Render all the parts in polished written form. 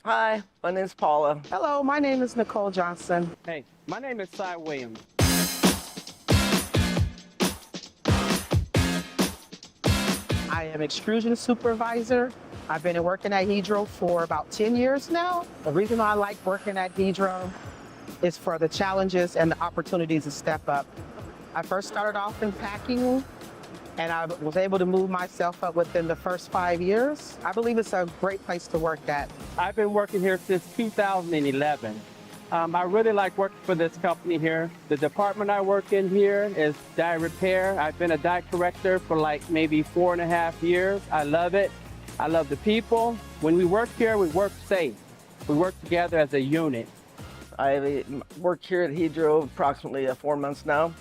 Hi, my name's Paula. Hello, my name is Nicole Johnson. Hey, my name is Cy Williams. I am extrusion supervisor. I've been working at Hedro for about 10 years now. The reason I like working at Hedro is for the challenges and the opportunities to step up. I first started off in packing, and I was able to move myself up within the first 5 years. I believe it's a great place to work at. I've been working here since 2011. I really like working for this company here. The department I work in here is die repair. I've been a die corrector for like maybe 4.5 years. I love it. I love the people. When we work here, we work safe. We work together as a unit. I work here at Hedro approximately 4 months now.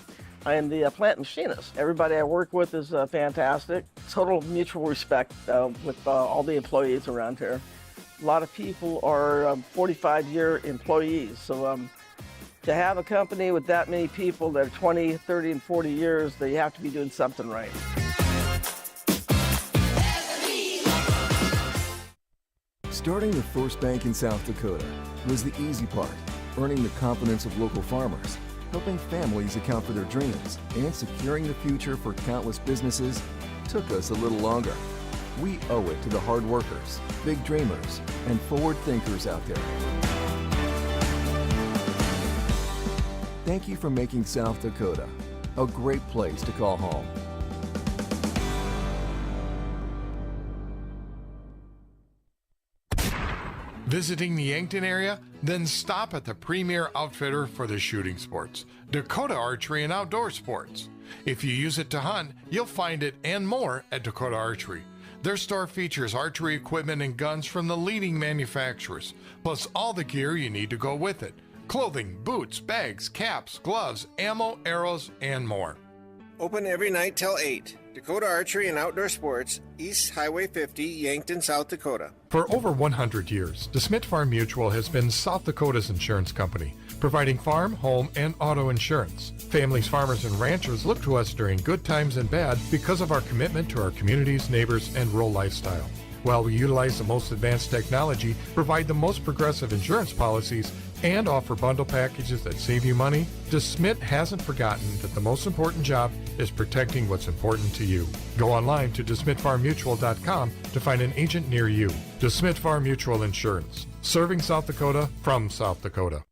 I am the plant machinist. Everybody I work with is fantastic. Total mutual respect with all the employees around here. A lot of people are 45-year employees, so to have a company with that many people that are 20, 30, and 40 years, they have to be doing something right. Starting the first bank in South Dakota was the easy part, earning the confidence of local farmers, helping families account for their dreams, and securing the future for countless businesses took us a little longer. We owe it to the hard workers, big dreamers, and forward thinkers out there. Thank you for making South Dakota a great place to call home. Visiting the Yankton area? Then stop at the premier outfitter for the shooting sports, Dakota Archery and Outdoor Sports. If you use it to hunt, you'll find it and more at Dakota Archery. Their store features archery equipment and guns from the leading manufacturers, plus all the gear you need to go with it. Clothing, boots, bags, caps, gloves, ammo, arrows, and more. Open every night till 8. Dakota Archery and Outdoor Sports, East Highway 50, Yankton, South Dakota. For over 100 years, DeSmit Farm Mutual has been South Dakota's insurance company, providing farm, home, and auto insurance. Families, farmers, and ranchers look to us during good times and bad because of our commitment to our communities, neighbors, and rural lifestyle. While we utilize the most advanced technology, provide the most progressive insurance policies, and offer bundle packages that save you money, DeSmit hasn't forgotten that the most important job is protecting what's important to you. Go online to DeSmitFarmMutual.com to find an agent near you. DeSmit Farm Mutual Insurance, serving South Dakota from South Dakota.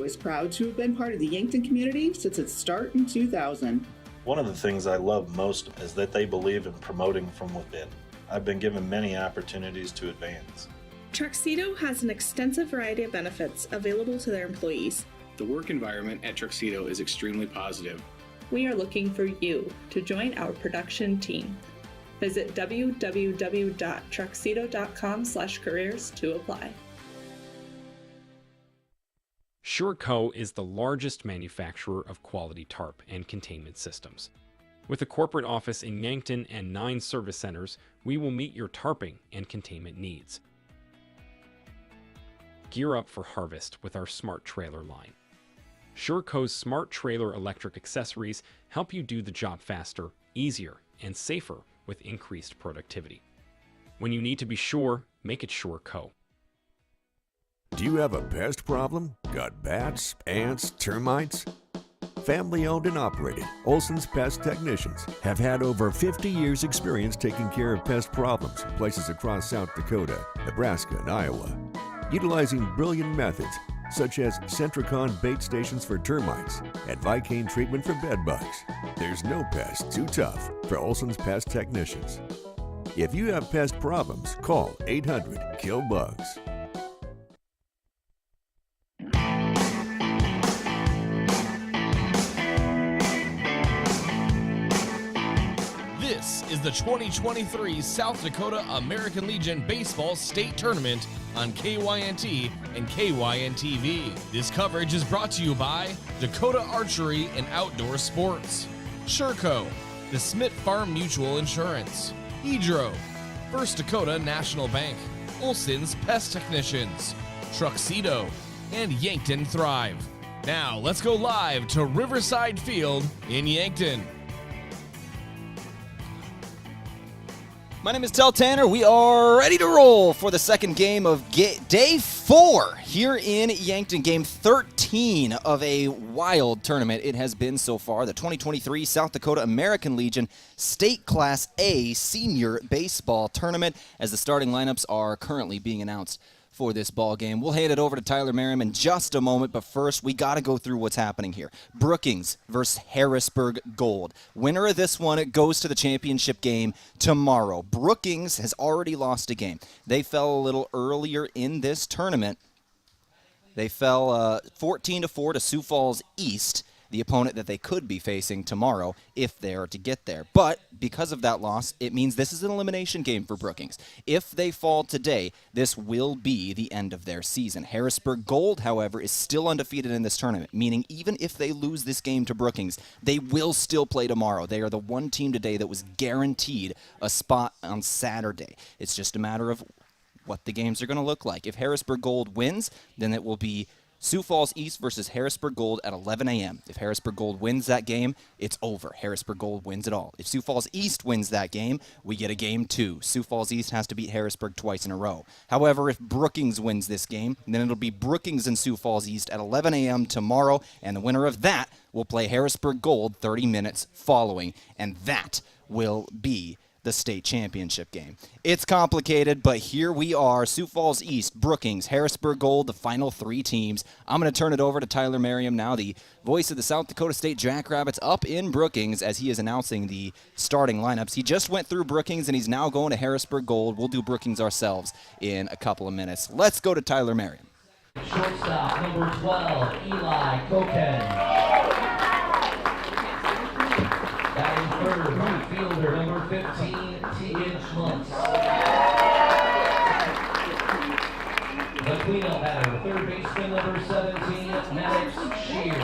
Is proud to have been part of the Yankton community since its start in 2000. One of the things I love most is that they believe in promoting from within. I've been given many opportunities to advance. Truxedo has an extensive variety of benefits available to their employees. The work environment at Truxedo is extremely positive. We are looking for you to join our production team. Visit www.truxedo.com/careers to apply. SureCo is the largest manufacturer of quality tarp and containment systems. With a corporate office in Yankton and 9 service centers, we will meet your tarping and containment needs. Gear up for harvest with our smart trailer line. SureCo's smart trailer electric accessories help you do the job faster, easier, and safer with increased productivity. When you need to be sure, make it SureCo. Do you have a pest problem? Got bats, ants, termites? Family owned and operated, Olson's Pest Technicians have had over 50 years experience taking care of pest problems in places across South Dakota, Nebraska, and Iowa. Utilizing brilliant methods such as Centricon bait stations for termites and Vicane treatment for bed bugs. There's no pest too tough for Olson's Pest Technicians. If you have pest problems, call 800-KILL-BUGS. This is the 2023 South Dakota American Legion Baseball State Tournament on KYNT and KYNTV. This coverage is brought to you by Dakota Archery and Outdoor Sports, SureCo, DeSmit Farm Mutual Insurance, Hedro, First Dakota National Bank, Olson's Pest Technicians, Truxedo, and Yankton Thrive. Now, let's go live to Riverside Field in Yankton. My name is Tel Tanner. We are ready to roll for the second game of day 4 here in Yankton. Game 13 of a wild tournament it has been so far. The 2023 South Dakota American Legion State Class A Senior Baseball Tournament, as the starting lineups are currently being announced for this ball game. We'll hand it over to Tyler Merriam in just a moment, but first we got to go through what's happening here. Brookings versus Harrisburg Gold. Winner of this one goes to the championship game tomorrow. Brookings has already lost a game. They fell a little earlier in this tournament. They fell 14-4 to Sioux Falls East, the opponent that they could be facing tomorrow if they are to get there. But because of that loss, it means this is an elimination game for Brookings. If they fall today, this will be the end of their season. Harrisburg Gold, however, is still undefeated in this tournament, meaning even if they lose this game to Brookings, they will still play tomorrow. They are the one team today that was guaranteed a spot on Saturday. It's just a matter of what the games are going to look like. If Harrisburg Gold wins, then it will be Sioux Falls East versus Harrisburg Gold at 11 a.m. If Harrisburg Gold wins that game, it's over. Harrisburg Gold wins it all. If Sioux Falls East wins that game, we get a game 2. Sioux Falls East has to beat Harrisburg twice in a row. However, if Brookings wins this game, then it'll be Brookings and Sioux Falls East at 11 a.m. tomorrow, and the winner of that will play Harrisburg Gold 30 minutes following, and that will be the state championship game. It's complicated, but here we are. Sioux Falls East, Brookings, Harrisburg Gold, the final 3 teams. I'm going to turn it over to Tyler Merriam now, the voice of the South Dakota State Jackrabbits up in Brookings, as he is announcing the starting lineups. He just went through Brookings, and he's now going to Harrisburg Gold. We'll do Brookings ourselves in a couple of minutes. Let's go to Tyler Merriam. Shortstop, number 12, Eli Koken. Batting third, right fielder, number 15, Tegan Schmuntz. The cleanup batter, third baseman, number 17, Maddox Shear.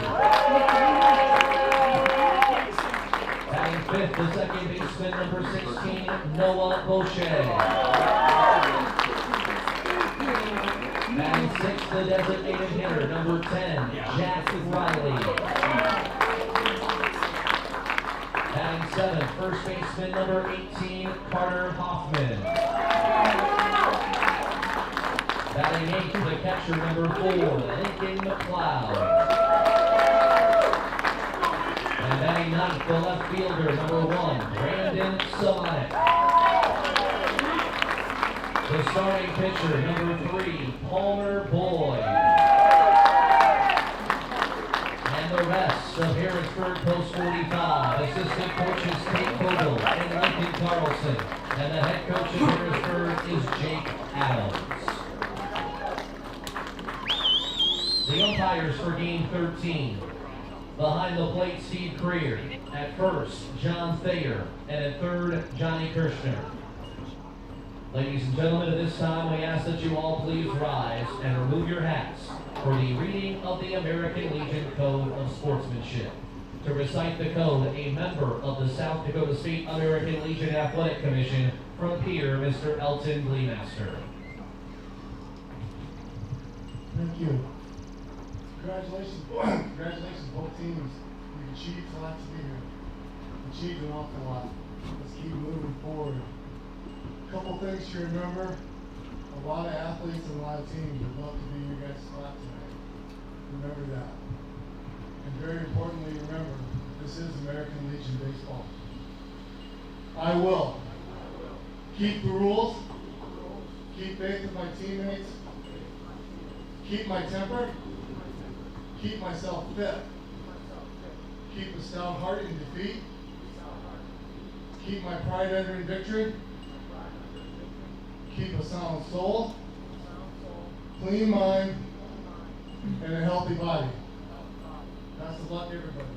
Batting fifth, the second baseman, number 16, Noah Boucher. Batting sixth, the designated hitter, number 10, Jack Riley. Batting seventh, first baseman, number 18, Carter Hoffman. Batting eighth, the catcher, number 4, Lincoln McLeod. And batting ninth, the left fielder, number 1, Brandon Samanek. The starting pitcher, number 3, Palmer Boyd. And the rest of Harrisburg Post 45, assistant coaches Tate Vogel and Lincoln Carlson, and the head coach of Harrisburg is Jake Adams. The umpires for game 13. Behind the plate, Steve Creer. At first, John Thayer, and at third, Johnny Kirshner. Ladies and gentlemen, at this time, we ask that you all please rise and remove your hats for the reading of the American Legion Code of Sportsmanship. To recite the code, a member of the South Dakota State American Legion Athletic Commission, from Peer, Mr. Elton Gleemaster. Thank you. Congratulations, both teams. You achieved a lot to be here. Achieved an awful lot. Let's keep moving forward. A couple things to remember. A lot of athletes and a lot of teams would love to be in your guys' spot tonight. Remember that. And very importantly, remember, this is American Legion baseball. I will keep the rules, keep faith with my teammates, keep my temper, keep myself fit, keep a stout heart in defeat, keep my pride entering victory, keep a sound soul, clean mind, and a healthy body. Best of luck, everybody.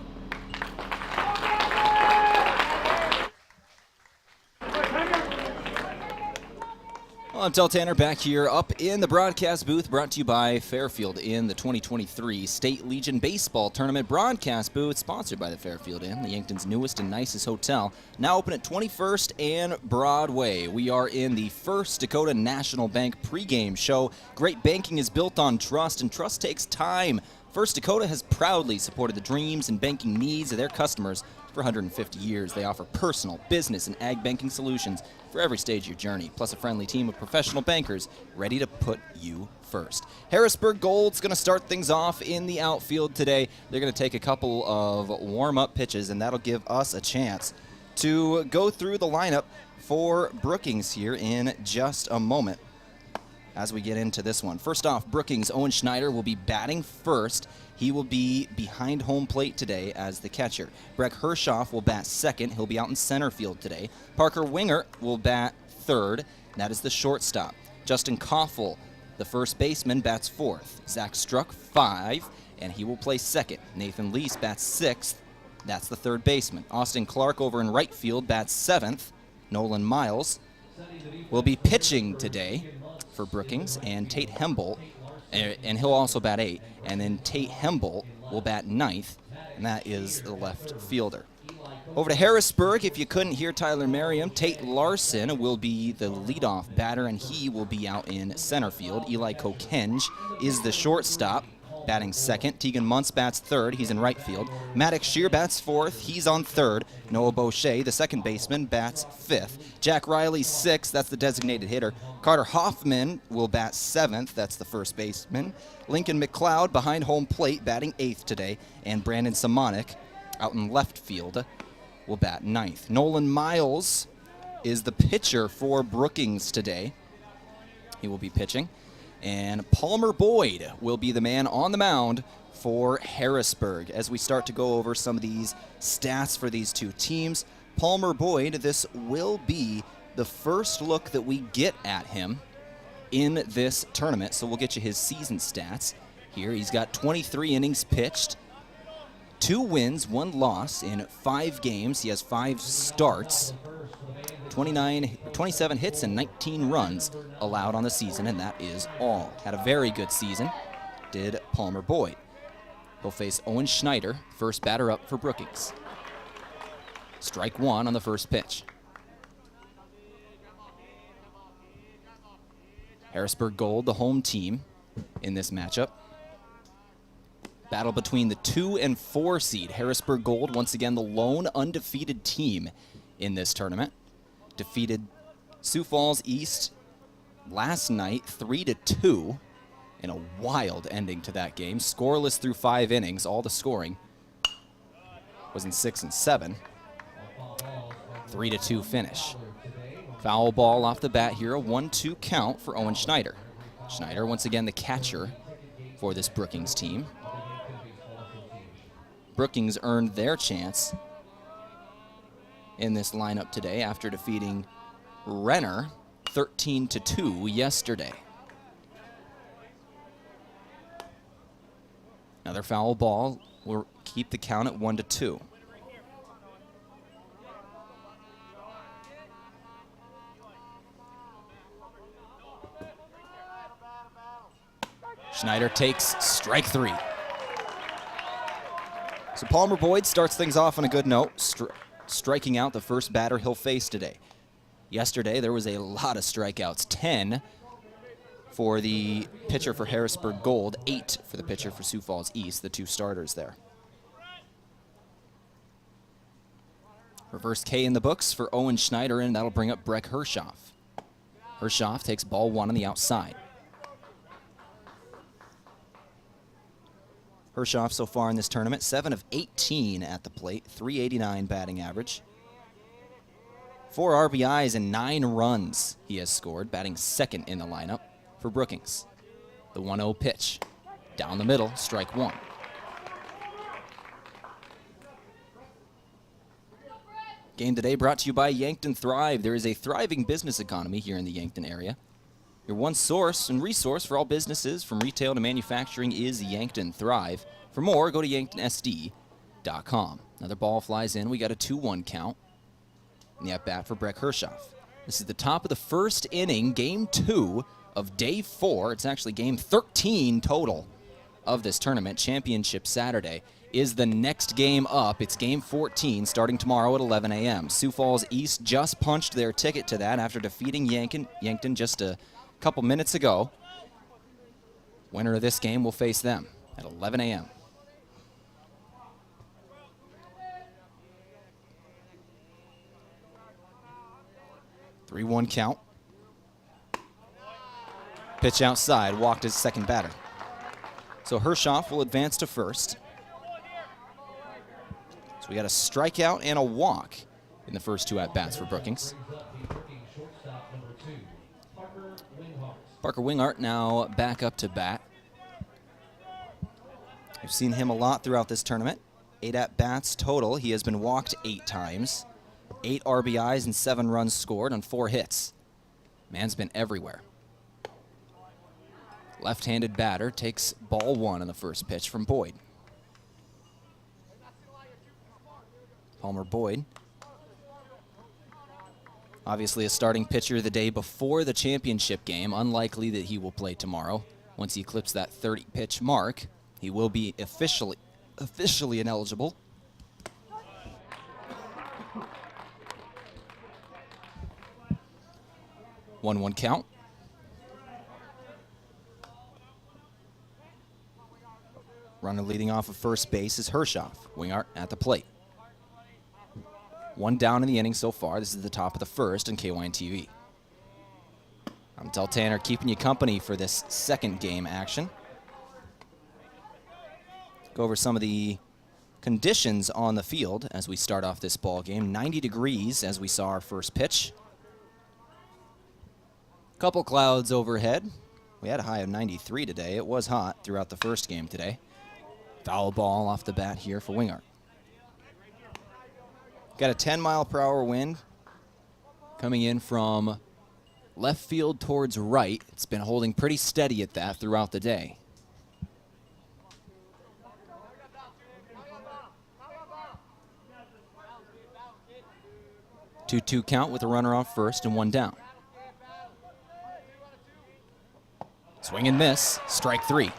Well, I'm Tel Tanner back here up in the broadcast booth, brought to you by Fairfield in the 2023 State Legion Baseball Tournament broadcast booth, sponsored by the Fairfield Inn, the Yankton's newest and nicest hotel, now open at 21st and Broadway. We are in the First Dakota National Bank pregame show. Great banking is built on trust, and trust takes time. First Dakota has proudly supported the dreams and banking needs of their customers for 150 years. They offer personal, business, and ag banking solutions for every stage of your journey, plus a friendly team of professional bankers ready to put you first. Harrisburg Gold's going to start things off in the outfield today. They're going to take a couple of warm-up pitches, and that'll give us a chance to go through the lineup for Brookings here in just a moment as we get into this one. First off, Brookings, Owen Schneider will be batting first. He will be behind home plate today as the catcher. Breck Hershoff will bat second. He'll be out in center field today. Parker Winger will bat third. That is the shortstop. Justin Koffel, the first baseman, bats fourth. Zach Struck, 5, and he will play second. Nathan Lease bats sixth. That's the third baseman. Austin Clark over in right field bats seventh. Nolan Miles will be pitching today for Brookings, and Tate Hemble, and he'll also bat 8, and then Tate Hemble will bat ninth, and that is the left fielder. Over to Harrisburg, if you couldn't hear Tyler Merriam, Tate Larson will be the leadoff batter, and he will be out in center field. Eli Kokenge is the shortstop, batting second. Tegan Muntz bats third. He's in right field. Maddox Shear bats fourth. He's on third. Noah Boucher, the second baseman, bats fifth. Jack Riley, sixth. That's the designated hitter. Carter Hoffman will bat seventh. That's the first baseman. Lincoln McLeod behind home plate, batting eighth today. And Brandon Simonik out in left field will bat ninth. Nolan Miles is the pitcher for Brookings today. He will be pitching. And Palmer Boyd will be the man on the mound for Harrisburg. As we start to go over some of these stats for these two teams, Palmer Boyd, this will be the first look that we get at him in this tournament. So we'll get you his season stats here. He's got 23 innings pitched, 2 wins, 1 loss in 5 games. He has 5 starts. 27 hits and 19 runs allowed on the season, and that is all. Had a very good season, did Palmer Boyd. He'll face Owen Schneider, first batter up for Brookings. Strike 1 on the first pitch. Harrisburg Gold, the home team in this matchup. Battle between the 2 and 4 seed. Harrisburg Gold, once again, the lone undefeated team in this tournament. Defeated Sioux Falls East last night 3-2 in a wild ending to that game. Scoreless through 5 innings. All the scoring was in 6 and 7. 3-2 finish. Foul ball off the bat here, a 1-2 count for Owen Schneider. Schneider, once again, the catcher for this Brookings team. Brookings earned their chance in this lineup today after defeating Renner 13-2 yesterday. Another foul ball will keep the count at 1-2. Schneider takes strike 3. So Palmer Boyd starts things off on a good note, striking out the first batter he'll face today. Yesterday, there was a lot of strikeouts. 10 for the pitcher for Harrisburg Gold, 8 for the pitcher for Sioux Falls East, the 2 starters there. Reverse K in the books for Owen Schneider, and that'll bring up Breck Hershoff. Hershoff takes ball 1 on the outside. Hershoff so far in this tournament, 7 of 18 at the plate, .389 batting average. 4 RBIs and 9 runs he has scored, batting second in the lineup for Brookings. The 1-0 pitch. Down the middle, strike 1. Game today brought to you by Yankton Thrive. There is a thriving business economy here in the Yankton area. Your one source and resource for all businesses, from retail to manufacturing, is Yankton Thrive. For more, go to yanktonsd.com. Another ball flies in. We got a 2-1 count. And the at-bat for Breck Hershoff. This is the top of the first inning, game 2 of day 4. It's actually game 13 total of this tournament. Championship Saturday is the next game up. It's game 14 starting tomorrow at 11 a.m. Sioux Falls East just punched their ticket to that after defeating Yankton just a couple minutes ago. Winner of this game will face them at 11 a.m. Three-one count. Pitch outside, walked his second batter. So Hershoff will advance to first. So we got a strikeout and a walk in the first 2 at-bats for Brookings. Parker Wingart now back up to bat. We've seen him a lot throughout this tournament. 8 at-bats total. He has been walked 8 times. 8 RBIs and 7 runs scored on 4 hits. Man's been everywhere. Left-handed batter takes ball 1 on the first pitch from Boyd. Palmer Boyd, obviously a starting pitcher the day before the championship game. Unlikely that he will play tomorrow. Once he clips that 30-pitch mark, he will be officially ineligible. 1-1 count. Runner leading off of first base is Hershoff. Wingart at the plate. 1 down in the inning so far. This is the top of the first on KYN-TV. I'm Del Tanner keeping you company for this second game action. Go over some of the conditions on the field as we start off this ball game. 90 degrees as we saw our first pitch. Couple clouds overhead. We had a high of 93 today. It was hot throughout the first game today. Foul ball off the bat here for Wingart. Got a 10-mile-per-hour wind coming in from left field towards right. It's been holding pretty steady at that throughout the day. 2-2 count with a runner on first and 1 down. Swing and miss, strike 3.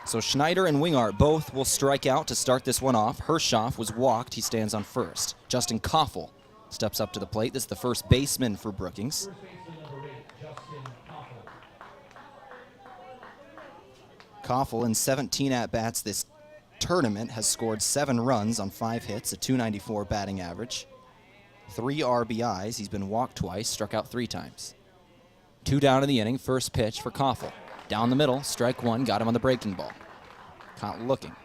So Schneider and Wingart both will strike out to start this one off. Hershoff was walked. He stands on first. Justin Koffel steps up to the plate. This is the first baseman for Brookings. Koffel in 17 at-bats this tournament has scored 7 runs on 5 hits, a .294 batting average, 3 RBIs. He's been walked twice, struck out 3 times. 2 down in the inning, first pitch for Koffel. Down the middle, strike 1, got him on the breaking ball. Caught looking.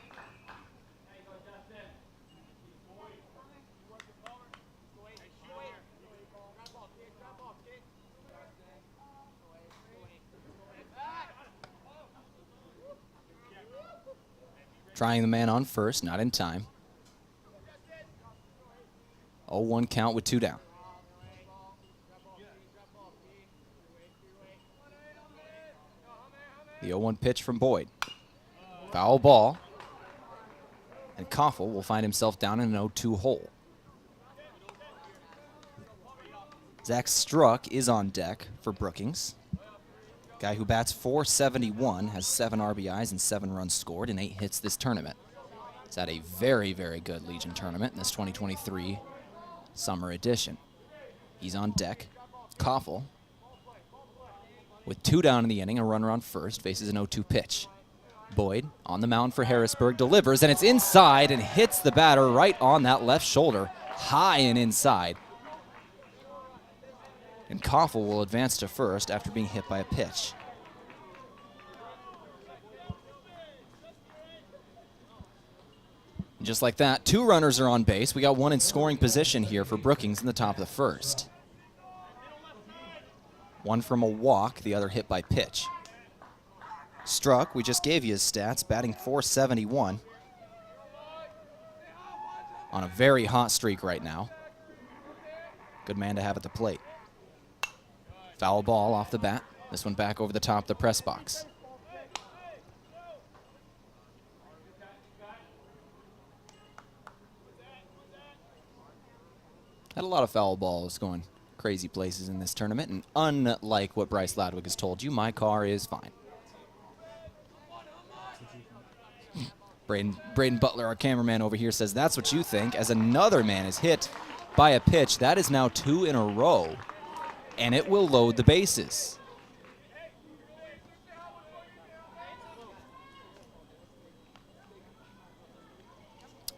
Trying the man on first, not in time. 0-1 count with 2 down. The 0-1 pitch from Boyd. Foul ball. And Koffel will find himself down in an 0-2 hole. Zach Struck is on deck for Brookings. Guy who bats .471, has 7 RBIs and 7 runs scored and 8 hits this tournament. He's had a very, very good Legion tournament in this 2023 summer edition. He's on deck. Koffel, with 2 down in the inning, a runner on first, faces an 0-2 pitch. Boyd on the mound for Harrisburg, delivers, and it's inside and hits the batter right on that left shoulder, high and inside. And Koffel will advance to first after being hit by a pitch. And just like that, 2 runners are on base. We got 1 in scoring position here for Brookings in the top of the first. 1 from a walk, the other hit by pitch. Struck, we just gave you his stats, batting .471. On a very hot streak right now. Good man to have at the plate. Foul ball off the bat. This one back over the top of the press box. Had a lot of foul balls going crazy places in this tournament, and unlike what Bryce Ladwig has told you, my car is fine. Braden Butler, our cameraman over here, says that's what you think, as another man is hit by a pitch. That is now 2 in a row, and it will load the bases.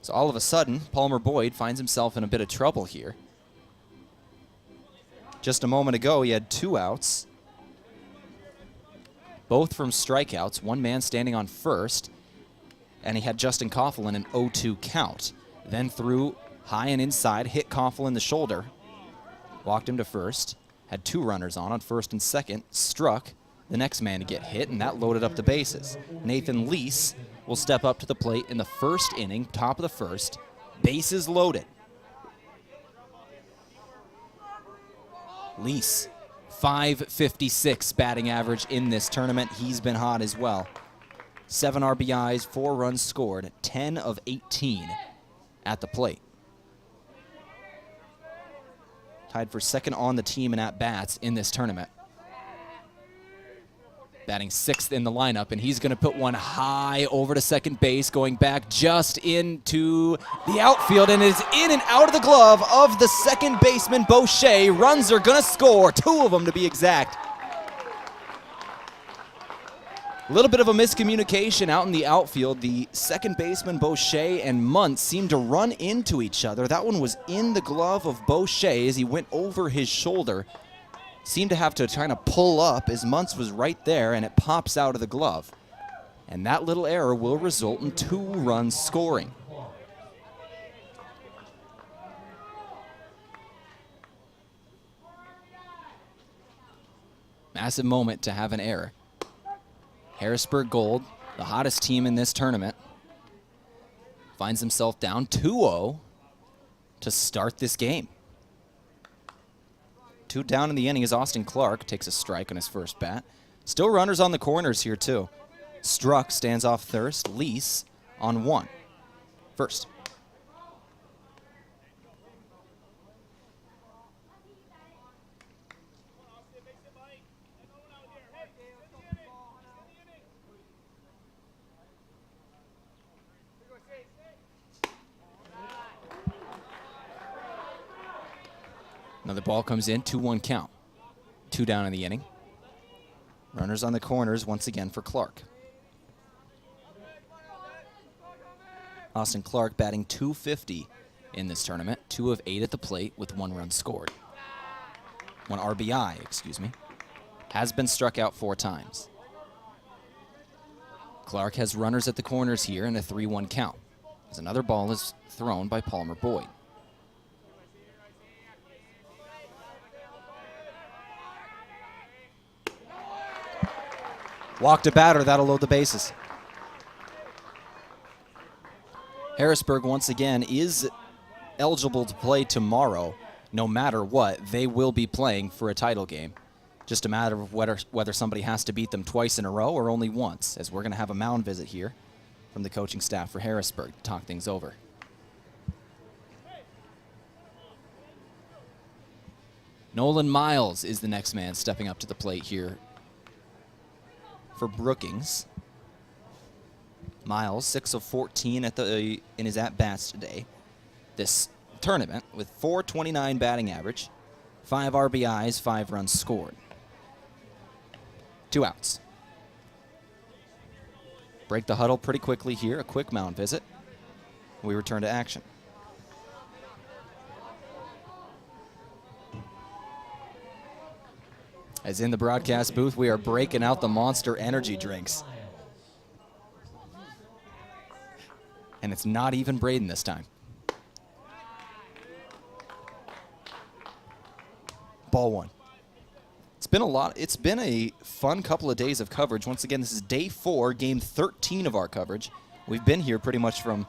So all of a sudden, Palmer Boyd finds himself in a bit of trouble here. Just a moment ago, he had 2 outs, both from strikeouts, one man standing on first, and he had Justin Coughlin an 0-2 count. Then threw high and inside, hit Coughlin in the shoulder, walked him to first, had 2 runners on first and second, struck the next man to get hit, and that loaded up the bases. Nathan Lease will step up to the plate in the first inning, top of the first, bases loaded. Lease, .556 batting average in this tournament. He's been hot as well. 7 RBIs, 4 runs scored, 10 of 18 at the plate. Tied for second on the team in at-bats in this tournament. Batting 6th in the lineup, and he's going to put one high over to second base, going back just into the outfield, and is in and out of the glove of the second baseman, Boucher. Runs are going to score, 2 of them to be exact. A little bit of a miscommunication out in the outfield. The second baseman, Boucher, and Muntz seemed to run into each other. That one was in the glove of Boucher as he went over his shoulder. Seemed to have to kind of pull up as Muntz was right there, and it pops out of the glove. And that little error will result in 2 runs scoring. Massive moment to have an error. Harrisburg Gold, the hottest team in this tournament, finds himself down 2-0 to start this game. 2 down in the inning as Austin Clark takes a strike on his first bat. Still runners on the corners here too. Struck stands off first. Lease on 1. First. Another ball comes in, 2-1 count. 2 down in the inning. Runners on the corners once again for Clark. Austin Clark batting .250 in this tournament. 2 of 8 at the plate with 1 run scored. 1 RBI, excuse me. Has been struck out 4 times. Clark has runners at the corners here in a 3-1 count, as another ball is thrown by Palmer Boyd. Walked a batter, that'll load the bases. Harrisburg, once again, is eligible to play tomorrow. No matter what, they will be playing for a title game. Just a matter of whether somebody has to beat them twice in a row or only once, as we're going to have a mound visit here from the coaching staff for Harrisburg to talk things over. Nolan Miles is the next man stepping up to the plate here for Brookings. Miles, 6 of 14 in his at-bats today. This tournament with .429 batting average, 5 RBIs, 5 runs scored. 2 outs. Break the huddle pretty quickly here, a quick mound visit. We return to action. As in the broadcast booth, we are breaking out the Monster energy drinks. And it's not even Braden this time. Ball 1. It's been a fun couple of days of coverage. Once again, this is day 4, game 13 of our coverage. We've been here pretty much from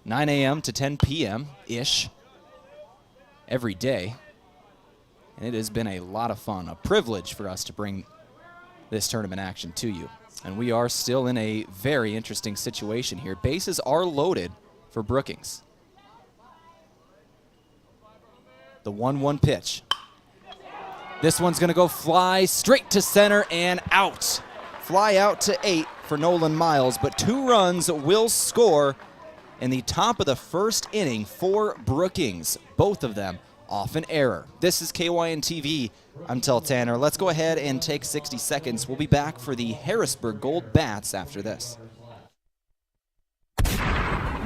9 a.m. to 10 p.m.-ish every day. And it has been a lot of fun, a privilege for us to bring this tournament action to you. And we are still in a very interesting situation here. Bases are loaded for Brookings. The 1-1 pitch. This one's going to go fly straight to center and out. Fly out to 8 for Nolan Miles, but 2 runs will score in the top of the first inning for Brookings. Both of them off an error. This is KYN-TV. I'm Tel Tanner. Let's go ahead and take 60 seconds. We'll be back for the Harrisburg Gold Bats after this.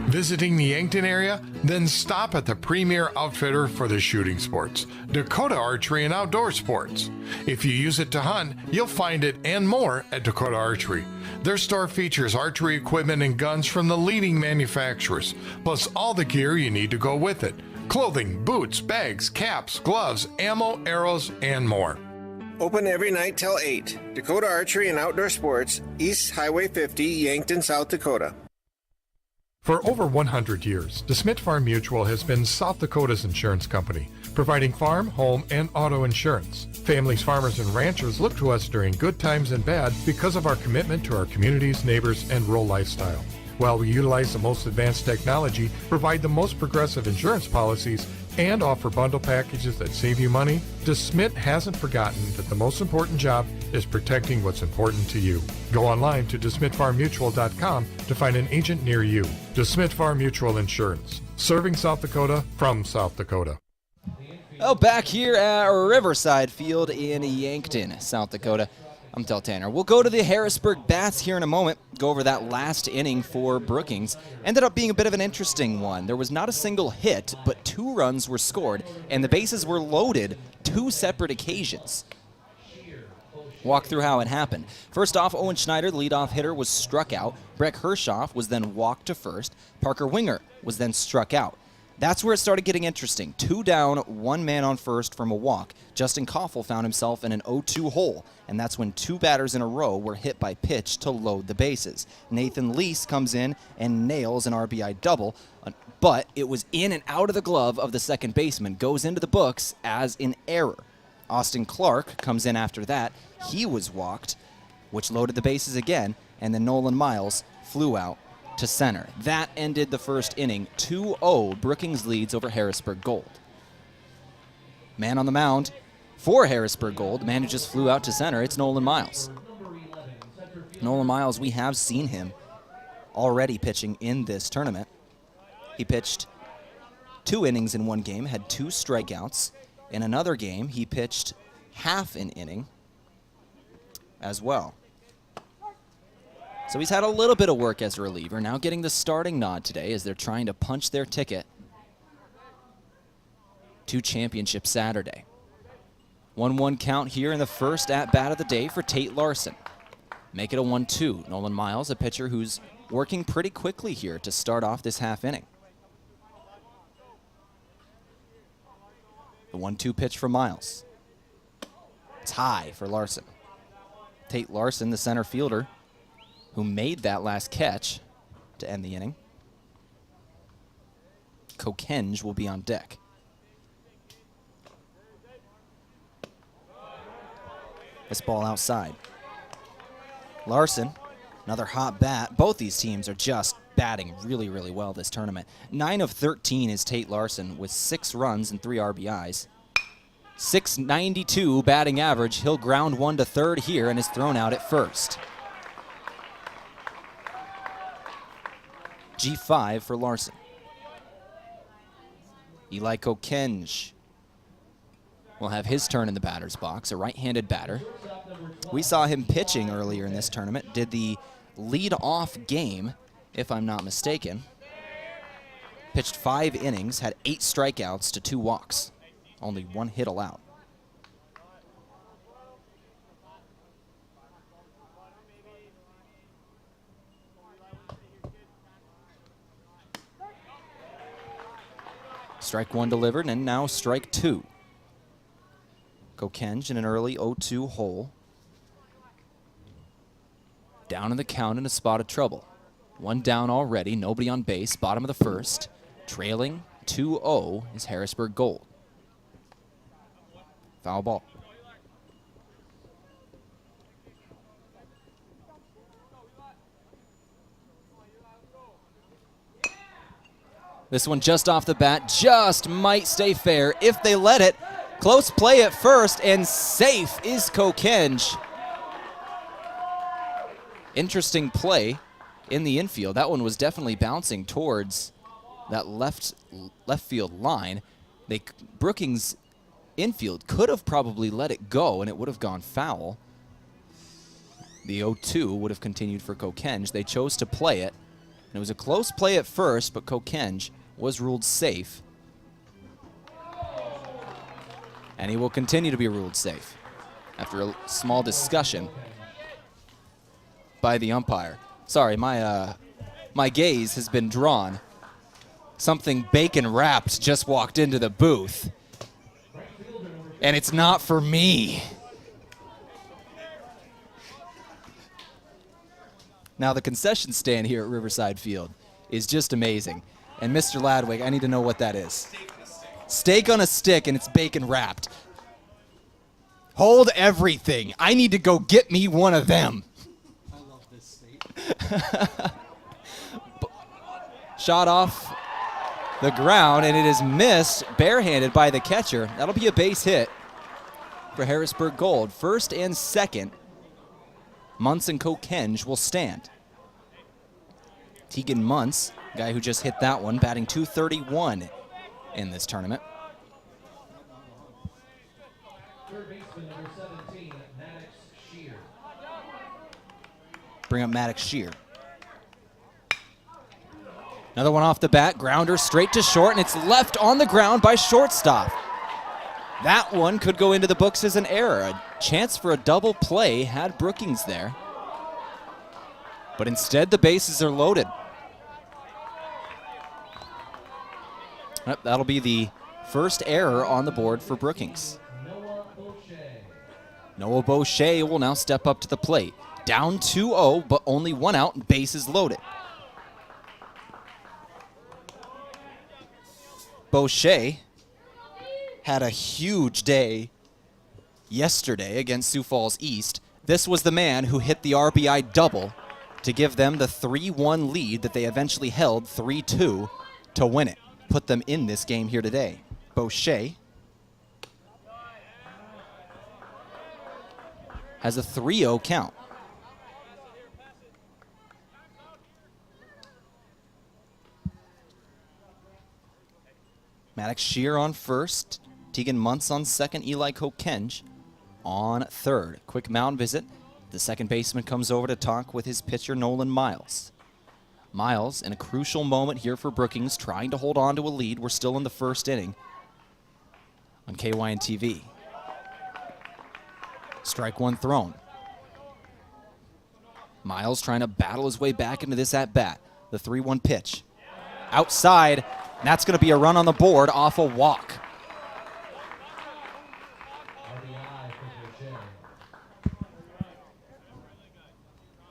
Visiting the Yankton area? Then stop at the premier outfitter for the shooting sports, Dakota Archery and Outdoor Sports. If you use it to hunt, you'll find it and more at Dakota Archery. Their store features archery equipment and guns from the leading manufacturers, plus all the gear you need to go with it. Clothing, boots, bags, caps, gloves, ammo, arrows, and more. Open every night till 8. Dakota Archery and Outdoor Sports, East Highway 50, Yankton, South Dakota. For over 100 years, DeSmit Farm Mutual has been South Dakota's insurance company, providing farm, home, and auto insurance. Families, farmers, and ranchers look to us during good times and bad because of our commitment to our communities, neighbors, and rural lifestyle. While we utilize the most advanced technology, provide the most progressive insurance policies, and offer bundle packages that save you money, DeSmit hasn't forgotten that the most important job is protecting what's important to you. Go online to DeSmitFarmMutual.com to find an agent near you. DeSmit Farm Mutual Insurance, serving South Dakota from South Dakota. Oh, back here at Riverside Field in Yankton, South Dakota. I'm Tel Tanner. We'll go to the Harrisburg Bats here in a moment, go over that last inning for Brookings. Ended up being a bit of an interesting one. There was not a single hit, but 2 runs were scored, and the bases were loaded 2 separate occasions. Walk through how it happened. First off, Owen Schneider, the leadoff hitter, was struck out. Breck Hershoff was then walked to first. Parker Winger was then struck out. That's where it started getting interesting. 2 down, 1 man on first from a walk. Justin Koffel found himself in an 0-2 hole, and that's when 2 batters in a row were hit by pitch to load the bases. Nathan Lease comes in and nails an RBI double, but it was in and out of the glove of the second baseman, goes into the books as an error. Austin Clark comes in after that. He was walked, which loaded the bases again, and then Nolan Miles flew out to center. That ended the first inning. 2-0, Brookings leads over Harrisburg Gold. Man on the mound for Harrisburg Gold, the man who just flew out to center, it's Nolan Miles. Nolan Miles, we have seen him already pitching in this tournament. He pitched 2 innings in one game, had 2 strikeouts. In another game, he pitched half an inning as well. So he's had a little bit of work as a reliever, now getting the starting nod today as they're trying to punch their ticket to Championship Saturday. 1-1 count here in the first at-bat of the day for Tate Larson. Make it a 1-2. Nolan Miles, a pitcher who's working pretty quickly here to start off this half inning. The 1-2 pitch from Miles. It's high for Larson. Tate Larson, the center fielder, who made that last catch to end the inning. Kokenge will be on deck. This ball outside. Larson, another hot bat. Both these teams are just batting really, really well this tournament. 9 of 13 is Tate Larson with 6 runs and 3 RBIs. .692 batting average. He'll ground 1 to third here and is thrown out at first. G5 for Larson. Eli Kokenge will have his turn in the batter's box, a right-handed batter. We saw him pitching earlier in this tournament, did the lead-off game, if I'm not mistaken. Pitched 5 innings, had 8 strikeouts to 2 walks. Only 1 hit allowed. Strike 1 delivered, and now strike 2. Kokenge in an early 0-2 hole. Down in the count in a spot of trouble. 1 down already, nobody on base, bottom of the first. Trailing 2-0 is Harrisburg Gold. Foul ball. This one just off the bat, just might stay fair if they let it. Close play at first, and safe is Kokenge. Interesting play in the infield. That one was definitely bouncing towards that left field line. Brookings infield could have probably let it go, and it would have gone foul. The 0-2 would have continued for Kokenge. They chose to play it, and it was a close play at first, but Kokenge was ruled safe. And he will continue to be ruled safe after a small discussion by the umpire. Sorry, my gaze has been drawn. Something bacon wrapped just walked into the booth. And it's not for me. Now the concession stand here at Riverside Field is just amazing. And Mr. Ladwig, I need to know what that is. Steak on a stick, and it's bacon wrapped. Hold everything. I need to go get me one of them. I love this state. Shot off the ground, and it is missed barehanded by the catcher. That'll be a base hit for Harrisburg Gold. First and second, Muntz and Kokenge will stand. Tegan Muntz, guy who just hit that one, batting .231 in this tournament. Third baseman number 17, Maddox Shear. Bring up Maddox Shear. Another one off the bat, grounder straight to short, and it's left on the ground by shortstop. That one could go into the books as an error. A chance for a double play had Brookings there. But instead, the bases are loaded. That'll be the first error on the board for Brookings. Noah Boucher will now step up to the plate. Down 2-0, but only one out, and bases loaded. Boucher had a huge day yesterday against Sioux Falls East. This was the man who hit the RBI double to give them the 3-1 lead that they eventually held 3-2 to win it. Put them in this game here today. Boucher has a 3-0 count. Maddox Shear on first, Tegan Muntz on second, Eli Kokenge on third. Quick mound visit. The second baseman comes over to talk with his pitcher, Nolan Miles. Miles, in a crucial moment here for Brookings, trying to hold on to a lead. We're still in the first inning on KYN-TV. Strike one thrown. Miles trying to battle his way back into this at-bat. The 3-1 pitch. Outside, and that's going to be a run on the board off a walk.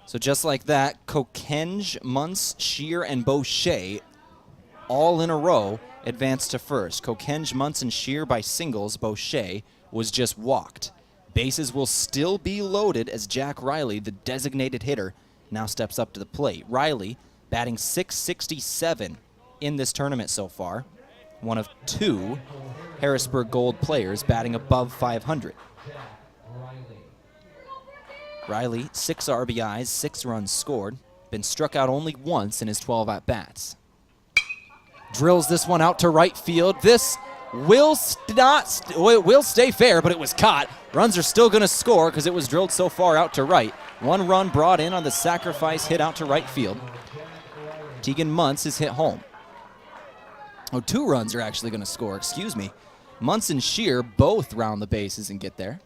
So just like that, Kokenge, Muntz, Shear, and Boucher, all in a row, advanced to first. Kokenge, Muntz, and Shear by singles. Boucher was just walked. Bases will still be loaded as Jack Riley, the designated hitter, now steps up to the plate. Riley batting .667 in this tournament so far. One of two Harrisburg Gold players batting above .500. Riley, 6 RBIs, 6 runs scored. Been struck out only once in his 12 at-bats. Drills this one out to right field. This will stay fair, but it was caught. Runs are still going to score because it was drilled so far out to right. 1 run brought in on the sacrifice hit out to right field. Tegan Muntz is hit home. Oh, 2 runs are actually going to score, excuse me. Muntz and Shear both round the bases and get there.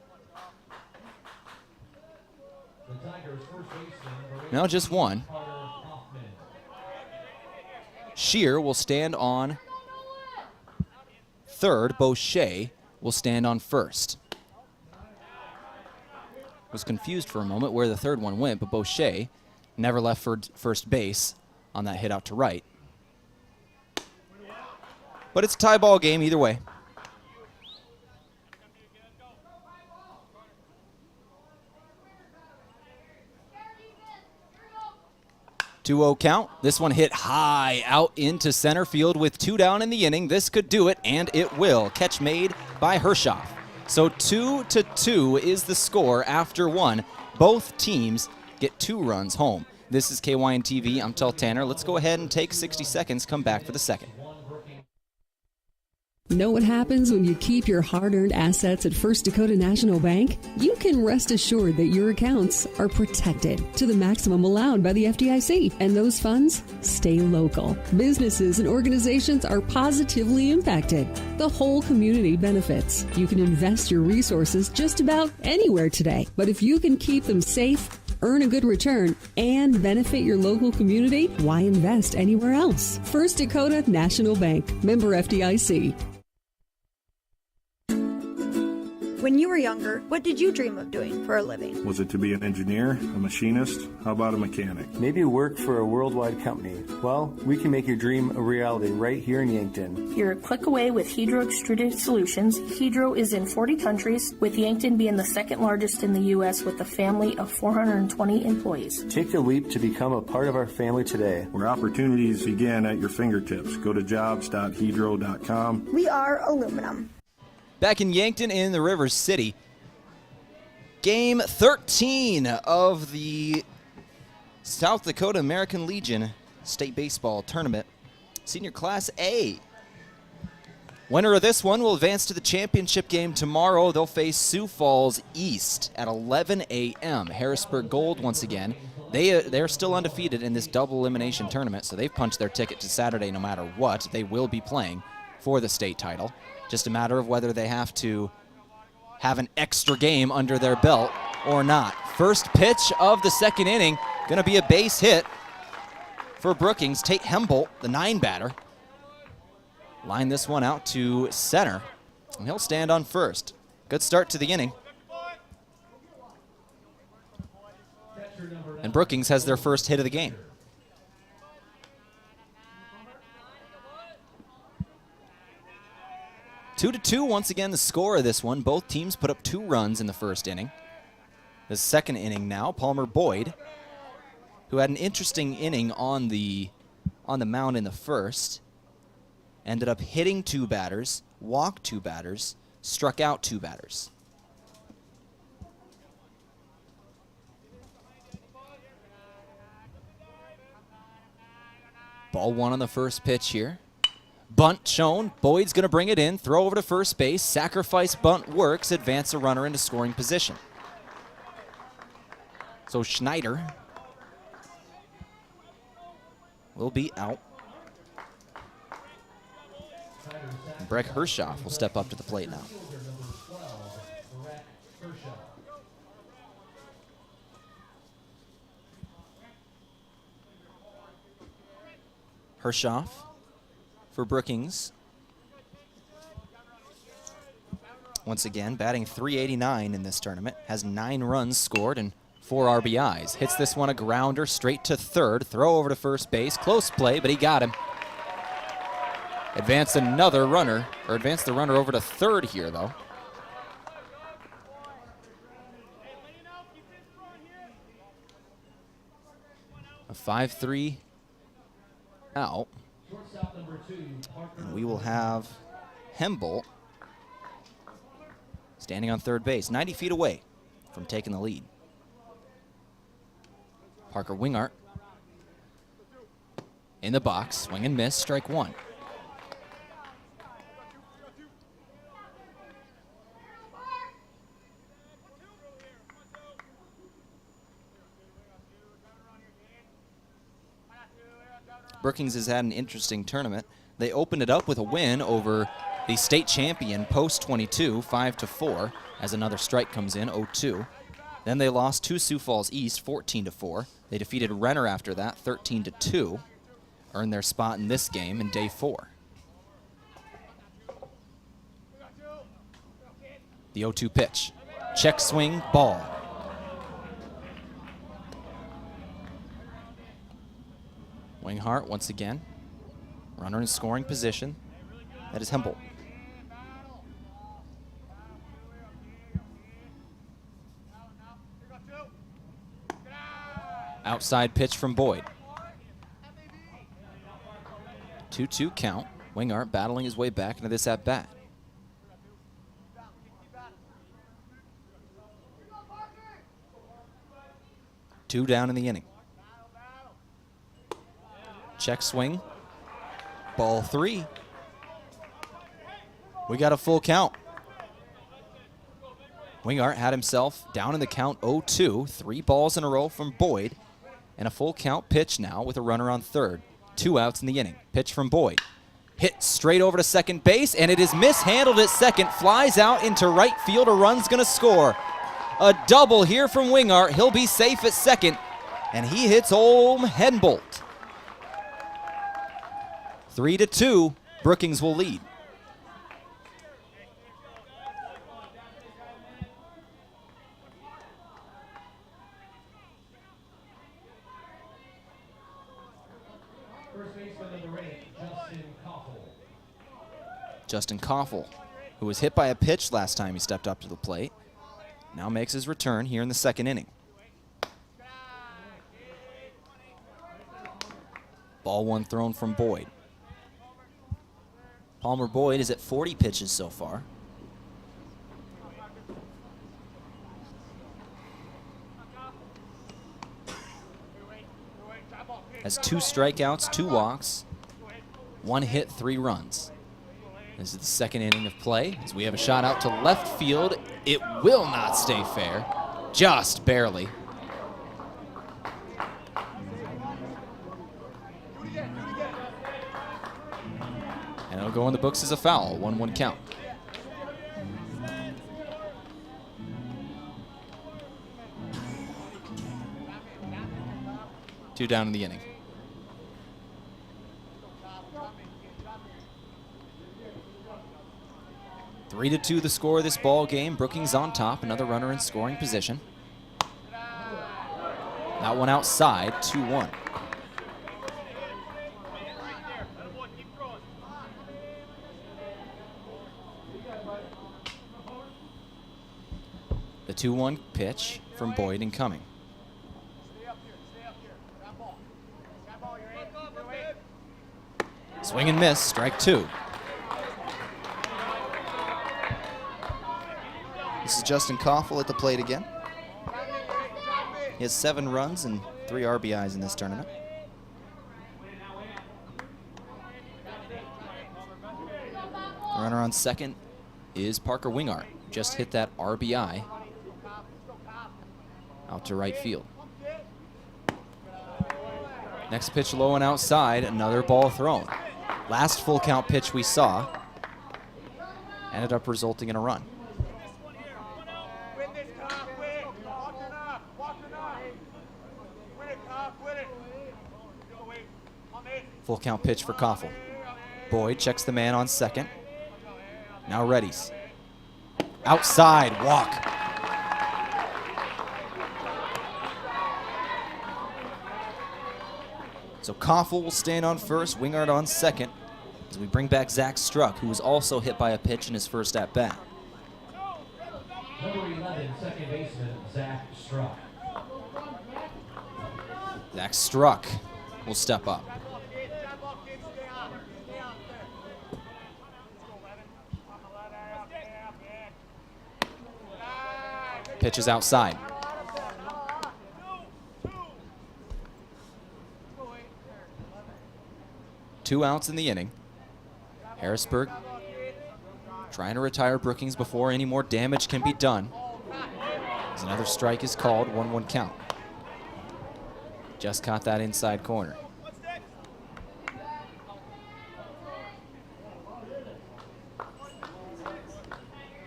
No, just one. Shear will stand on third. Boucher will stand on first. Was confused for a moment where the third one went, but Boucher never left for first base on that hit out to right. But it's a tie ball game either way. 2-0 count. This one hit high out into center field with 2 down in the inning. This could do it, and it will. Catch made by Hershoff. So 2-2 is the score after 1. Both teams get 2 runs home. This is KYN-TV. I'm Tel Tanner. Let's go ahead and take 60 seconds, come back for the second. Know what happens when you keep your hard-earned assets at First Dakota National Bank? You can rest assured that your accounts are protected to the maximum allowed by the FDIC, and those funds stay local. Businesses and organizations are positively impacted. The whole community benefits. You can invest your resources just about anywhere today, but if you can keep them safe, earn a good return, and benefit your local community, why invest anywhere else? First Dakota National Bank, member FDIC. When you were younger, what did you dream of doing for a living? Was it to be an engineer, a machinist? How about a mechanic? Maybe work for a worldwide company. Well, we can make your dream a reality right here in Yankton. You're a click away with Hydro Extruded Solutions. Hydro is in 40 countries, with Yankton being the second largest in the U.S. with a family of 420 employees. Take the leap to become a part of our family today. Where opportunities begin at your fingertips. Go to jobs.hydro.com. We are aluminum. Back in Yankton in the River City, Game 13 of the South Dakota American Legion State Baseball Tournament, Senior Class A. Winner of this one will advance to the championship game tomorrow. They'll face Sioux Falls East at 11 a.m. Harrisburg Gold, once again. They're still undefeated in this double elimination tournament, so they've punched their ticket to Saturday no matter what. They will be playing for the state title. Just a matter of whether they have to have an extra game under their belt or not. First pitch of the second inning, going to be a base hit for Brookings. Tate Hembolt, the 9-batter, line this one out to center, and he'll stand on first. Good start to the inning. And Brookings has their first hit of the game. 2-2 once again the score of this one. Both teams put up 2 runs in the first inning. The second inning now, Palmer Boyd, who had an interesting inning on the mound in the first, ended up hitting 2 batters, walked 2 batters, struck out 2 batters. Ball 1 on the first pitch here. Bunt shown. Boyd's going to bring it in, throw over to first base. Sacrifice bunt works, advance a runner into scoring position. So Schneider will be out. And Breck Hershoff will step up to the plate now. Hershoff for Brookings. Once again, batting .389 in this tournament. Has 9 runs scored and 4 RBIs. Hits this one a grounder straight to third. Throw over to first base. Close play, but he got him. Advance another runner, or advance the runner over to third here, though. A 5-3 out. And we will have Hembolt standing on third base, 90 feet away from taking the lead. Parker Wingart in the box, swing and miss, strike 1. Brookings has had an interesting tournament. They opened it up with a win over the state champion Post 22, 5-4, as another strike comes in, 0-2. Then they lost to Sioux Falls East, 14-4. They defeated Renner after that, 13-2. Earned their spot in this game in day 4. The 0-2 pitch. Check swing, ball. Winghart once again. Runner in scoring position. That is Hembolt. Outside pitch from Boyd. 2-2 count. Wingart battling his way back into this at-bat. Two down in the inning. Check swing. Ball 3. We got a full count. Wingart had himself down in the count 0-2. 3 balls in a row from Boyd. And a full count pitch now with a runner on third. 2 outs in the inning. Pitch from Boyd. Hit straight over to second base, and it is mishandled at second. Flies out into right field. A run's going to score. A double here from Wingart. He'll be safe at second, and he hits home Henbolt. 3-2, Brookings will lead. First baseman number 8, Justin Koffel. Justin Koffel, who was hit by a pitch last time he stepped up to the plate, now makes his return here in the second inning. Ball 1 thrown from Boyd. Palmer Boyd is at 40 pitches so far. Has 2 strikeouts, 2 walks, 1 hit, 3 runs. This is the second inning of play as we have a shot out to left field. It will not stay fair, just barely. And it'll go in the books as a foul, 1-1 count. Two down in the inning. Three to 2 the score of this ball game. Brookings on top, another runner in scoring position. That one outside, 2-1. The 2-1 pitch from Boyd incoming. Swing and miss, strike 2. This is Justin Koffel at the plate again. He has 7 runs and 3 RBIs in this tournament. The runner on second is Parker Wingart, who just hit that RBI out to right field. Next pitch low and outside, another ball thrown. Last full count pitch we saw ended up resulting in a run. Full count pitch for Koffel. Boyd checks the man on second. Now readies. Outside, walk. So Koffel will stand on first, Wingart on second, as we bring back Zach Struck, who was also hit by a pitch in his first at-bat. Number 11, second baseman, Zach Struck. Zach Struck will step up. Pitch is outside. Two outs in the inning. Harrisburg trying to retire Brookings before any more damage can be done. As another strike is called, 1-1 count. Just caught that inside corner.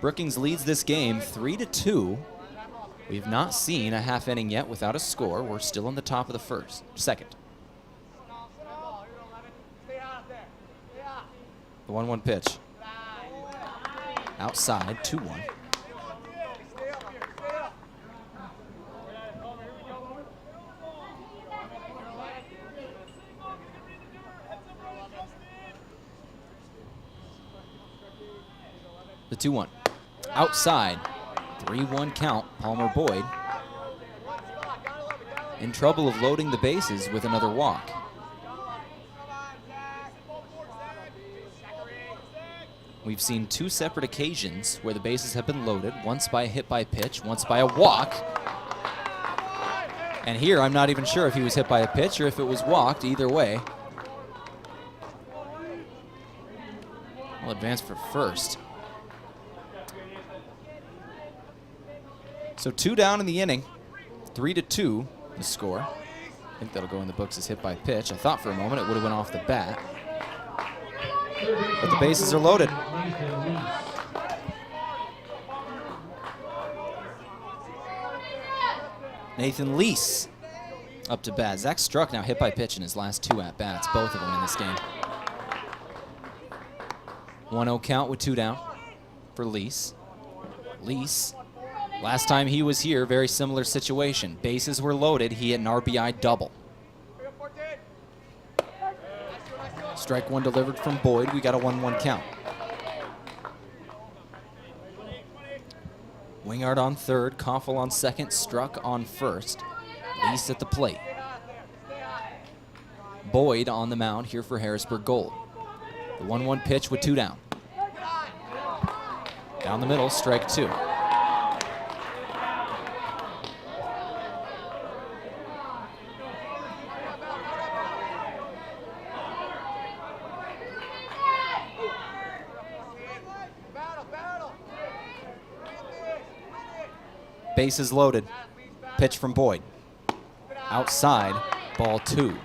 Brookings leads this game 3-2. We've not seen a half inning yet without a score. We're still on the top of the second. The 1-1 pitch. Outside, 2-1. The 2-1. Outside, 3-1 count, Palmer Boyd. In trouble of loading the bases with another walk. We've seen 2 separate occasions where the bases have been loaded, once by a hit by pitch, once by a walk. And here, I'm not even sure if he was hit by a pitch or if it was walked. Either way, we'll advance for first. So 2 down in the inning, 3-2 the score. I think that'll go in the books as hit by pitch. I thought for a moment it would have went off the bat. But the bases are loaded. Nathan Lease up to bat. Zach Struck now hit by pitch in his last 2 at-bats, both of them in this game. 1-0 count with 2 down for Lease. Lease, last time he was here, very similar situation. Bases were loaded. He hit an RBI double. Strike 1 delivered from Boyd. We got a 1-1 count. Wingard on third, Koffel on second, Struck on first. Lease at the plate. Boyd on the mound here for Harrisburg Gold. The 1-1 pitch with 2 down. Down the middle, strike 2. Bases loaded. Pitch from Boyd. Outside, ball 2.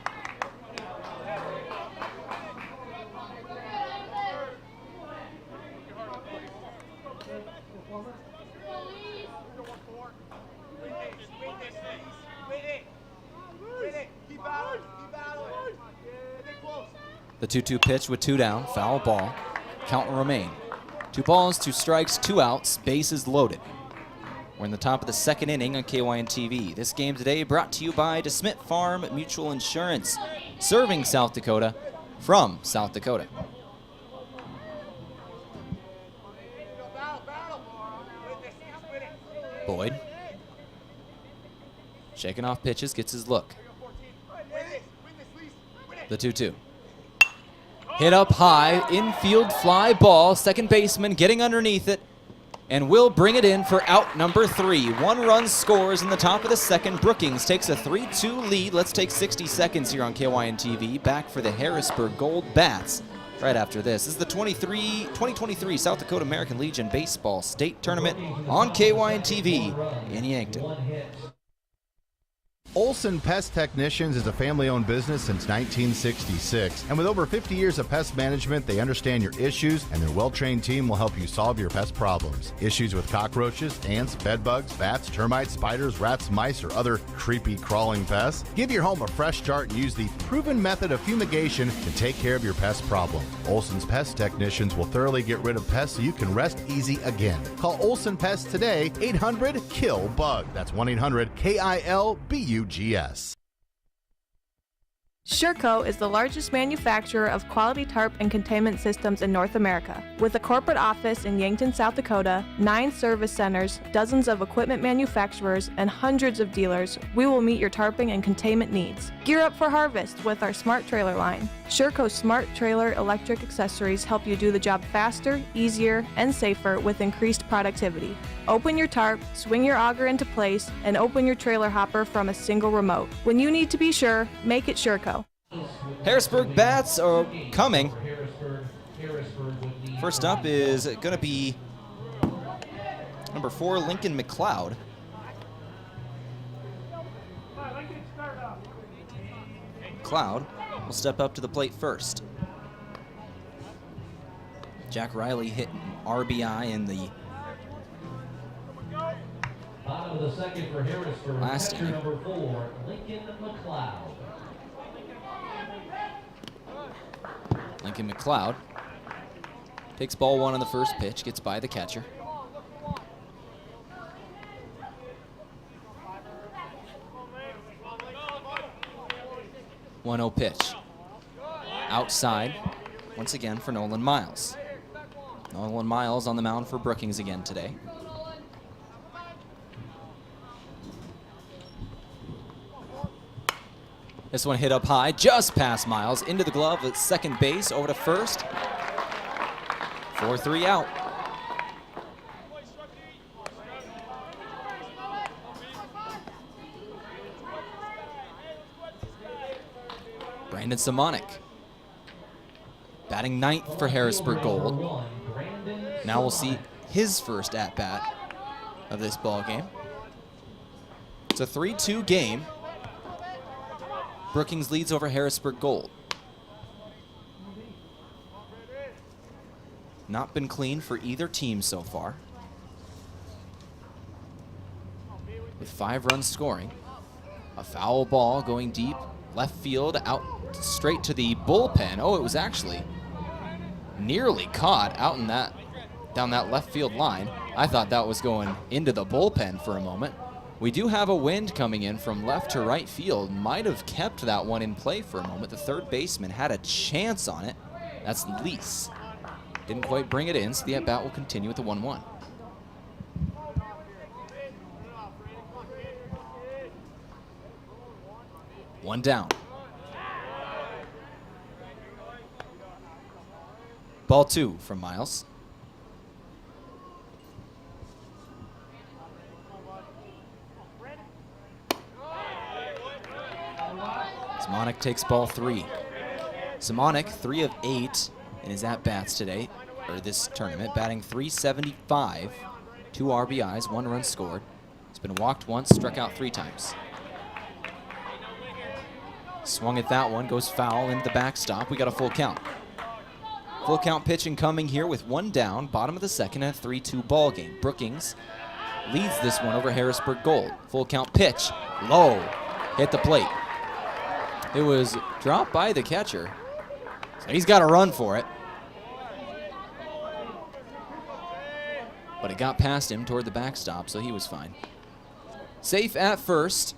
The 2-2 pitch with 2 down, foul ball. Count will remain. 2 balls, 2 strikes, 2 outs, bases loaded. We're in the top of the 2nd inning on KYN-TV. This game today brought to you by DeSmit Farm Mutual Insurance, serving South Dakota from South Dakota. Boyd, shaking off pitches, gets his look. The 2-2. Hit up high, infield fly ball, second baseman getting underneath it, and will bring it in for out number 3. 1 run scores in the top of the 2nd. Brookings takes a 3-2 lead. Let's take 60 seconds here on KYN-TV. Back for the Harrisburg Gold Bats right after this. This is the 2023 South Dakota American Legion Baseball State Tournament on KYN-TV in Yankton. Olson Pest Technicians is a family-owned business since 1966. And with over 50 years of pest management, they understand your issues, and their well-trained team will help you solve your pest problems. Issues with cockroaches, ants, bedbugs, bats, termites, spiders, rats, mice, or other creepy crawling pests? Give your home a fresh start and use the proven method of fumigation to take care of your pest problem. Olson's Pest Technicians will thoroughly get rid of pests so you can rest easy again. Call Olson Pest today, 800-KILL-BUG. That's 1-800-KILBUGS. Sherco is the largest manufacturer of quality tarp and containment systems in North America. With a corporate office in Yankton, South Dakota, 9 service centers, dozens of equipment manufacturers, and hundreds of dealers, we will meet your tarping and containment needs. Gear up for harvest with our Smart Trailer line. Sherco's Smart Trailer electric accessories help you do the job faster, easier, and safer with increased productivity. Open your tarp, swing your auger into place, and open your trailer hopper from a single remote. When you need to be sure, make it Sherco. Harrisburg Bats are coming. First up is going to be number 4, Lincoln McLeod. McLeod will step up to the plate first. Jack Riley hit RBI in the Bottom of the 2nd for Harrisburg. last inning. Number 4, Lincoln McLeod. Lincoln McLeod takes ball 1 on the first pitch, gets by the catcher. One 0 pitch. Outside, once again for Nolan Miles. Nolan Miles on the mound for Brookings again today. This one hit up high, just past Miles, into the glove at second base, over to first. 4-3 out. Brandon Simonik, batting ninth for Harrisburg Gold. Now we'll see his first at-bat of this ball game. It's a 3-2 game. Brookings leads over Harrisburg Gold. Not been clean for either team so far. With 5 runs scoring. A foul ball going deep, left field, out straight to the bullpen. Oh, it was actually nearly caught out in that, down that left field line. I thought that was going into the bullpen for a moment. We do have a wind coming in from left to right field. Might have kept that one in play for a moment. The third baseman had a chance on it. That's Lease. Didn't quite bring it in, so the at-bat will continue with the 1-1. One down. Ball 2 from Miles. Simonik takes ball 3. Simonik, 3 of 8 in his at-bats today, or this tournament, batting .375, 2 RBIs, 1 run scored. He's been walked once, struck out 3 times. Swung at that one, goes foul into the backstop. We got a full count. Full count pitching coming here with 1 down, bottom of the second, and a 3-2 ball game. Brookings leads this one over Harrisburg Gold. Full count pitch, low, hit the plate. It was dropped by the catcher, so he's got to run for it. But it got past him toward the backstop, so he was fine. Safe at first.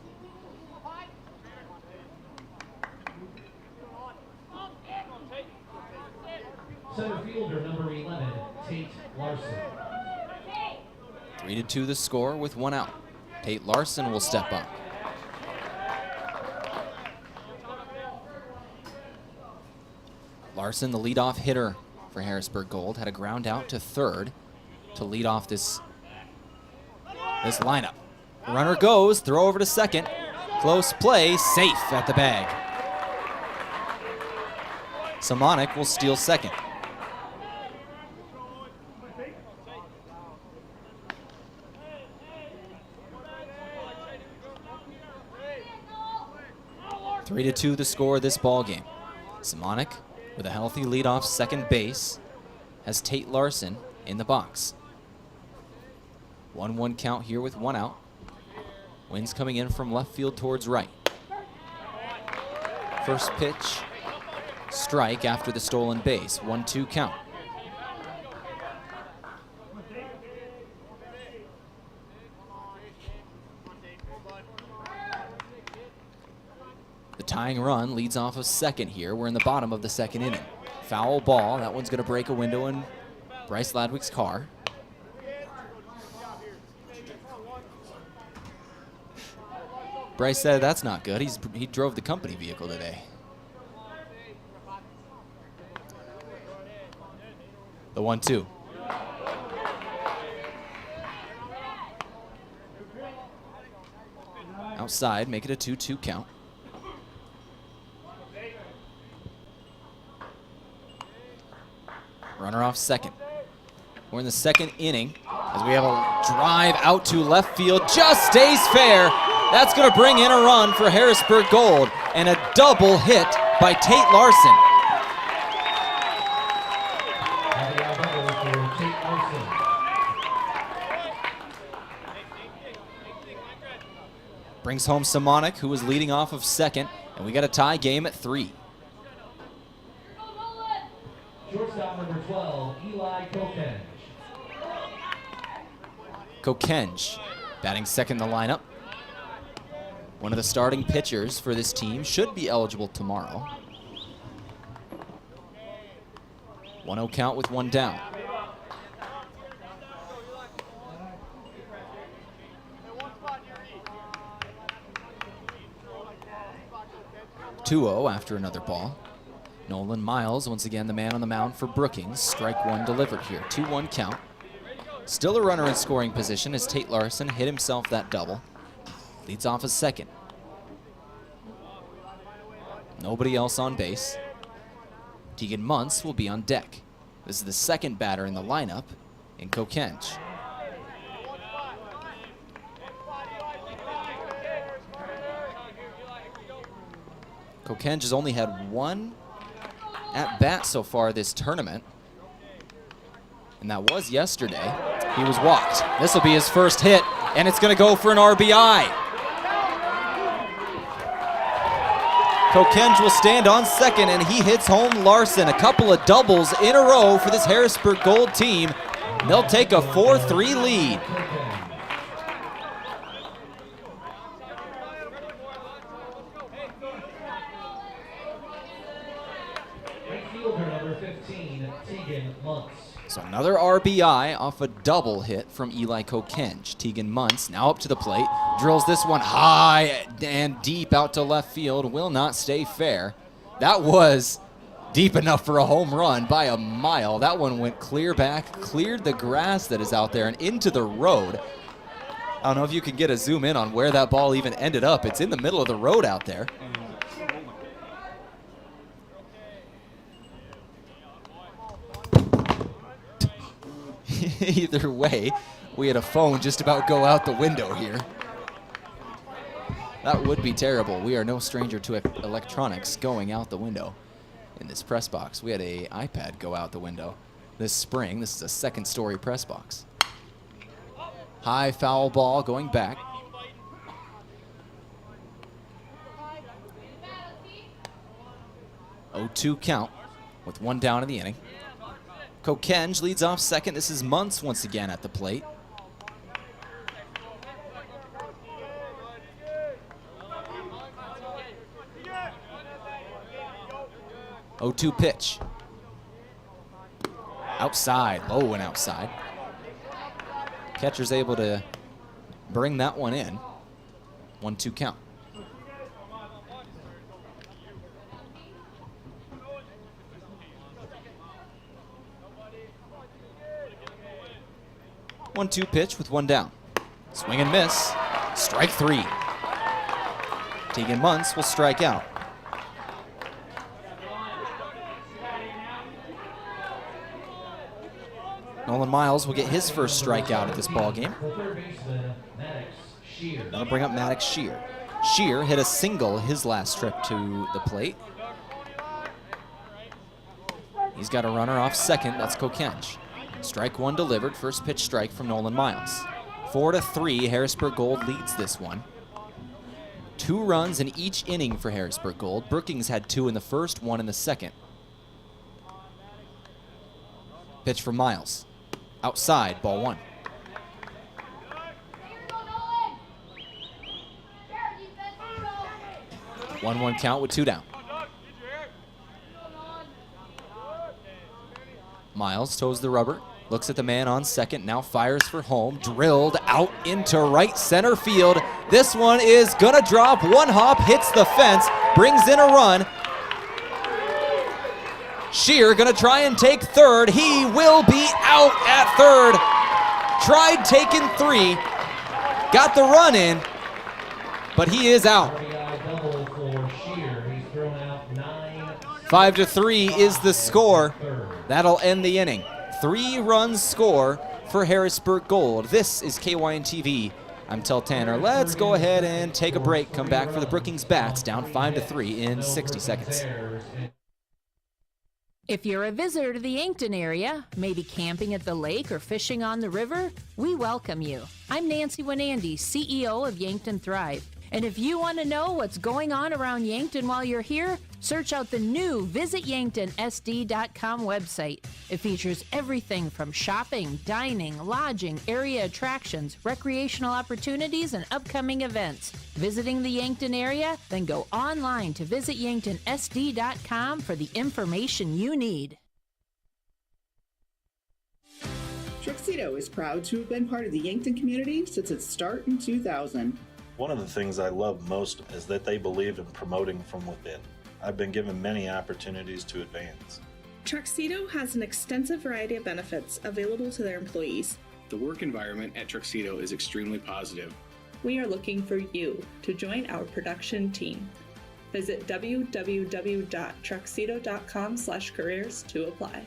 Center fielder number 11, Tate Larson. 3-2 the score with 1 out. Tate Larson will step up. Larson, the leadoff hitter for Harrisburg Gold, had a ground out to third to lead off this lineup. Runner goes, throw over to second. Close play, safe at the bag. Simonik will steal second. Three to 2 the score of this ball game. Simonik with a healthy leadoff second base has Tate Larson in the box. 1-1 count here with 1 out. Wind's coming in from left field towards right. First pitch, strike after the stolen base. 1-2 count. The tying run leads off of second here. We're in the bottom of the second inning. Foul ball. That one's going to break a window in Bryce Ladwick's car. Bryce said that's not good. He drove the company vehicle today. The 1-2. Outside, make it a 2-2 count. Runner off second. We're in the second inning as we have a drive out to left field. Just stays fair. That's going to bring in a run for Harrisburg Gold and a double hit by Tate Larson. Brings home Simonik, who was leading off of second, and we got a tie game at 3. Shortstop number 12, Eli Kokenge. Kokenge batting second in the lineup. One of the starting pitchers for this team should be eligible tomorrow. 1-0 count with 1 down. (2-0) after another ball. Nolan Miles, once again, the man on the mound for Brookings. Strike one delivered here. 2-1 count. Still a runner in scoring position as Tate Larson hit himself that double. Leads off a second. Nobody else on base. Tegan Muntz will be on deck. This is the second batter in the lineup in Kokenge. Kokenge has only had one at bat so far this tournament, and that was yesterday. He was walked. This will be his first hit, and it's going to go for an RBI. Kokenge will stand on second, and he hits home Larson. A couple of doubles in a row for this Harrisburg Gold team. They'll take a 4-3 lead. So another RBI off a double hit from Eli Kokenge. Tegan Muntz now up to the plate, drills this one high and deep out to left field, will not stay fair. That was deep enough for a home run by a mile. That one went clear back, cleared the grass that is out there and into the road. I don't know if you can get a zoom in on where that ball even ended up. It's in the middle of the road out there. Either way, we had a phone just about go out the window here. That would be terrible. We are no stranger to electronics going out the window in this press box. We had an iPad go out the window this spring. This is a second-story press box. High foul ball going back. Oh, 2 count with one down in the inning. Kokenge leads off second. This is Muntz once again at the plate. Oh, 2 pitch. Outside, low and outside. Catcher's able to bring that one in. 1-2 count. One-two pitch with one down. Swing and miss. Strike 3. Tegan Muntz will strike out. Nolan Miles will get his first strikeout at this ball game. That'll bring up Maddox Shear. Shear hit a single his last trip to the plate. He's got a runner off second. That's Kokenge. Strike 1 delivered. First pitch strike from Nolan Miles. 4-3, Harrisburg Gold leads this one. 2 runs in each inning for Harrisburg Gold. Brookings had 2 in the first, 1 in the second. Pitch from Miles. Outside, ball 1. One count with 2 down. Miles toes the rubber, looks at the man on second, now fires for home, drilled out into right center field. This one is gonna drop, one hop, hits the fence, brings in a run. Shear gonna try and take third. He will be out at third. Tried taking 3, got the run in, but he is out. 5-3 is the score. That'll end the inning. 3-run score for Harrisburg Gold. This is KYN-TV. I'm Tel Tanner. Let's go ahead and take a break. Come back for the Brookings Bats, down 5-3 in 60 seconds. If you're a visitor to the Yankton area, maybe camping at the lake or fishing on the river, we welcome you. I'm Nancy Winandy, CEO of Yankton Thrive. And if you want to know what's going on around Yankton while you're here, search out the new visityanktonsd.com website. It features everything from shopping, dining, lodging, area attractions, recreational opportunities, and upcoming events. Visiting the Yankton area? Then go online to visityanktonsd.com for the information you need. Trixedo is proud to have been part of the Yankton community since its start in 2000. One of the things I love most is that they believe in promoting from within. I've been given many opportunities to advance. Truxedo has an extensive variety of benefits available to their employees. The work environment at Truxedo is extremely positive. We are looking for you to join our production team. Visit www.truxedo.com/careers to apply.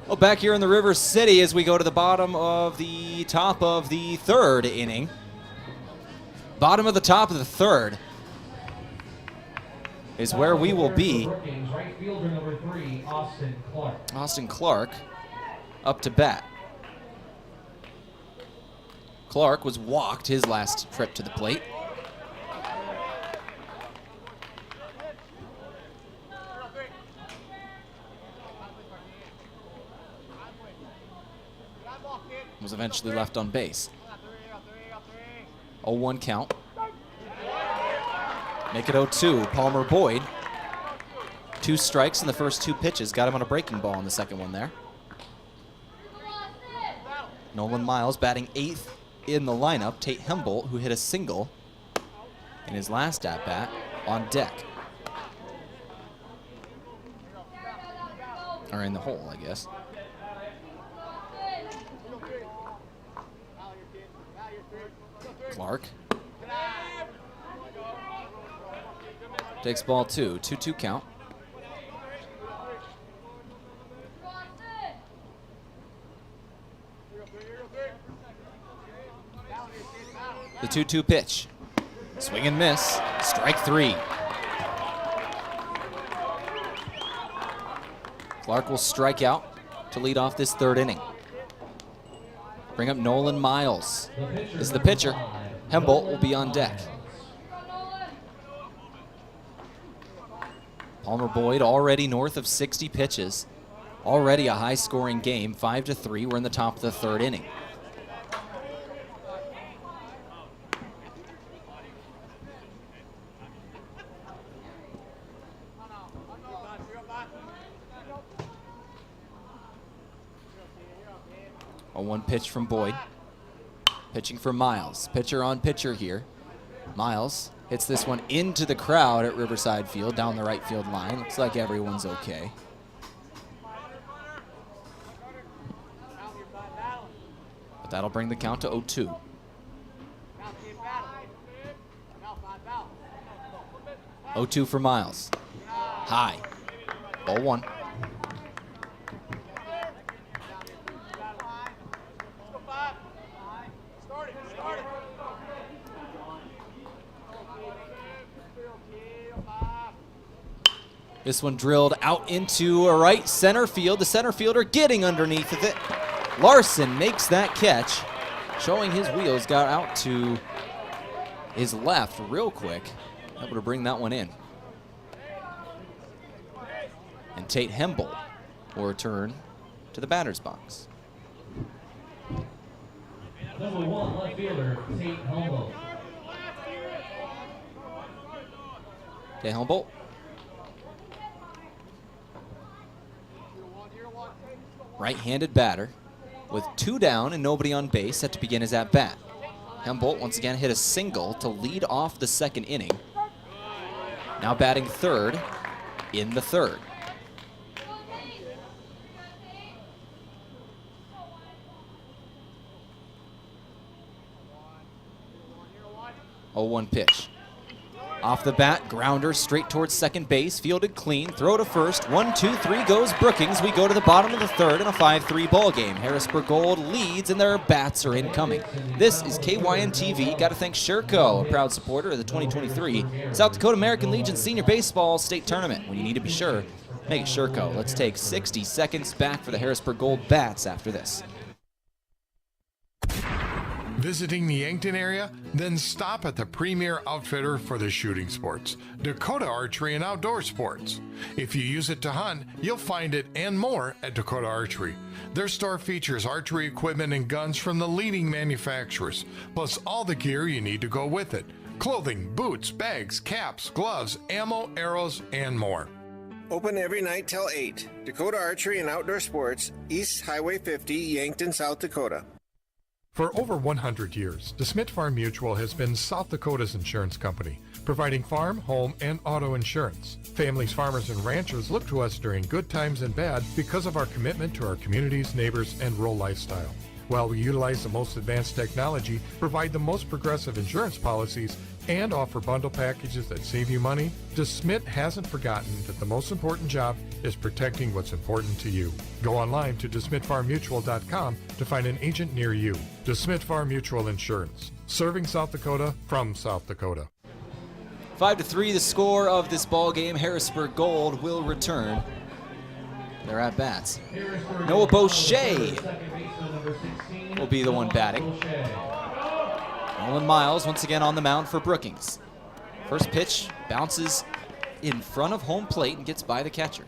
Well, back here in the River City as we go to the top of the third inning. Bottom of the top of the third is where we will be. Right fielder number 3, Austin Clark. Austin Clark up to bat. Clark was walked his last trip to the plate. Was eventually left on base. 0-1 count. Make it 0-2. Palmer Boyd. 2 strikes in the first 2 pitches. Got him on a breaking ball in the second one there. Nolan Miles batting 8th in the lineup. Tate Hembolt, who hit a single in his last at-bat, on deck. Or in the hole, I guess. Clark takes ball 2. 2-2 count. The 2-2 pitch. Swing and miss. Strike 3. Clark will strike out to lead off this third inning. Bring up Nolan Miles is the pitcher. Hembolt will be on deck. Palmer Boyd already north of 60 pitches. Already a high-scoring game, 5-3. We're in the top of the third inning. A 1 pitch from Boyd. Pitching for Miles. Pitcher on pitcher here. Miles hits this one into the crowd at Riverside Field, down the right field line. Looks like everyone's okay. But that'll bring the count to 0-2. (0-2) for Miles. High. Ball 1. This one drilled out into a right center field. The center fielder getting underneath of it. Larson makes that catch, showing his wheels got out to his left real quick, able to bring that one in. And Tate Hembolt will return to the batter's box. Number 1, left fielder, Tate Hembolt. Tate Hembolt. Right-handed batter with 2 down and nobody on base set to begin his at-bat. Hembolt once again hit a single to lead off the second inning. Now batting third in the third. Oh, 1 pitch. Off the bat, grounder straight towards second base, fielded clean, throw to first, 1-2-3 goes Brookings. We go to the bottom of the third in a 5-3 ball game. Harrisburg Gold leads and their bats are incoming. This is KYN-TV. Got to thank Sherco, a proud supporter of the 2023 South Dakota American Legion Senior Baseball State Tournament. When you need to be sure, make it Sherco. Let's take 60 seconds back for the Harrisburg Gold bats after this. Visiting the Yankton area? Then stop at the premier outfitter for the shooting sports, Dakota Archery and Outdoor Sports. If you use it to hunt, you'll find it and more at Dakota Archery. Their store features archery equipment and guns from the leading manufacturers, plus all the gear you need to go with it. Clothing, boots, bags, caps, gloves, ammo, arrows, and more. Open every night till 8. Dakota Archery and Outdoor Sports, East Highway 50, Yankton, South Dakota. For over 100 years, DeSmit Farm Mutual has been South Dakota's insurance company, providing farm, home, and auto insurance. Families, farmers, and ranchers look to us during good times and bad because of our commitment to our communities, neighbors, and rural lifestyle. While we utilize the most advanced technology, provide the most progressive insurance policies, and offer bundle packages that save you money, DeSmit hasn't forgotten that the most important job is protecting what's important to you. Go online to DeSmitFarmMutual.com to find an agent near you. DeSmit Farm Mutual Insurance, serving South Dakota from South Dakota. 5-3 the score of this ball game. Harrisburg Gold will return. They're at bats. Noah Boucher will be the one batting. Nolan Miles once again on the mound for Brookings. First pitch bounces in front of home plate and gets by the catcher.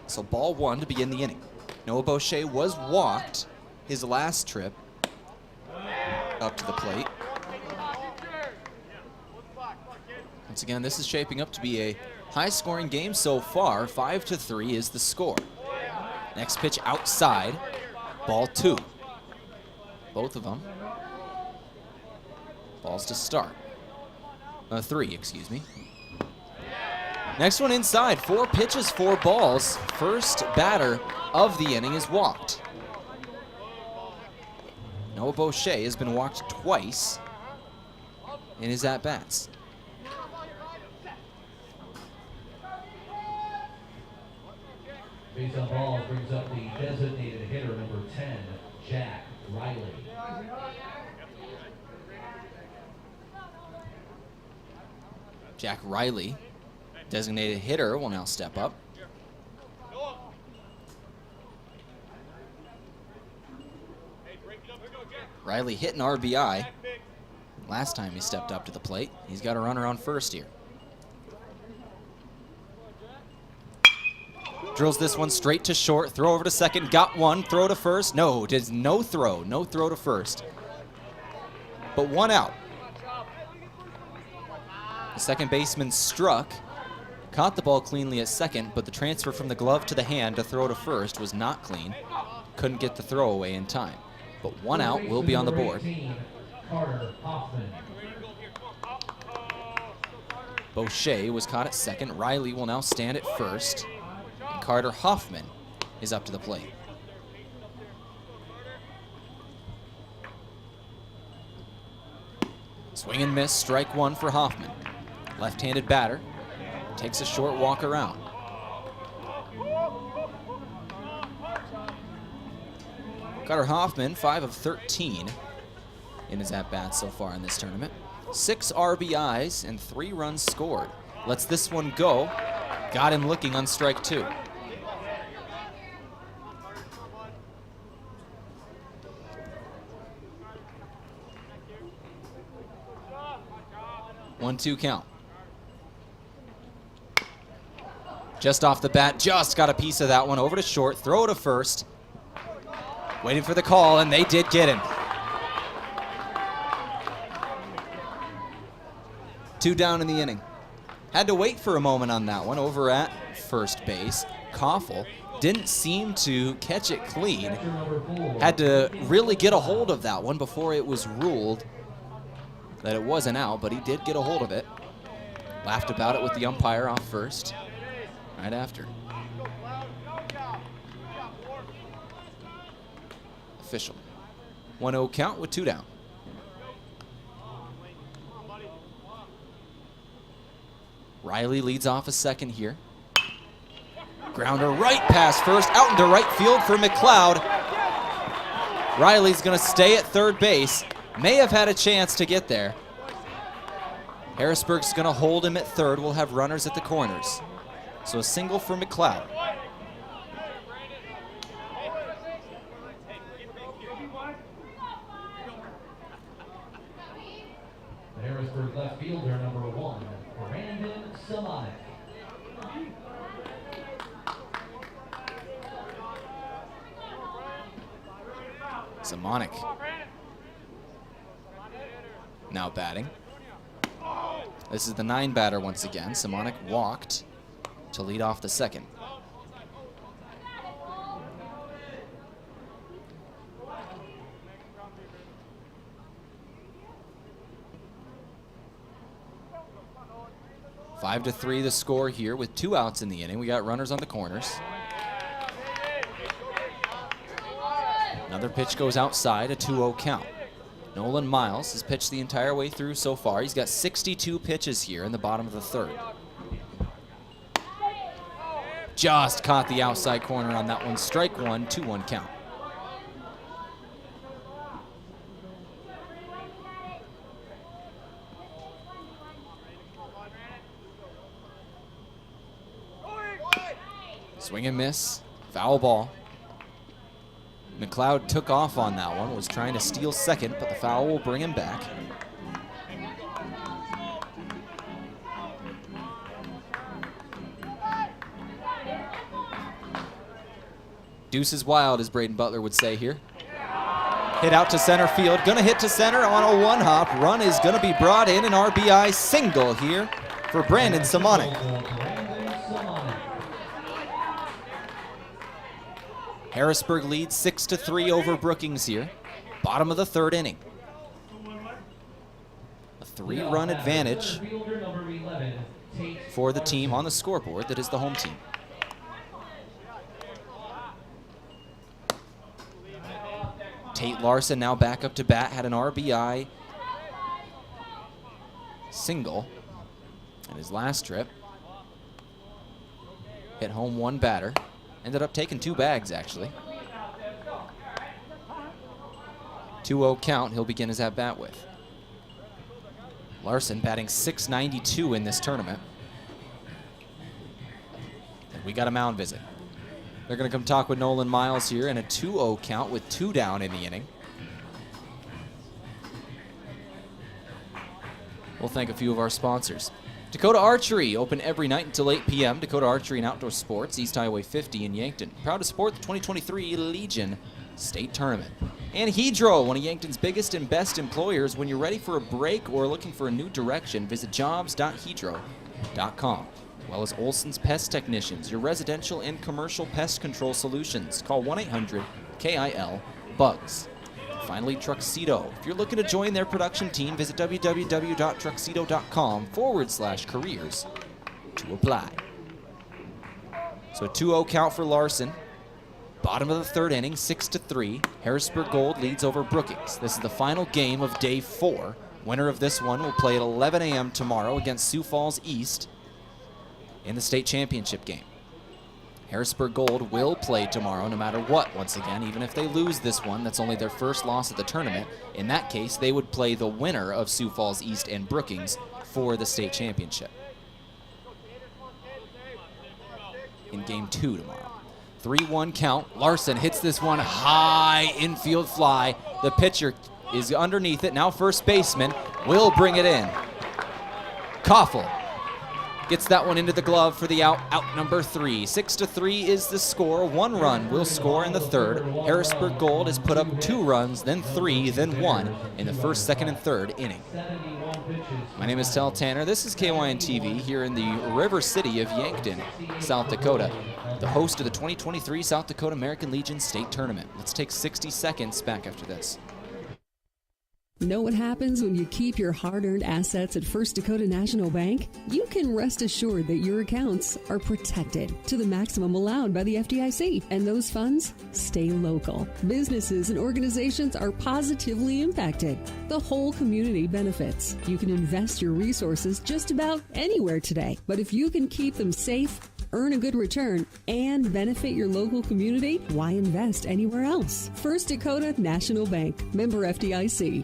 So ball one to begin the inning. Noah Boucher was walked his last trip up to the plate. Once again, this is shaping up to be a high-scoring game so far. 5-3 is the score. Next pitch outside, ball two. Both of them. Balls to start. Three, excuse me. Next one inside. 4 pitches, 4 balls. First batter of the inning is walked. Noah Boucher has been walked twice in his at-bats. Base on ball brings up the designated hitter, number 10, Jack Riley. Jack Riley, designated hitter, will now step up. Riley hit an RBI last time he stepped up to the plate. He's got a runner on first here. Drills this one straight to short, throw over to second, got one, throw to first. No, there's no throw to first. But one out. The second baseman struck, caught the ball cleanly at second, but the transfer from the glove to the hand to throw to first was not clean. Couldn't get the throw away in time. But one out will be on the board. Boucher was caught at second. Riley will now stand at first. Carter Hoffman is up to the plate. Swing and miss, strike one for Hoffman. Left-handed batter, takes a short walk around. Carter Hoffman, 5 of 13 in his at-bats so far in this tournament. 6 RBIs and 3 runs scored. Lets this one go. Got him looking on strike 2. One-two count. Just off the bat, just got a piece of that one. Over to short, throw to first. Waiting for the call, and they did get him. 2 down in the inning. Had to wait for a moment on that one over at first base. Koffel didn't seem to catch it clean. Had to really get a hold of that one before it was ruled that it wasn't out, but he did get a hold of it. Laughed about it with the umpire off first, right after. Official. 1-0 count with 2 down. Riley leads off a second here. Grounder right past first, out into right field for McLeod. Riley's gonna stay at third base. May have had a chance to get there. Harrisburg's gonna hold him at third. We'll have runners at the corners. So a single for McLeod. The Harrisburg left fielder, number 1, Brandon Simonek. Simonek now batting. This is the 9 batter once again. Simonek walked to lead off the second. 5-3 the score here with 2 outs in the inning. We got runners on the corners. Another pitch goes outside, a 2-0 count. Nolan Miles has pitched the entire way through so far. He's got 62 pitches here in the bottom of the third. Just caught the outside corner on that one. Strike one, 2-1 count. Swing and miss, foul ball. McLeod took off on that one, was trying to steal second, but the foul will bring him back. Deuce is wild, as Braden Butler would say here. Hit out to center field, gonna hit to center on a one-hop. Run is gonna be brought in, an RBI single here for Brandon Simonek. Harrisburg leads 6-3 over Brookings here. Bottom of the third inning. A 3-run advantage for the team on the scoreboard that is the home team. Tate Larson now back up to bat, had an RBI single in his last trip. Hit home one batter. Ended up taking 2 bags, actually. 2-0 count he'll begin his at-bat with. Larson batting .692 in this tournament. And we got a mound visit. They're going to come talk with Nolan Miles here in a 2-0 count with 2 down in the inning. We'll thank a few of our sponsors. Dakota Archery, open every night until 8 p.m. Dakota Archery and Outdoor Sports, East Highway 50 in Yankton. Proud to support the 2023 Legion State Tournament. And Hedro, one of Yankton's biggest and best employers. When you're ready for a break or looking for a new direction, visit jobs.hedro.com. As well as Olson's Pest Technicians, your residential and commercial pest control solutions. Call 1-800-KIL-BUGS. Finally, Truxedo. If you're looking to join their production team, visit www.truxedo.com/careers to apply. So a 2-0 count for Larson. Bottom of the third inning, 6-3. Harrisburg Gold leads over Brookings. This is the final game of day 4. Winner of this one will play at 11 a.m. tomorrow against Sioux Falls East in the state championship game. Harrisburg Gold will play tomorrow no matter what, once again. Even if they lose this one, that's only their first loss of the tournament. In that case, they would play the winner of Sioux Falls East and Brookings for the state championship in game 2 tomorrow. 3-1 count. Larson hits this one high, infield fly. The pitcher is underneath it. Now first baseman will bring it in. Koffel gets that one into the glove for the out number 3. 6-3 is the score. 1 run will score in the third. Harrisburg Gold has put up 2 runs, then 3, then 1 in the first, second, and third inning. My name is Tel Tanner. This is KYN-TV here in the River City of Yankton, South Dakota, the host of the 2023 South Dakota American Legion State Tournament. Let's take 60 seconds back after this. Know what happens when you keep your hard-earned assets at First Dakota National Bank? You can rest assured that your accounts are protected to the maximum allowed by the FDIC, and those funds stay local. Businesses and organizations are positively impacted. The whole community benefits. You can invest your resources just about anywhere today, but if you can keep them safe, earn a good return, and benefit your local community, why invest anywhere else? First Dakota National Bank, member FDIC.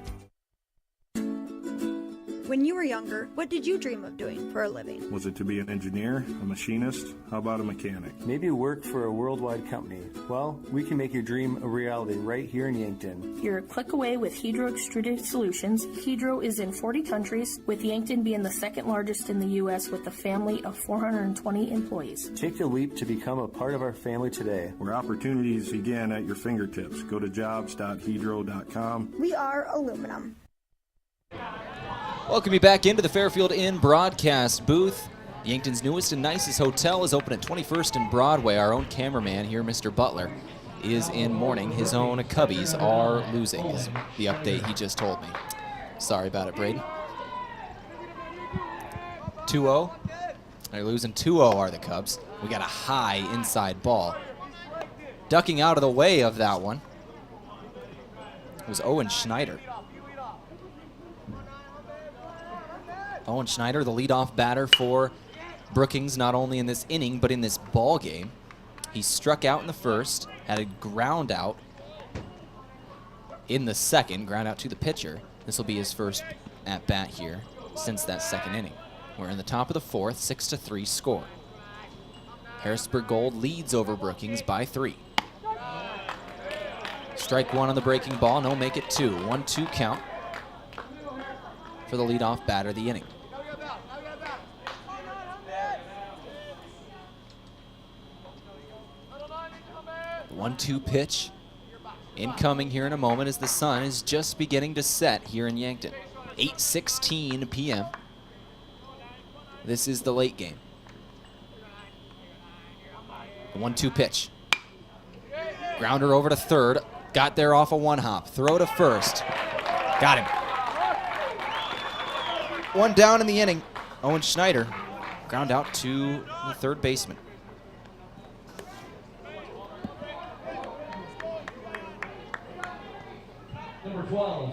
When you were younger, what did you dream of doing for a living? Was it to be an engineer, a machinist? How about a mechanic? Maybe work for a worldwide company. Well, we can make your dream a reality right here in Yankton. You're a click away with Hedro Extruded Solutions. Hedro is in 40 countries, with Yankton being the second largest in the U.S. with a family of 420 employees. Take the leap to become a part of our family today. Where opportunities begin at your fingertips. Go to jobs.hedro.com. We are aluminum. Welcome you back into the Fairfield Inn broadcast booth. Yankton's newest and nicest hotel is open at 21st and Broadway. Our own cameraman here, Mr. Butler, is in mourning. His own Cubbies are losing, is the update he just told me. Sorry about it, Braden. 2-0. They're losing 2-0 are the Cubs. We got a high inside ball. Ducking out of the way of that one was Owen Schneider. Owen Schneider, the leadoff batter for Brookings, not only in this inning, but in this ball game. He struck out in the first, had a ground out in the second, ground out to the pitcher. This will be his first at bat here since that second inning. We're in the top of the fourth, 6-3 score. Harrisburg Gold leads over Brookings by 3. Strike one on the breaking ball, no, make it 2. 1-2 count for the leadoff batter of the inning. The 1-2 pitch incoming here in a moment as the sun is just beginning to set here in Yankton. 8:16 p.m. This is the late game. The 1-2 pitch. Grounder over to third. Got there off a one-hop. Throw to first. Got him. One down in the inning. Owen Schneider ground out to the third baseman.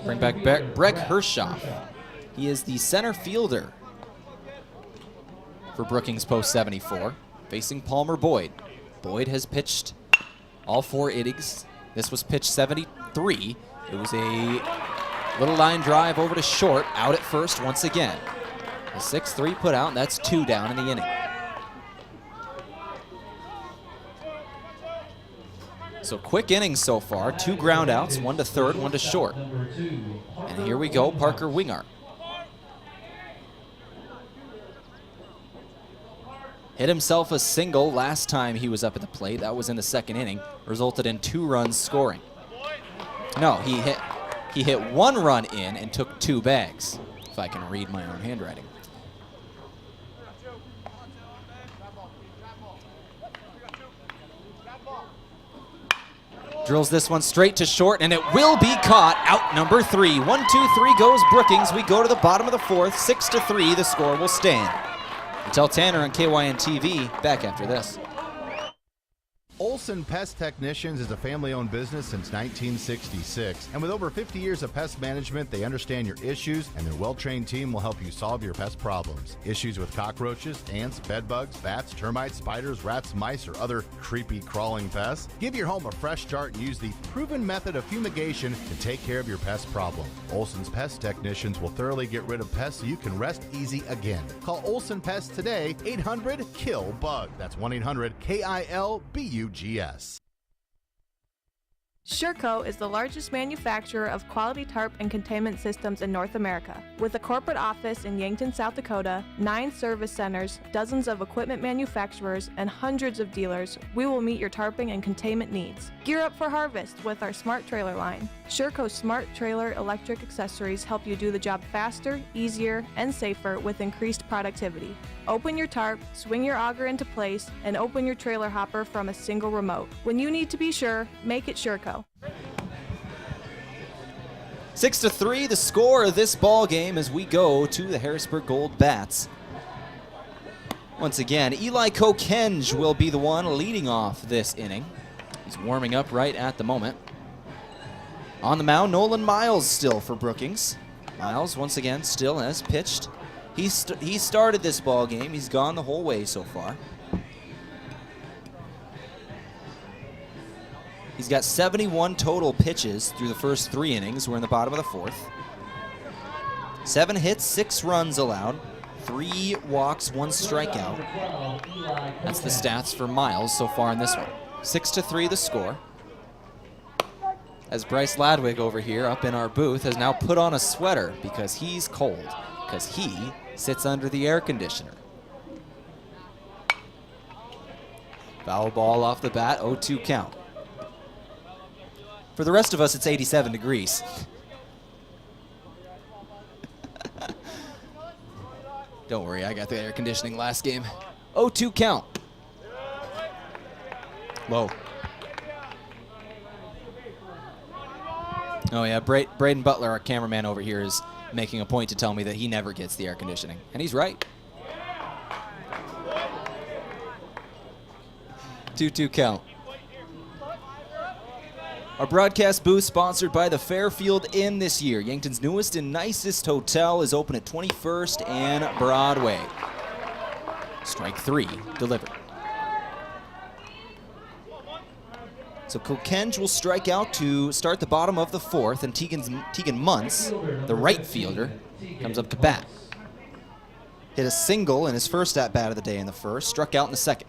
Bring back Breck Hershoff. He is the center fielder for Brookings Post 74, facing Palmer Boyd. Boyd has pitched all 4 innings. This was pitch 73. It was a little line drive over to short, out at first once again. A 6-3 put out, and that's 2 down in the inning. So quick innings so far, 2 ground outs, 1 to third, 1 to short. And here we go, Parker Wingart. Hit himself a single last time he was up at the plate. That was in the second inning. Resulted in 2 runs scoring. No, he hit 1 run in and took 2 bags, if I can read my own handwriting. Drills this one straight to short, and it will be caught. Out number 3. 1-2-3 goes Brookings. We go to the bottom of the fourth. 6-3, the score will stand. Until Tanner on KYN-TV, back after this. Olson Pest Technicians is a family-owned business since 1966, and with over 50 years of pest management, they understand your issues, and their well-trained team will help you solve your pest problems. Issues with cockroaches, ants, bedbugs, bats, termites, spiders, rats, mice, or other creepy crawling pests? Give your home a fresh start and use the proven method of fumigation to take care of your pest problem. Olson's Pest Technicians will thoroughly get rid of pests so you can rest easy again. Call Olson Pest today, 800-KILL-BUG. That's 1-800-KILBUGS. Sherco is the largest manufacturer of quality tarp and containment systems in North America. With a corporate office in Yankton, South Dakota, 9 service centers, dozens of equipment manufacturers, and hundreds of dealers, we will meet your tarping and containment needs. Gear up for harvest with our Smart Trailer line. Sherco's Smart Trailer electric accessories help you do the job faster, easier, and safer with increased productivity. Open your tarp, swing your auger into place, and open your trailer hopper from a single remote. When you need to be sure, make it Sherco. 6-3, the score of this ball game as we go to the Harrisburg Gold Bats. Once again, Eli Kokenge will be the one leading off this inning. He's warming up right at the moment. On the mound, Nolan Miles still for Brookings. Miles, once again, still has pitched. He started this ball game. He's gone the whole way so far. He's got 71 total pitches through the first 3 innings. We're in the bottom of the fourth. 7 hits, 6 runs allowed, 3 walks, 1 strikeout. That's the stats for Miles so far in this one. 6-3 the score. As Bryce Ladwig over here up in our booth has now put on a sweater because he's cold, because he sits under the air conditioner. Foul ball off the bat, 0-2 count. For the rest of us, it's 87 degrees. Don't worry, I got the air conditioning last game. 0-2 count. Low. Oh yeah, Braden Butler, our cameraman over here, is making a point to tell me that he never gets the air conditioning. And he's right. 2-2 count. Our broadcast booth sponsored by the Fairfield Inn this year. Yankton's newest and nicest hotel is open at 21st and Broadway. Strike 3 delivered. So Kokenge will strike out to start the bottom of the fourth, and Tegan Muntz, the right fielder, comes up to bat. Hit a single in his first at-bat of the day in the first, struck out in the second.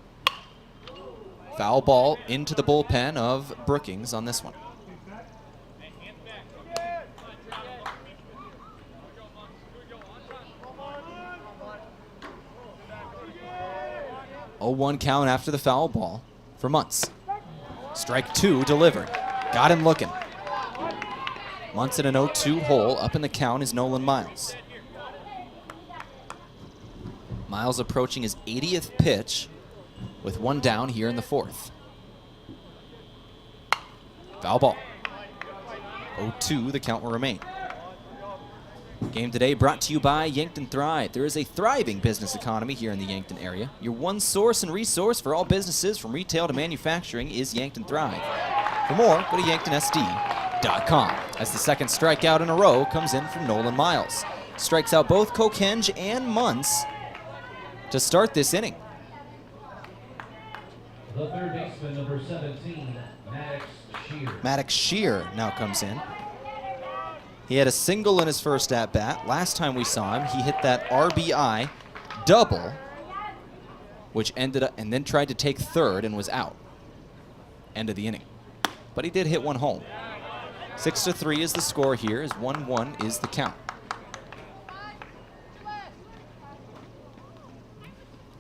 Foul ball into the bullpen of Brookings on this one. Oh, 1 count after the foul ball for Muntz. Strike 2 delivered. Got him looking. Muntz in an 0-2 hole. Up in the count is Nolan Miles. Miles approaching his 80th pitch with 1 down here in the fourth. Foul ball. 0-2, the count will remain. Game today brought to you by Yankton Thrive. There is a thriving business economy here in the Yankton area. Your one source and resource for all businesses from retail to manufacturing is Yankton Thrive. For more, go to yanktonsd.com. As the second strikeout in a row comes in from Nolan Miles. Strikes out both Kokenge and Muntz to start this inning. The third baseman, number 17, Maddox Shear now comes in. He had a single in his first at-bat. Last time we saw him, he hit that RBI double, which ended up, and then tried to take third and was out. End of the inning. But he did hit 1 home. 6-3 is the score here, as 1-1 is the count.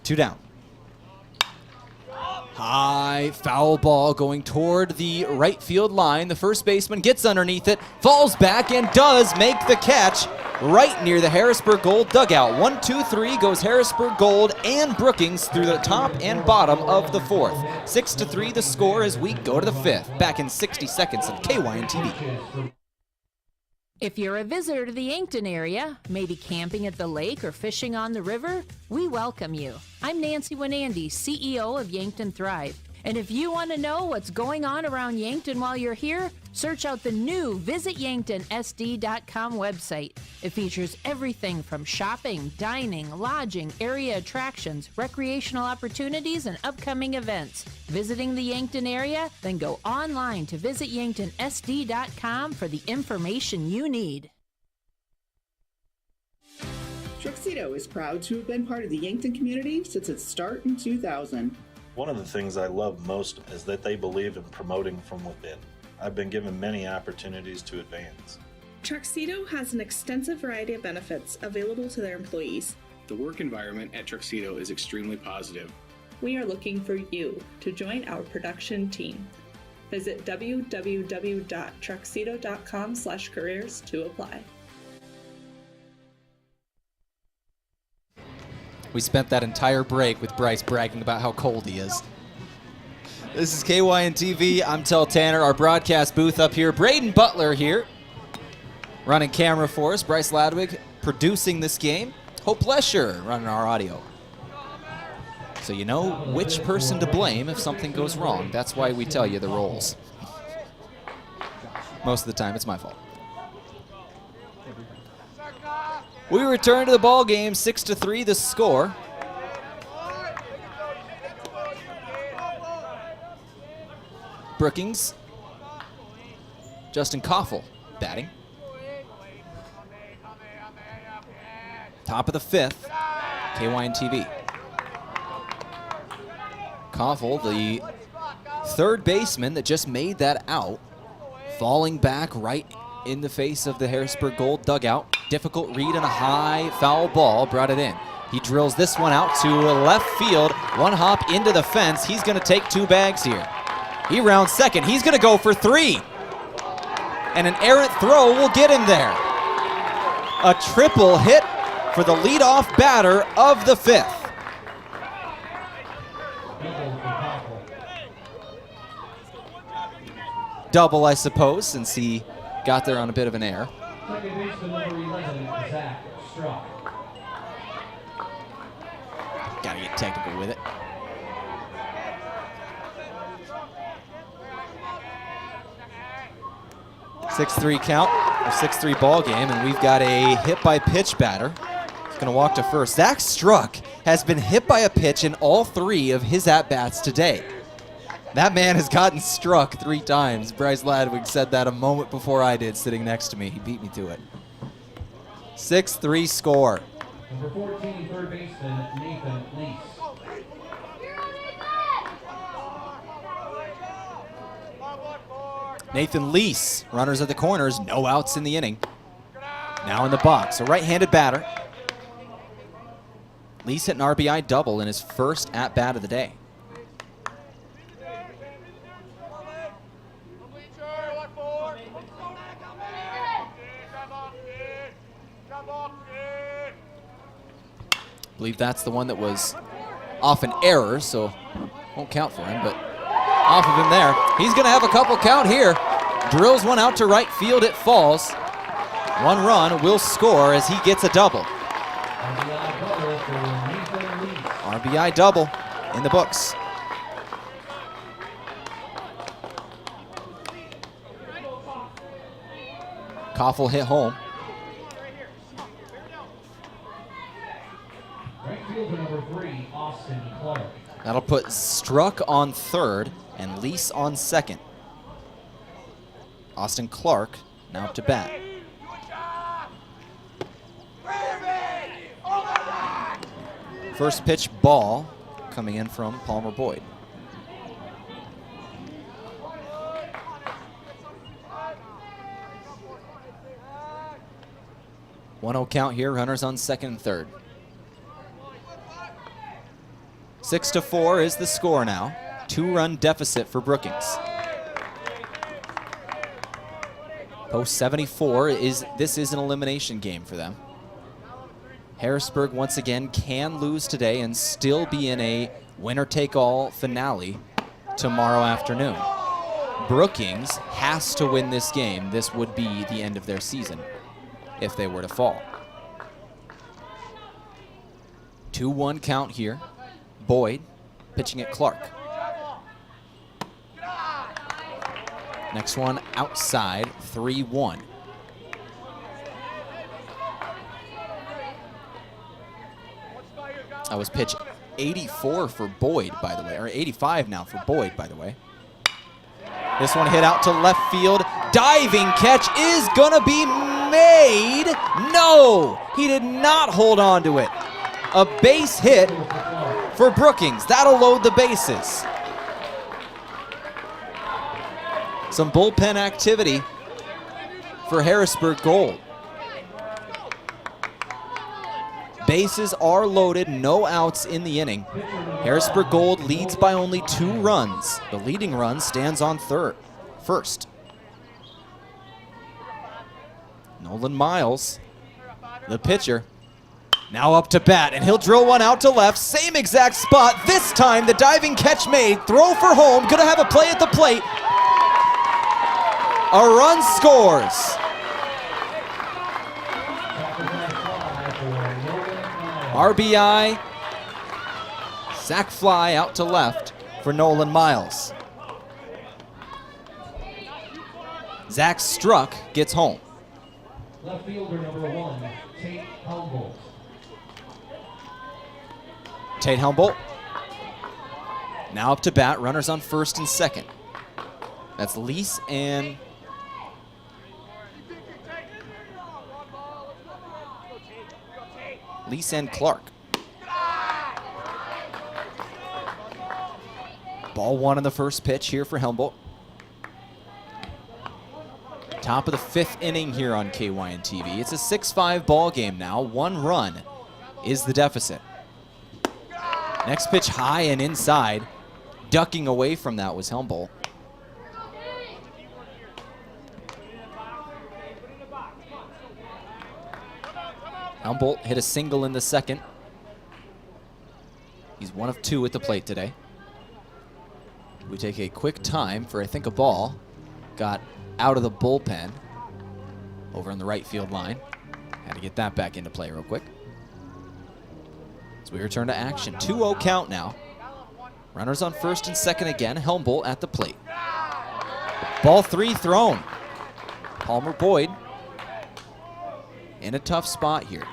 2 down. High foul ball going toward the right field line. The first baseman gets underneath it, falls back, and does make the catch right near the Harrisburg Gold dugout. 1, 2, 3 goes Harrisburg Gold and Brookings through the top and bottom of the fourth. 6-3 the score as we go to the fifth. Back in 60 seconds on KYNTV. If you're a visitor to the Yankton area, maybe camping at the lake or fishing on the river, we welcome you. I'm Nancy Winandy, CEO of Yankton Thrive. And if you want to know what's going on around Yankton while you're here, search out the new visityanktonsd.com website. It features everything from shopping, dining, lodging, area attractions, recreational opportunities, and upcoming events. Visiting the Yankton area? Then go online to visityanktonsd.com for the information you need. Truxedo is proud to have been part of the Yankton community since its start in 2000. One of the things I love most is that they believe in promoting from within. I've been given many opportunities to advance. Truxedo has an extensive variety of benefits available to their employees. The work environment at Truxedo is extremely positive. We are looking for you to join our production team. Visit www.truxedo.com/careers to apply. We spent that entire break with Bryce bragging about how cold he is. This is KYNTV. I'm Tel Tanner. Our broadcast booth up here. Braden Butler here, running camera for us. Bryce Ladwig producing this game. Hope Lesher running our audio. So you know which person to blame if something goes wrong. That's why we tell you the roles. Most of the time, it's my fault. We return to the ball game, 6-3 the score. Brookings, Justin Koffel batting. Top of the fifth, KYNTV. Koffel, the third baseman that just made that out, falling back right in the face of the Harrisburg Gold dugout. Difficult read and a high foul ball brought it in. He drills this one out to left field. One hop into the fence. He's going to take 2 bags here. He rounds second. He's going to go for 3. And an errant throw will get him there. A triple hit for the leadoff batter of the fifth. Double, I suppose, since he got there on a bit of an error. Second baseman number 11, Zach Struck. Gotta get technical with it. 6-3 count, a 6-3 ball game, and we've got a hit-by-pitch batter. He's going to walk to first. Zach Struck has been hit by a pitch in all 3 of his at-bats today. That man has gotten struck 3 times. Bryce Ladwig said that a moment before I did, sitting next to me. He beat me to it. 6-3 score. Number 14, third baseman, Nathan Lease. Nathan Lease, runners at the corners, no outs in the inning. Now in the box, a right-handed batter. Lease hit an RBI double in his first at-bat of the day. I believe that's the one that was off an error, so won't count for him, but off of him there. He's going to have a couple count here. Drills one out to right field. It falls. 1 run will score as he gets a double. RBI double in the books. Koffel hit home. Right fielder number 3, Austin Clark. That'll put Struck on third and Lease on second. Austin Clark now up to bat. First pitch ball coming in from Palmer Boyd. One-oh count here, runners on second and third. 6-4 is the score now. 2-run deficit for Brookings. Post 74 this is an elimination game for them. Harrisburg once again can lose today and still be in a winner-take-all finale tomorrow afternoon. Brookings has to win this game. This would be the end of their season if they were to fall. 2-1 count here. Boyd pitching at Clark. Next one outside, 3-1. That was pitch 84 for Boyd, by the way, or 85 now for Boyd, by the way. This one hit out to left field. Diving catch is gonna be made. No, he did not hold on to it. A base hit for Brookings. That'll load the bases. Some bullpen activity for Harrisburg Gold. Bases are loaded, no outs in the inning. Harrisburg Gold leads by only 2 runs. The leading run stands on first. Nolan Miles, the pitcher, now up to bat, and he'll drill one out to left, same exact spot. This time the diving catch made, throw for home, gonna have a play at the plate. A run scores. RBI, sac fly out to left for Nolan Miles. Zach Struck gets home. Left fielder number 1, Tate Humboldt. Tate Humboldt now up to bat, runners on first and second. That's Lease and Clark. Ball 1 on the first pitch here for Humboldt. Top of the 5th inning here on KYN-TV. It's a 6-5 ball game now. 1 run is the deficit. Next pitch high and inside. Ducking away from that was Humboldt. Humboldt hit a single in the second. He's 1 of 2 at the plate today. We take a quick time for, I think, a ball got out of the bullpen over on the right field line. Had to get that back into play real quick. So we return to action. 2-0 count now. Runners on first and second again. Humboldt at the plate. Ball 3 thrown. Palmer Boyd in a tough spot here.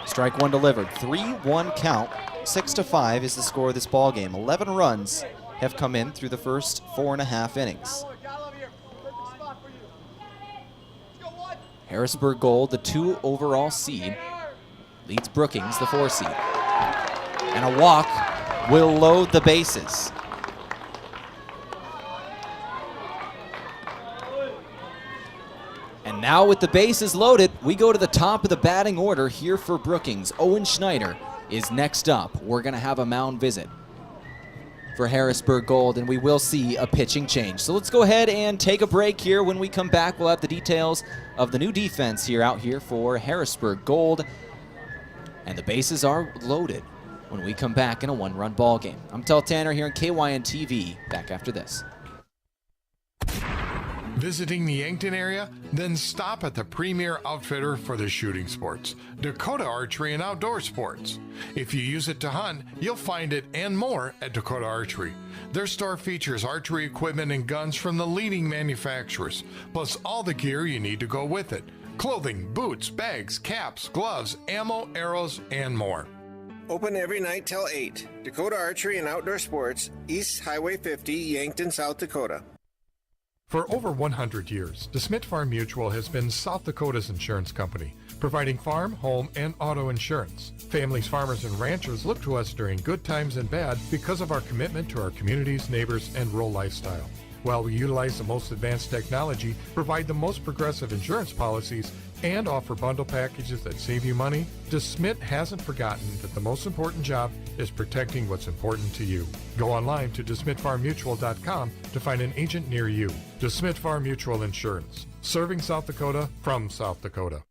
Strike one delivered. 3-1 count. 6-5 is the score of this ball game. 11 runs have come in through the first 4.5 innings. Harrisburg Gold, the 2 overall seed, leads Brookings, the 4 seed. And a walk will load the bases. And now with the bases loaded, we go to the top of the batting order here for Brookings. Owen Schneider is next up. We're going to have a mound visit for Harrisburg Gold, and we will see a pitching change. So let's go ahead and take a break here. When we come back, we'll have the details of the new defense out here for Harrisburg Gold. And the bases are loaded when we come back in a 1-run ball game. I'm Tel Tanner here on KYN-TV. Back after this. Visiting the Yankton area? Then stop at the premier outfitter for the shooting sports, Dakota Archery and Outdoor Sports. If you use it to hunt, you'll find it and more at Dakota Archery. Their store features archery equipment and guns from the leading manufacturers, plus all the gear you need to go with it. Clothing, boots, bags, caps, gloves, ammo, arrows, and more. Open every night till 8. Dakota Archery and Outdoor Sports, East Highway 50, Yankton, South Dakota. For over 100 years, DeSmit Farm Mutual has been South Dakota's insurance company, providing farm, home, and auto insurance. Families, farmers, and ranchers look to us during good times and bad because of our commitment to our communities, neighbors, and rural lifestyle. While we utilize the most advanced technology, provide the most progressive insurance policies, and offer bundle packages that save you money, DeSmit hasn't forgotten that the most important job is protecting what's important to you. Go online to DeSmitFarmMutual.com to find an agent near you. DeSmit Farm Mutual Insurance, serving South Dakota from South Dakota.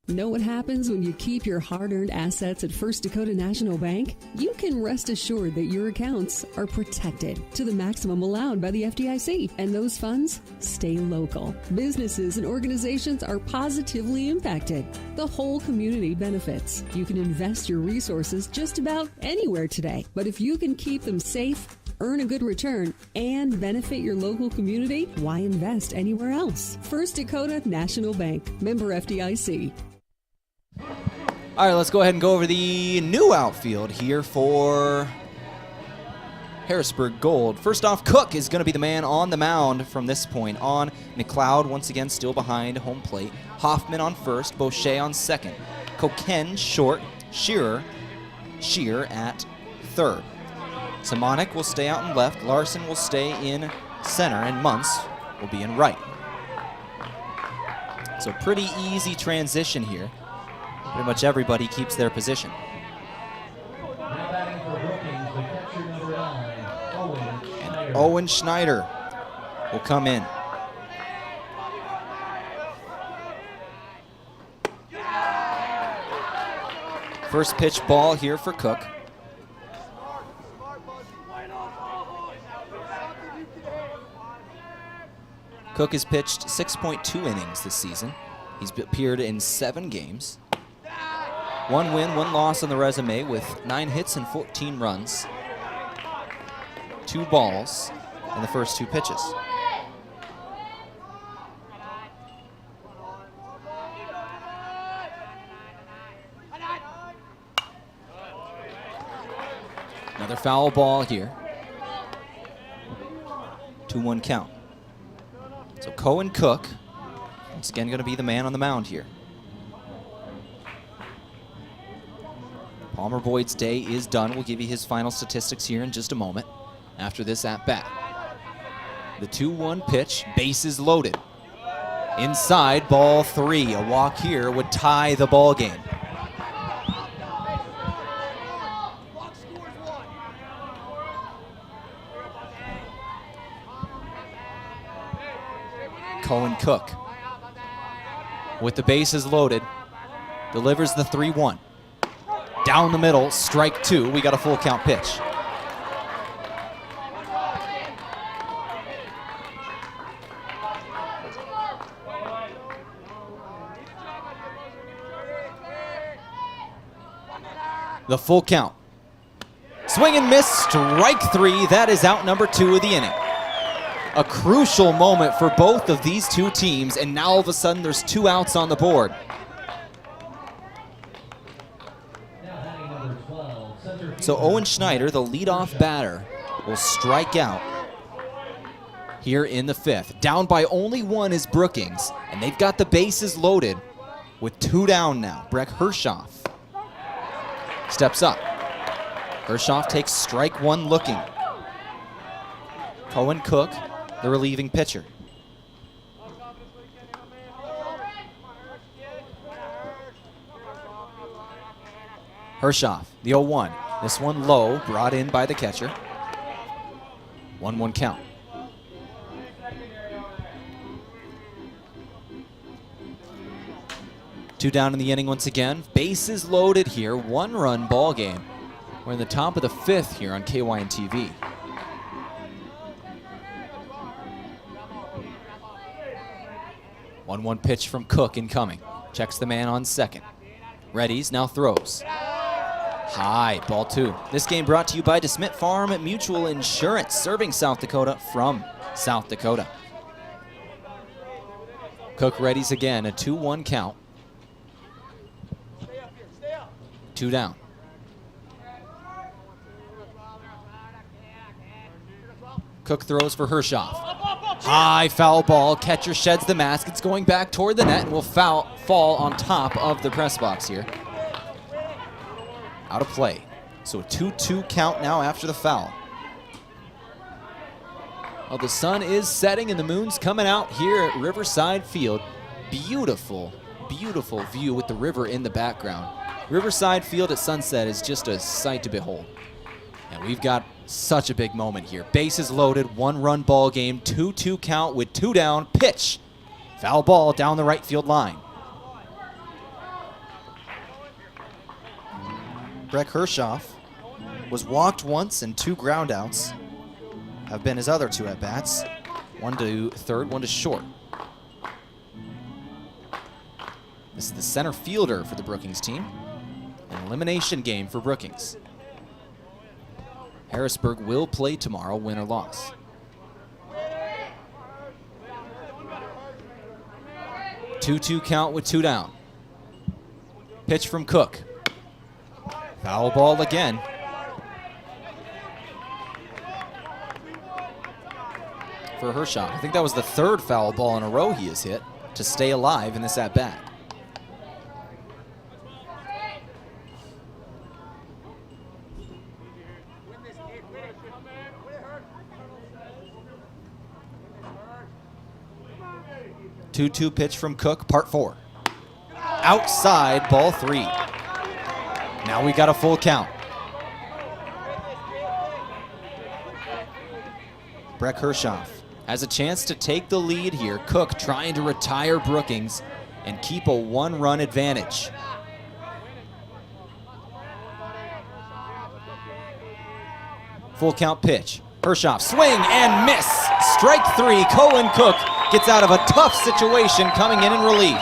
Know what happens when you keep your hard-earned assets at First Dakota National Bank? You can rest assured that your accounts are protected to the maximum allowed by the FDIC, and those funds stay local. Businesses and organizations are positively impacted. The whole community benefits. You can invest your resources just about anywhere today, but if you can keep them safe, earn a good return, and benefit your local community, why invest anywhere else? First Dakota National Bank, member FDIC. All right, let's go ahead and go over the new outfield here for Harrisburg Gold. First off, Cook is going to be the man on the mound from this point on. McLeod once again still behind home plate. Hoffman on first, Boucher on second. Coquin short, Shearer at third. Simonik will stay out in left, Larson will stay in center, and Muntz will be in right. So pretty easy transition here. Pretty much everybody keeps their position. Now batting for Brookings, the catcher number 9, Owen Schneider. Owen Schneider will come in. First pitch ball here for Cook. Cook has pitched 6.2 innings this season. He's appeared in 7 games. 1 win, 1 loss on the resume with 9 hits and 14 runs. 2 balls in the first 2 pitches. Another foul ball here. 2-1 count. So Cohen Cook, once again, going to be the man on the mound here. Palmer Boyd's day is done. We'll give you his final statistics here in just a moment after this at-bat. The 2-1 pitch, bases loaded. Inside, ball 3. A walk here would tie the ball game. Cohen Cook, with the bases loaded, delivers the 3-1. Down the middle, strike 2. We got a full count pitch. The full count. Swing and miss, strike three. That is out number 2 of the inning. A crucial moment for both of these two teams, and now all of a sudden there's 2 outs on the board. So Owen Schneider, the leadoff batter, will strike out here in the 5th. Down by only 1 is Brookings, and they've got the bases loaded with 2 down now. Breck Hershoff steps up. Hershoff takes strike 1 looking. Cohen Cook, the relieving pitcher. Hershoff, the 0-1. This one low, brought in by the catcher. 1-1 count. Two down in the inning once again. Bases loaded here. 1-run ball game. We're in the top of the 5th here on KYN-TV. One pitch from Cook incoming. Checks the man on second. Readies, now throws. High, ball 2. This game brought to you by DeSmit Farm Mutual Insurance, serving South Dakota from South Dakota. Cook readies again, a 2-1 count. 2 down. Cook throws for Hershoff. High foul ball. Catcher sheds the mask. It's going back toward the net and will fall on top of the press box here. Out of play. So a 2-2 count now after the foul. Well, the sun is setting and the moon's coming out here at Riverside Field. Beautiful, beautiful view with the river in the background. Riverside Field at sunset is just a sight to behold. And we've got such a big moment here. Bases loaded, 1-run ball game, 2-2 count with 2 down. Pitch. Foul ball down the right field line. Breck Hershoff was walked once and 2 groundouts have been his other 2 at-bats. 1 to third, 1 to short. This is the center fielder for the Brookings team. An elimination game for Brookings. Harrisburg will play tomorrow, win or loss. Two-two count with 2 down. Pitch from Cook. Foul ball again. For Hershoff. I think that was the 3rd foul ball in a row he has hit to stay alive in this at-bat. Two-two pitch from Cook, part 4. Outside, ball 3. Now we got a full count. Breck Hershoff has a chance to take the lead here. Cook trying to retire Brookings and keep a 1-run advantage. Full count pitch. Hershoff, swing and miss. Strike 3, Cohen Cook gets out of a tough situation coming in relief.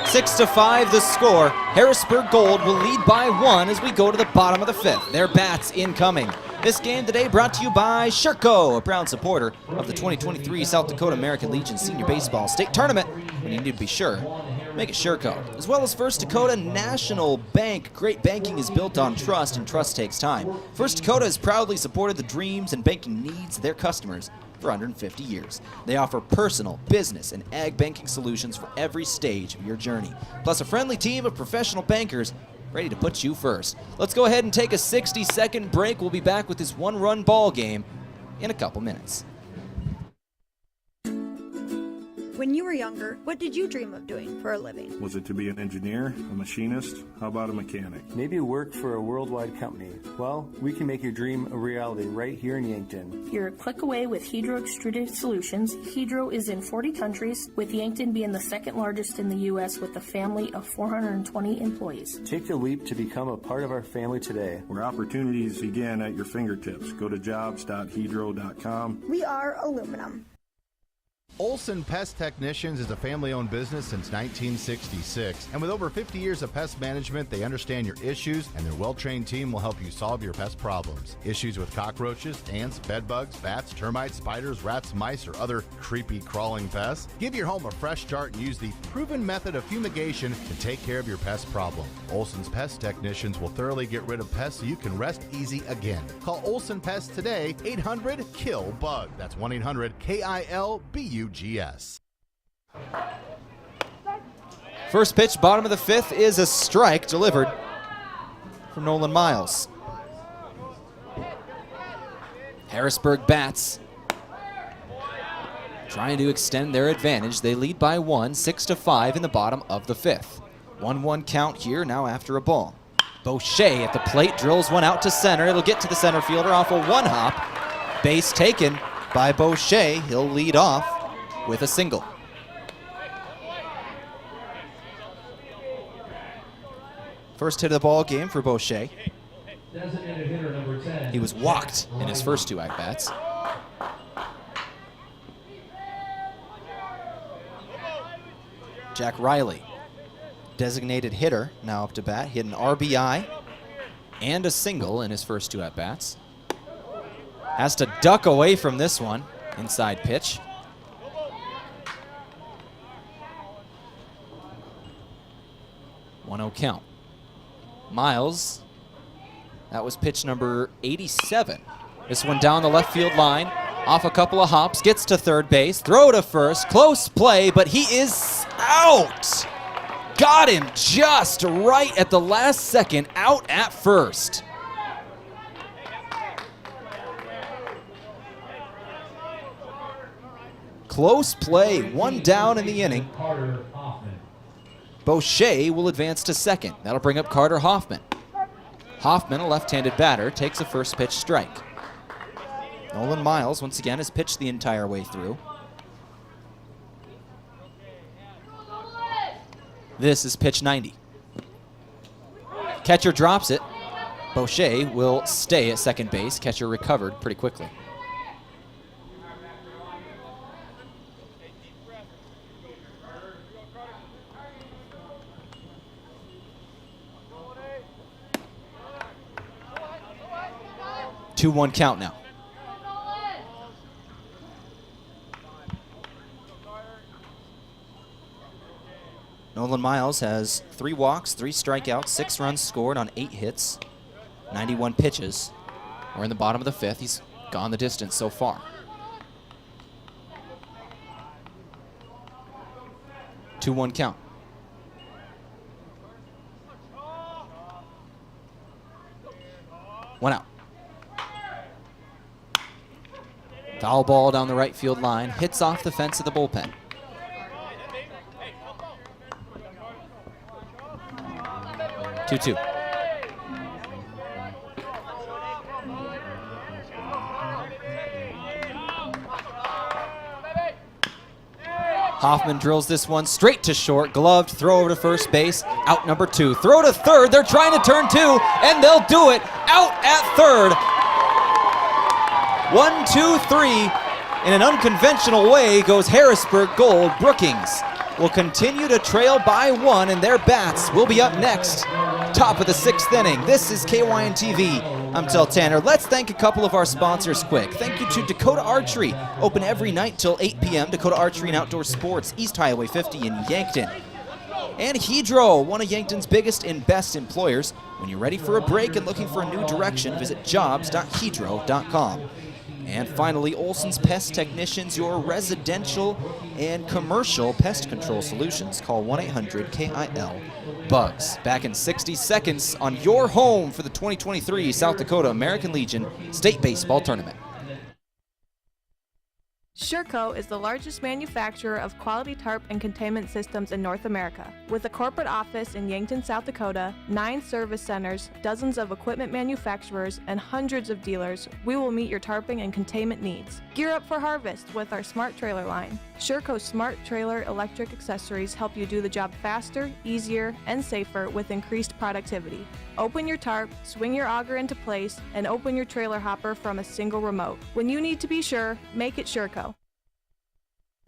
6-5 the score. Harrisburg Gold will lead by 1 as we go to the bottom of the 5th. Their bats incoming. This game today brought to you by Sherco, a proud supporter of the 2023 South Dakota American Legion Senior Baseball State Tournament. When you need to be sure, make it Sherco. As well as First Dakota National Bank. Great banking is built on trust, and trust takes time. First Dakota has proudly supported the dreams and banking needs of their customers for 150 years. They offer personal, business, and ag banking solutions for every stage of your journey. Plus a friendly team of professional bankers ready to put you first. Let's go ahead and take a 60-second break. We'll be back with this 1-run ball game in a couple minutes. When you were younger, what did you dream of doing for a living? Was it to be an engineer, a machinist? How about a mechanic? Maybe work for a worldwide company. Well, we can make your dream a reality right here in Yankton. You're a click away with Hedro Extruded Solutions. Hedro is in 40 countries, with Yankton being the 2nd largest in the U.S. with a family of 420 employees. Take the leap to become a part of our family today. Where opportunities begin at your fingertips. Go to jobs.hedro.com. We are aluminum. Olson Pest Technicians is a family-owned business since 1966, and with over 50 years of pest management, they understand your issues, and their well-trained team will help you solve your pest problems. Issues with cockroaches, ants, bedbugs, bats, termites, spiders, rats, mice, or other creepy crawling pests? Give your home a fresh start and use the proven method of fumigation to take care of your pest problem. Olson's Pest Technicians will thoroughly get rid of pests so you can rest easy again. Call Olson Pest today, 800-KILL-BUG. That's 1-800-KILBUGS. First pitch, bottom of the fifth, is a strike delivered from Nolan Miles. Harrisburg bats trying to extend their advantage. They lead by 1, 6-5 in the bottom of the fifth. 1-1 count here now after a ball. Boucher at the plate drills one out to center. It'll get to the center fielder off a one-hop. Base taken by Boucher. He'll lead off with a single. First hit of the ball game for Boucher. Designated hitter number 10. He was walked in his first two at-bats. Jack Riley, designated hitter, now up to bat. Hit an RBI and a single in his first two at-bats. Has to duck away from this one. Inside pitch. 1-0 count. Miles, that was pitch number 87. This one down the left field line, off a couple of hops, gets to third base, throw to first, close play, but he is out. Got him just right at the last second, out at first. Close play, one down in the inning. Boucher will advance to second. That'll bring up Carter Hoffman. Hoffman, a left-handed batter, takes a first pitch strike. Nolan Miles, once again, has pitched the entire way through. This is pitch 90. Catcher drops it. Boucher will stay at second base. Catcher recovered pretty quickly. Two-one count now. Nolan Miles has 3 walks, 3 strikeouts, 6 runs scored on 8 hits, 91 pitches. We're in the bottom of the fifth. He's gone the distance so far. 2-1 count. One out. Foul ball down the right field line, hits off the fence of the bullpen. Two-two. Hoffman drills this one straight to short, gloved, throw over to first base, out number 2. Throw to third, they're trying to turn 2, and they'll do it, out at third. 1, 2, 3. In an unconventional way goes Harrisburg Gold. Brookings will continue to trail by 1, and their bats will be up next. Top of the 6th inning. This is KYN-TV. I'm Tel Tanner. Let's thank a couple of our sponsors quick. Thank you to Dakota Archery. Open every night till 8 p.m. Dakota Archery and Outdoor Sports, East Highway 50 in Yankton. And Hedro, one of Yankton's biggest and best employers. When you're ready for a break and looking for a new direction, visit jobs.hedro.com. And finally, Olson's Pest Technicians, your residential and commercial pest control solutions. Call 1-800-KIL-BUGS. Back in 60 seconds on your home for the 2023 South Dakota American Legion State Baseball Tournament. Sherco is the largest manufacturer of quality tarp and containment systems in North America. With a corporate office in Yankton, South Dakota, 9 service centers, dozens of equipment manufacturers, and hundreds of dealers, we will meet your tarping and containment needs. Gear up for harvest with our Smart Trailer line. Sherco's Smart Trailer electric accessories help you do the job faster, easier, and safer with increased productivity. Open your tarp, swing your auger into place, and open your trailer hopper from a single remote. When you need to be sure, make it Sherco.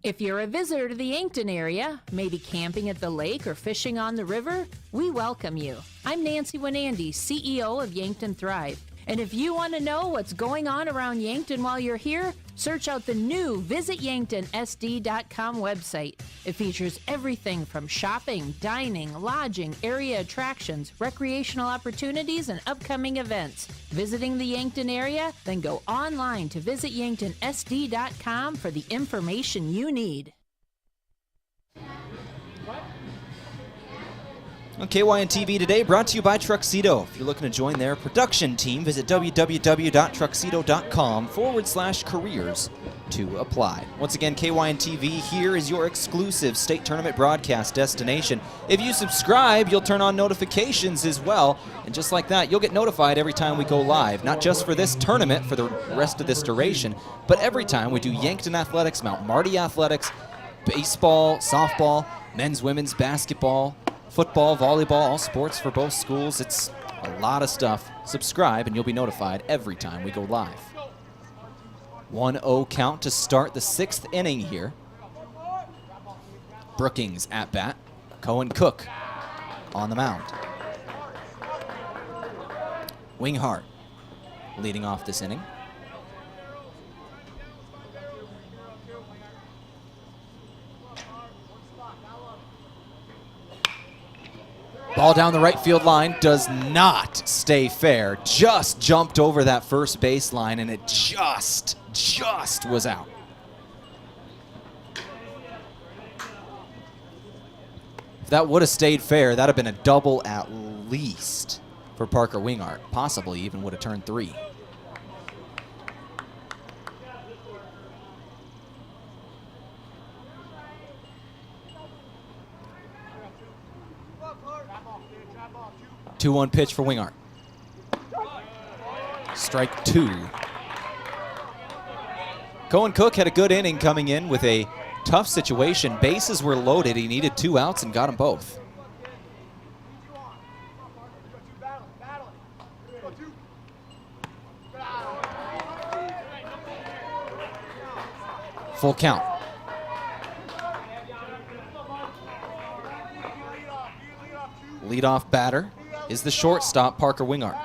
If you're a visitor to the Yankton area, maybe camping at the lake or fishing on the river, we welcome you. I'm Nancy Winandy, CEO of Yankton Thrive. And if you want to know what's going on around Yankton while you're here, search out the new visityanktonsd.com website. It features everything from shopping, dining, lodging, area attractions, recreational opportunities, and upcoming events. Visiting the Yankton area? Then go online to visityanktonsd.com for the information you need. On KYN-TV today, brought to you by Truxedo. If you're looking to join their production team, visit www.truxedo.com/careers to apply. Once again, KYN-TV here is your exclusive state tournament broadcast destination. If you subscribe, you'll turn on notifications as well. And just like that, you'll get notified every time we go live, not just for this tournament for the rest of this duration, but every time we do Yankton Athletics, Mount Marty Athletics, baseball, softball, men's, women's, basketball, football, volleyball, all sports for both schools. It's a lot of stuff. Subscribe and you'll be notified every time we go live. 1-0 count to start the 6th inning here. Brookings at bat. Cohen Cook on the mound. Winghart leading off this inning. Ball down the right field line does not stay fair. Just jumped over that first baseline and it just was out. If that would have stayed fair, that would have been a double at least for Parker Winghart. Possibly even would have turned 3. Two-one pitch for Winghart. Strike 2. Cohen Cook had a good inning coming in with a tough situation. Bases were loaded. He needed 2 outs and got them both. Full count. Leadoff batter is the shortstop, Parker Winghart.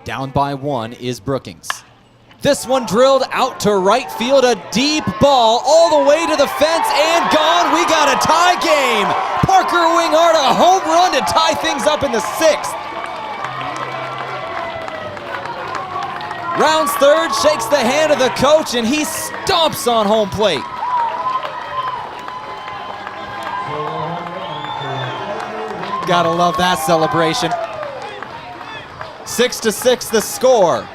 Down by 1 is Brookings. This one drilled out to right field, a deep ball all the way to the fence and gone. We got a tie game. Parker Winghart, a home run to tie things up in the 6th. Rounds third, shakes the hand of the coach, and he stomps on home plate. Gotta love that celebration. 6-6 the score.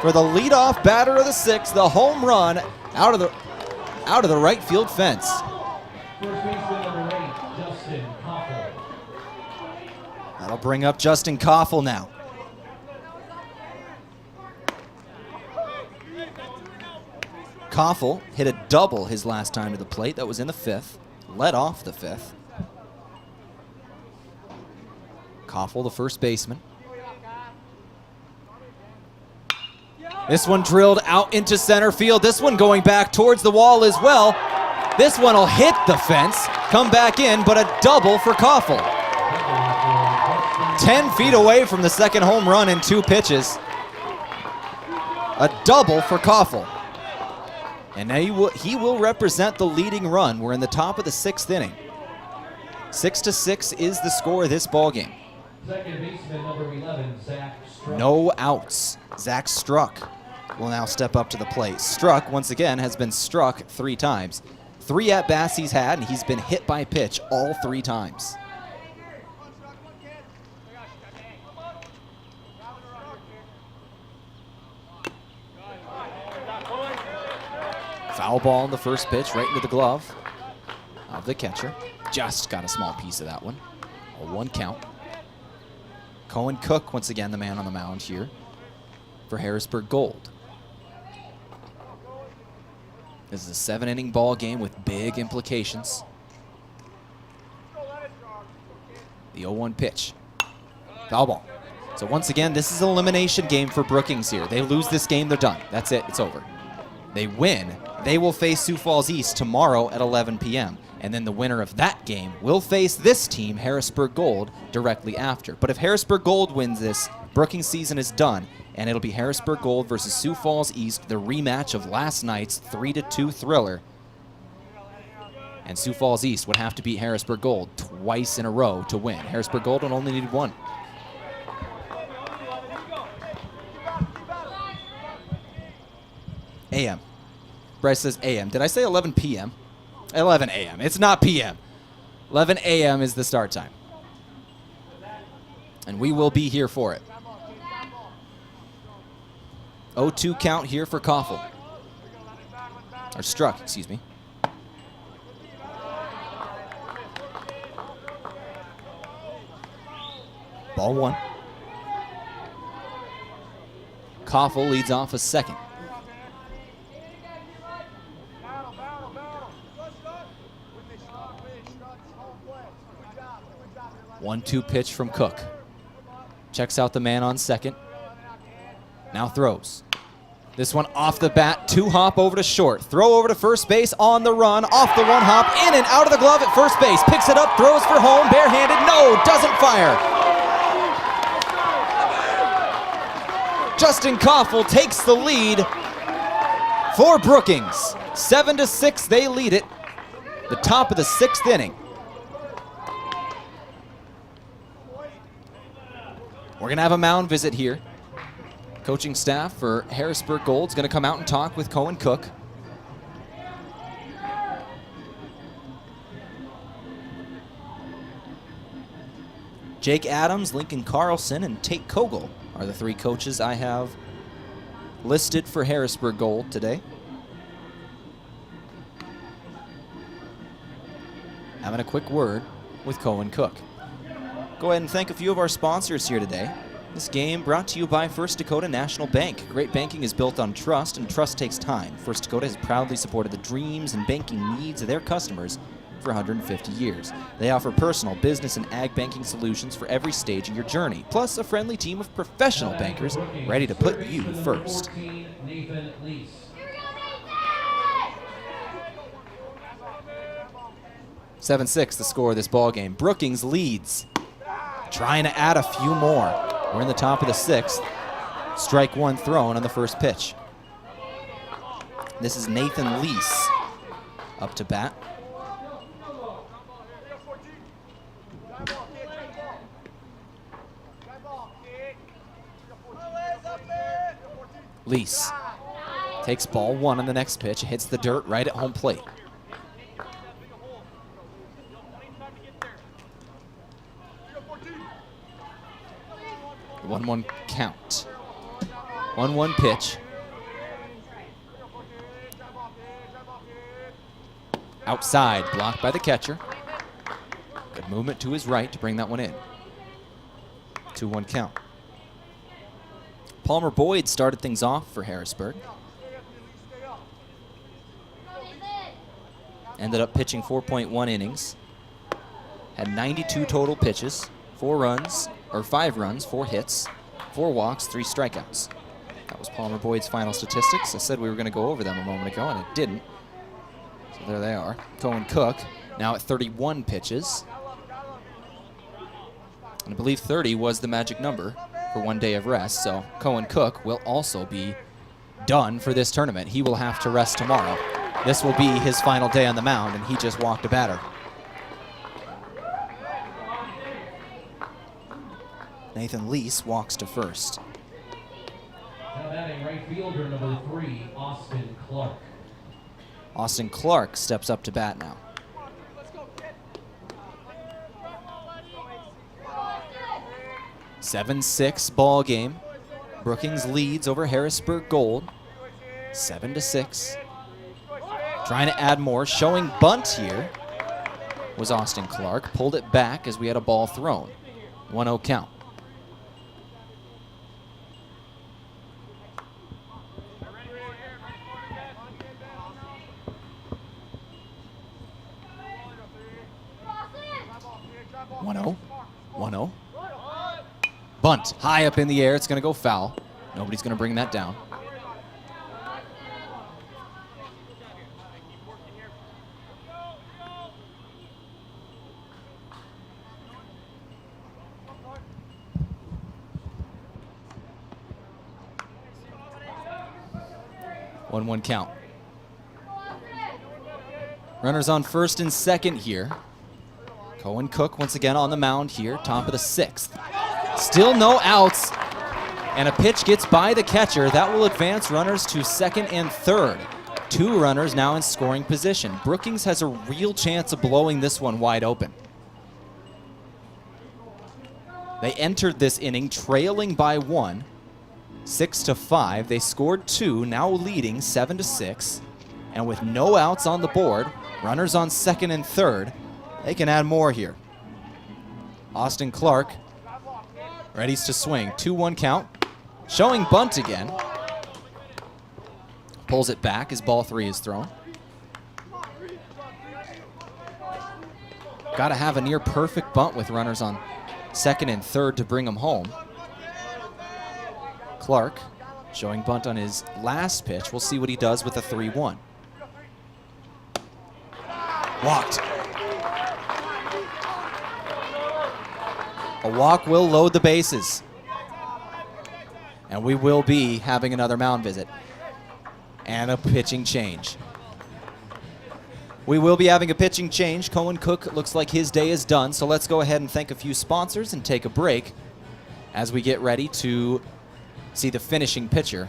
For the leadoff batter of the 6th, the home run out of the right field fence. First baseman number 8, Justin Koffel. That'll bring up Justin Koffel now. Koffel hit a double his last time to the plate. That was in the 5th. Led off the 5th. Koffel, the first baseman. This one drilled out into center field. This one going back towards the wall as well. This one will hit the fence, come back in, but a double for Koffel. 10 feet away from the second home run in 2 pitches. A double for Koffel. And now he will represent the leading run. We're in the top of the 6th inning. 6-6 is the score of this ball game. Second baseman number 11, Zach Struck. No outs. Zach Struck will now step up to the plate. Struck, once again, has been struck 3 times. 3 at-bats he's had, and he's been hit by a pitch all 3 times. Foul ball on the first pitch, right into the glove of the catcher. Just got a small piece of that one. A 1 count. Cohen Cook, once again, the man on the mound here for Harrisburg Gold. This is a 7-inning ball game with big implications. The 0-1 pitch. Foul ball. So once again, this is an elimination game for Brookings here. They lose this game, they're done. That's it, it's over. they win, they will face Sioux Falls East tomorrow at 11 p.m. And then the winner of that game will face this team, Harrisburg Gold, directly after. But if Harrisburg Gold wins this, Brookings season is done, and it'll be Harrisburg Gold versus Sioux Falls East, the rematch of last night's 3-2 thriller. And Sioux Falls East would have to beat Harrisburg Gold twice in a row to win. Harrisburg Gold only needed one. AM. Bryce says AM. Did I say 11 p.m.? 11 a.m. It's not p.m. 11 a.m. is the start time. And we will be here for it. 0-2 count here for Koffel. Or Struck, excuse me. Ball one. Koffel leads off a second. One-two pitch from Cook. Checks out the man on second. Now throws. This one off the bat, two-hop over to short. Throw over to first base on the run, off the one-hop, in and out of the glove at first base. Picks it up, throws for home, barehanded, no, doesn't fire. Justin Koffel takes the lead for Brookings. 7-6, they lead it. The top of the sixth inning. We're going to have a mound visit here. Coaching staff for Harrisburg Gold is going to come out and talk with Cohen Cook. Jake Adams, Lincoln Carlson, and Tate Kogel are the three coaches I have listed for Harrisburg Gold today. Having a quick word with Cohen Cook. Go ahead and thank a few of our sponsors here today. This game brought to you by First Dakota National Bank. Great banking is built on trust, and trust takes time. First Dakota has proudly supported the dreams and banking needs of their customers for 150 years. They offer personal, business, and ag banking solutions for every stage of your journey, plus a friendly team of professional bankers ready to put you first. 7-6 the score of this ball game. Brookings leads. Trying to add a few more. We're in the top of the sixth. Strike one thrown on the first pitch. This is Nathan Lease up to bat. Lease takes ball one on the next pitch, hits the dirt right at home plate. The 1-1 count. 1-1 pitch. Outside, blocked by the catcher. Good movement to his right to bring that one in. 2-1 count. Palmer Boyd started things off for Harrisburg. Ended up pitching 4.1 innings. Had 92 total pitches, 5 runs, 4 hits, 4 walks, 3 strikeouts. That was Palmer Boyd's final statistics. I said we were going to go over them a moment ago, and it didn't. So there they are. Cohen Cook now at 31 pitches. And I believe 30 was the magic number for 1 day of rest. So Cohen Cook will also be done for this tournament. He will have to rest tomorrow. This will be his final day on the mound, and he just walked a batter. Nathan Lease walks to first. Now batting right fielder number 3, Austin Clark. Austin Clark steps up to bat now. Seven 7-6 ball game. Brookings leads over Harrisburg Gold. 7-6. Trying to add more. Showing bunt here was Austin Clark. Pulled it back as we had a ball thrown. 1-0 count. Bunt high up in the air. It's going to go foul. Nobody's going to bring that down. 1-1 count. Runners on first and second here. Cohen Cook once again on the mound here, top of the 6th. Still no outs, and a pitch gets by the catcher. That will advance runners to second and third. 2 runners now in scoring position. Brookings has a real chance of blowing this one wide open. They entered this inning trailing by 1, 6-5. They scored 2, now leading 7-6. And with no outs on the board, runners on second and third, they can add more here. Austin Clark readies to swing. 2-1 count. Showing bunt again. Pulls it back as ball 3 is thrown. Got to have a near perfect bunt with runners on second and third to bring them home. Clark showing bunt on his last pitch. We'll see what he does with a 3-1. Walked. A walk will load the bases. And we will be having another mound visit. And a pitching change. We will be having a pitching change. Cohen Cook looks like his day is done, so let's go ahead and thank a few sponsors and take a break as we get ready to see the finishing pitcher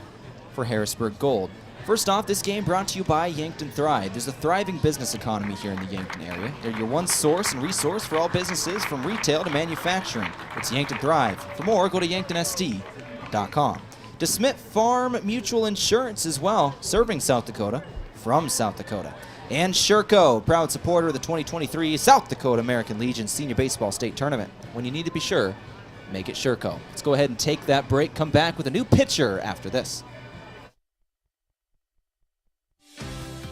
for Harrisburg Gold. First off, this game brought to you by Yankton Thrive. There's a thriving business economy here in the Yankton area. They're your one source and resource for all businesses from retail to manufacturing. It's Yankton Thrive. For more, go to yanktonsd.com. DeSmit Farm Mutual Insurance as well, serving South Dakota from South Dakota. And Sherco, proud supporter of the 2023 South Dakota American Legion Senior Baseball State Tournament. When you need to be sure, make it Sherco. Let's go ahead and take that break, come back with a new pitcher after this.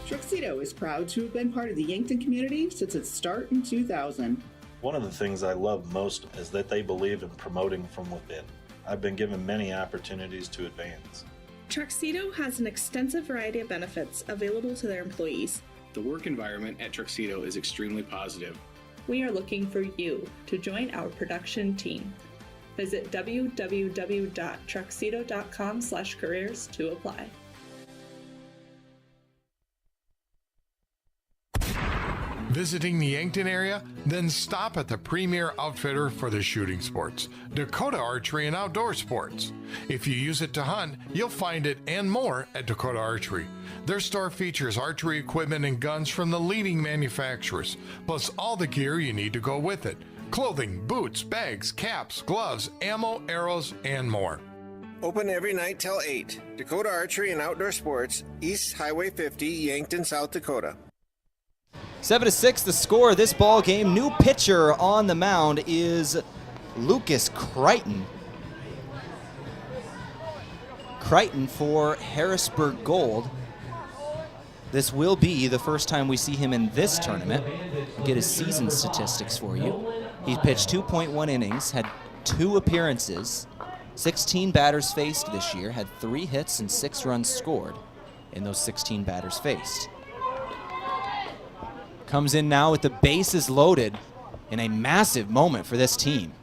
Truxedo is proud to have been part of the Yankton community since its start in 2000. One of the things I love most is that they believe in promoting from within. I've been given many opportunities to advance. Truxedo has an extensive variety of benefits available to their employees. The work environment at Truxedo is extremely positive. We are looking for you to join our production team. Visit www.truxedo.com/careers to apply. Visiting the Yankton area? Then stop at the premier outfitter for the shooting sports, Dakota Archery and Outdoor Sports. If you use it to hunt, you'll find it and more at Dakota Archery. Their store features archery equipment and guns from the leading manufacturers, plus all the gear you need to go with it. Clothing, boots, bags, caps, gloves, ammo, arrows, and more. Open every night till 8. Dakota Archery and Outdoor Sports, East Highway 50, Yankton, South Dakota. 7-6 the score of this ball game. New pitcher on the mound is Lucas Crichton. Crichton for Harrisburg Gold. This will be the first time we see him in this tournament. We'll get his season statistics for you. He pitched 2.1 innings, had 2 appearances, 16 batters faced this year, had 3 hits and 6 runs scored in those 16 batters faced. Comes in now with the bases loaded in a massive moment for this team.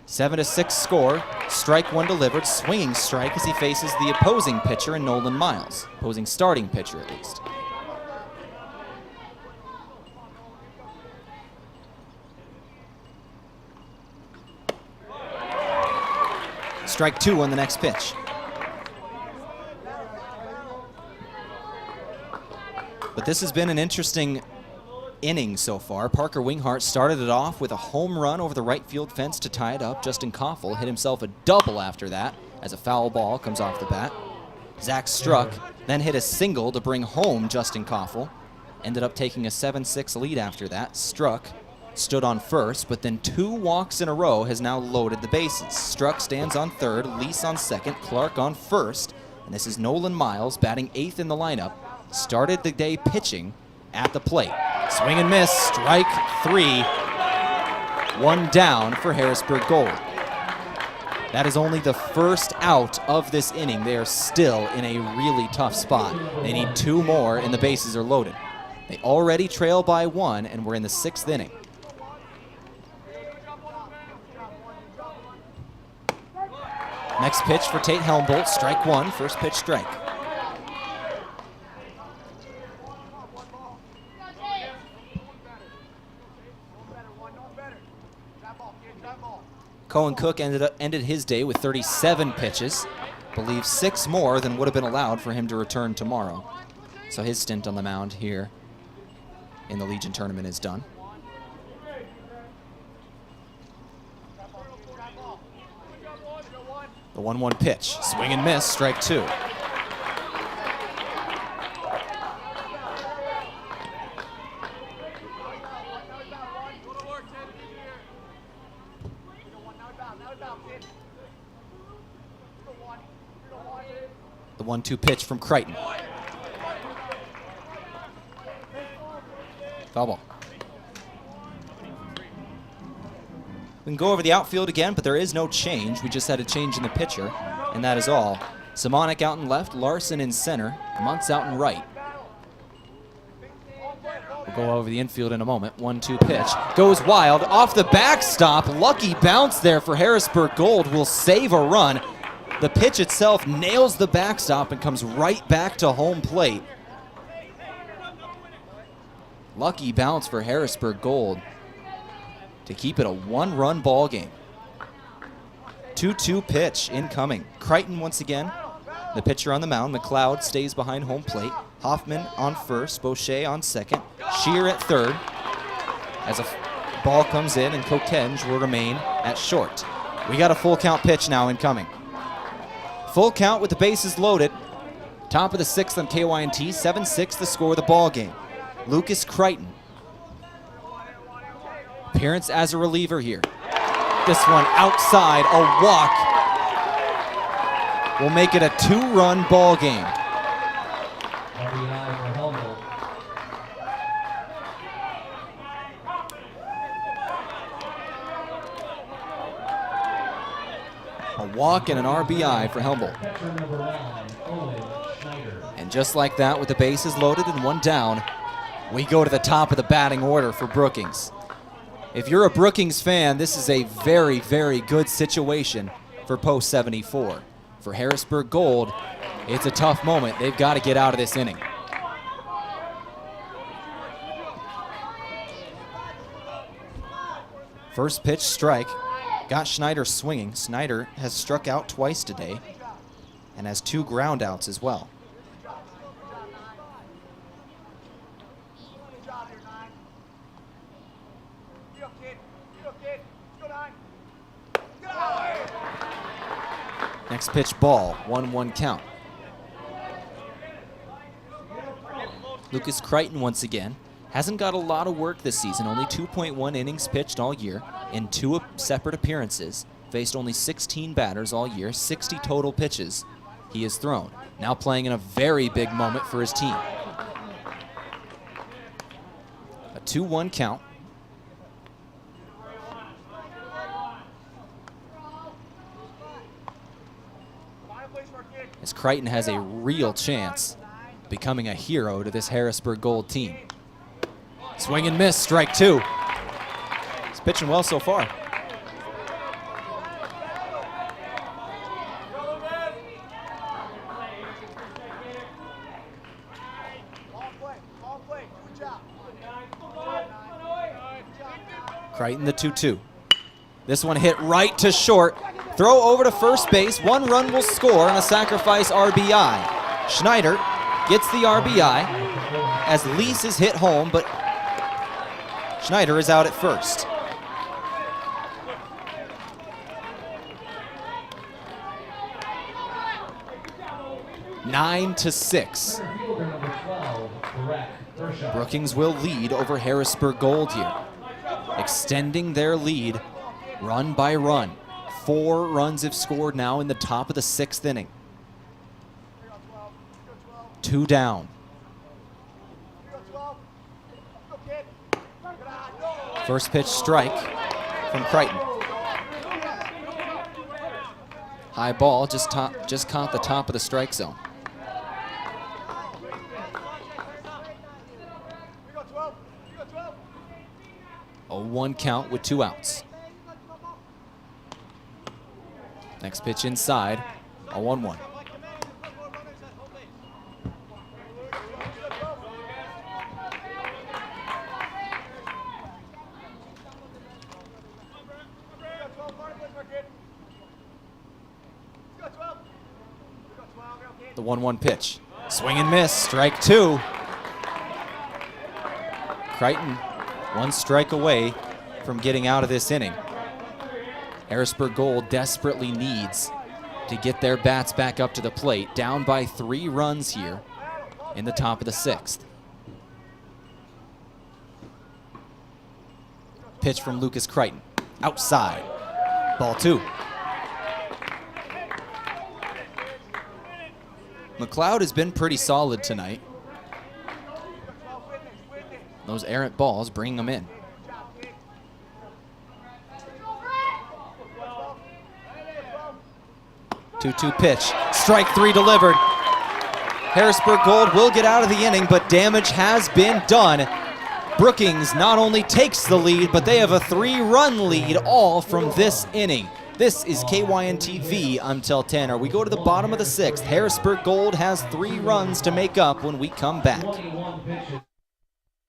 7-6 score, strike 1 delivered, swinging strike as he faces the opposing pitcher in Nolan Miles, opposing starting pitcher at least. Strike 2 on the next pitch. But this has been an interesting inning so far. Parker Winghart started it off with a home run over the right field fence to tie it up. Justin Koffel hit himself a double after that as a foul ball comes off the bat. Zach Struck then hit a single to bring home Justin Koffel. Ended up taking a 7-6 lead after that. Struck stood on first, but then 2 walks in a row has now loaded the bases. Struck stands on third, Lease on second, Clark on first, and this is Nolan Miles batting 8th in the lineup. Started the day pitching at the plate. Swing and miss, strike 3. 1 down for Harrisburg Gold. That is only the first out of this inning. They are still in a really tough spot. They need 2 more and the bases are loaded. They already trail by 1 and we're in the 6th inning. Next pitch for Tate Helmbolt, strike 1, first pitch strike. Cohen Cook ended his day with 37 pitches. Believe 6 more than would have been allowed for him to return tomorrow. So his stint on the mound here in the Legion tournament is done. The 1-1 pitch, swing and miss, strike 2. The 1-2 pitch from Crichton. Foul ball. We can go over the outfield again, but there is no change. We just had a change in the pitcher, and that is all. Simonik out in left, Larson in center, Muntz out in right. We'll go over the infield in a moment. 1-2 pitch. Goes wild, off the backstop. Lucky bounce there for Harrisburg Gold. Will save a run. The pitch itself nails the backstop and comes right back to home plate. Lucky bounce for Harrisburg Gold to keep it a 1-run ball game. 2-2 pitch incoming. Crichton once again, the pitcher on the mound. McLeod stays behind home plate. Hoffman on first, Boucher on second, Shear at third. As a ball comes in, and Kokenge will remain at short. We got a full count pitch now incoming. Full count with the bases loaded. Top of the 6th on KYNT, 7-6 the score of the ball game. Lucas Crichton. Appearance as a reliever here. This one outside, a walk. Will make it a 2-run ball game. A walk and an RBI for Helmel. And just like that, with the bases loaded and 1 down, we go to the top of the batting order for Brookings. If you're a Brookings fan, this is a very, very good situation for Post 74. For Harrisburg Gold, it's a tough moment. They've got to get out of this inning. First pitch strike. Got Schneider swinging. Schneider has struck out twice today and has 2 ground outs as well. Next pitch ball, 1-1 count. Lucas Crichton once again. Hasn't got a lot of work this season, only 2.1 innings pitched all year in 2 separate appearances. Faced only 16 batters all year, 60 total pitches he has thrown. Now playing in a very big moment for his team. A 2-1 count. As Crichton has a real chance of becoming a hero to this Harrisburg Gold team. Swing and miss, strike 2. He's pitching well so far. Crichton the 2-2. This one hit right to short. Throw over to first base. 1 run will score on a sacrifice RBI. Schneider gets the RBI as Lease is hit home, but Schneider is out at first. Nine to 6. Brookings will lead over Harrisburg Gold here, extending their lead run by run. 4 runs have scored now in the top of the 6th inning. 2 down. First pitch strike from Crichton. High ball, just caught the top of the strike zone. A 1 count with 2 outs. Next pitch inside, a 1-1. The 1-1 pitch. Swing and miss, strike 2. Crichton 1 strike away from getting out of this inning. Harrisburg Gold desperately needs to get their bats back up to the plate. Down by 3 runs here in the top of the 6th. Pitch from Lucas Crichton. Outside. Ball 2. McLeod has been pretty solid tonight. Those errant balls bringing them in. 2-2 pitch. Strike 3 delivered. Harrisburg Gold will get out of the inning, but damage has been done. Brookings not only takes the lead, but they have a 3-run lead all from this inning. This is KYNT-TV. I'm Tel Tanner. We go to the bottom of the 6th. Harrisburg Gold has 3 runs to make up when we come back.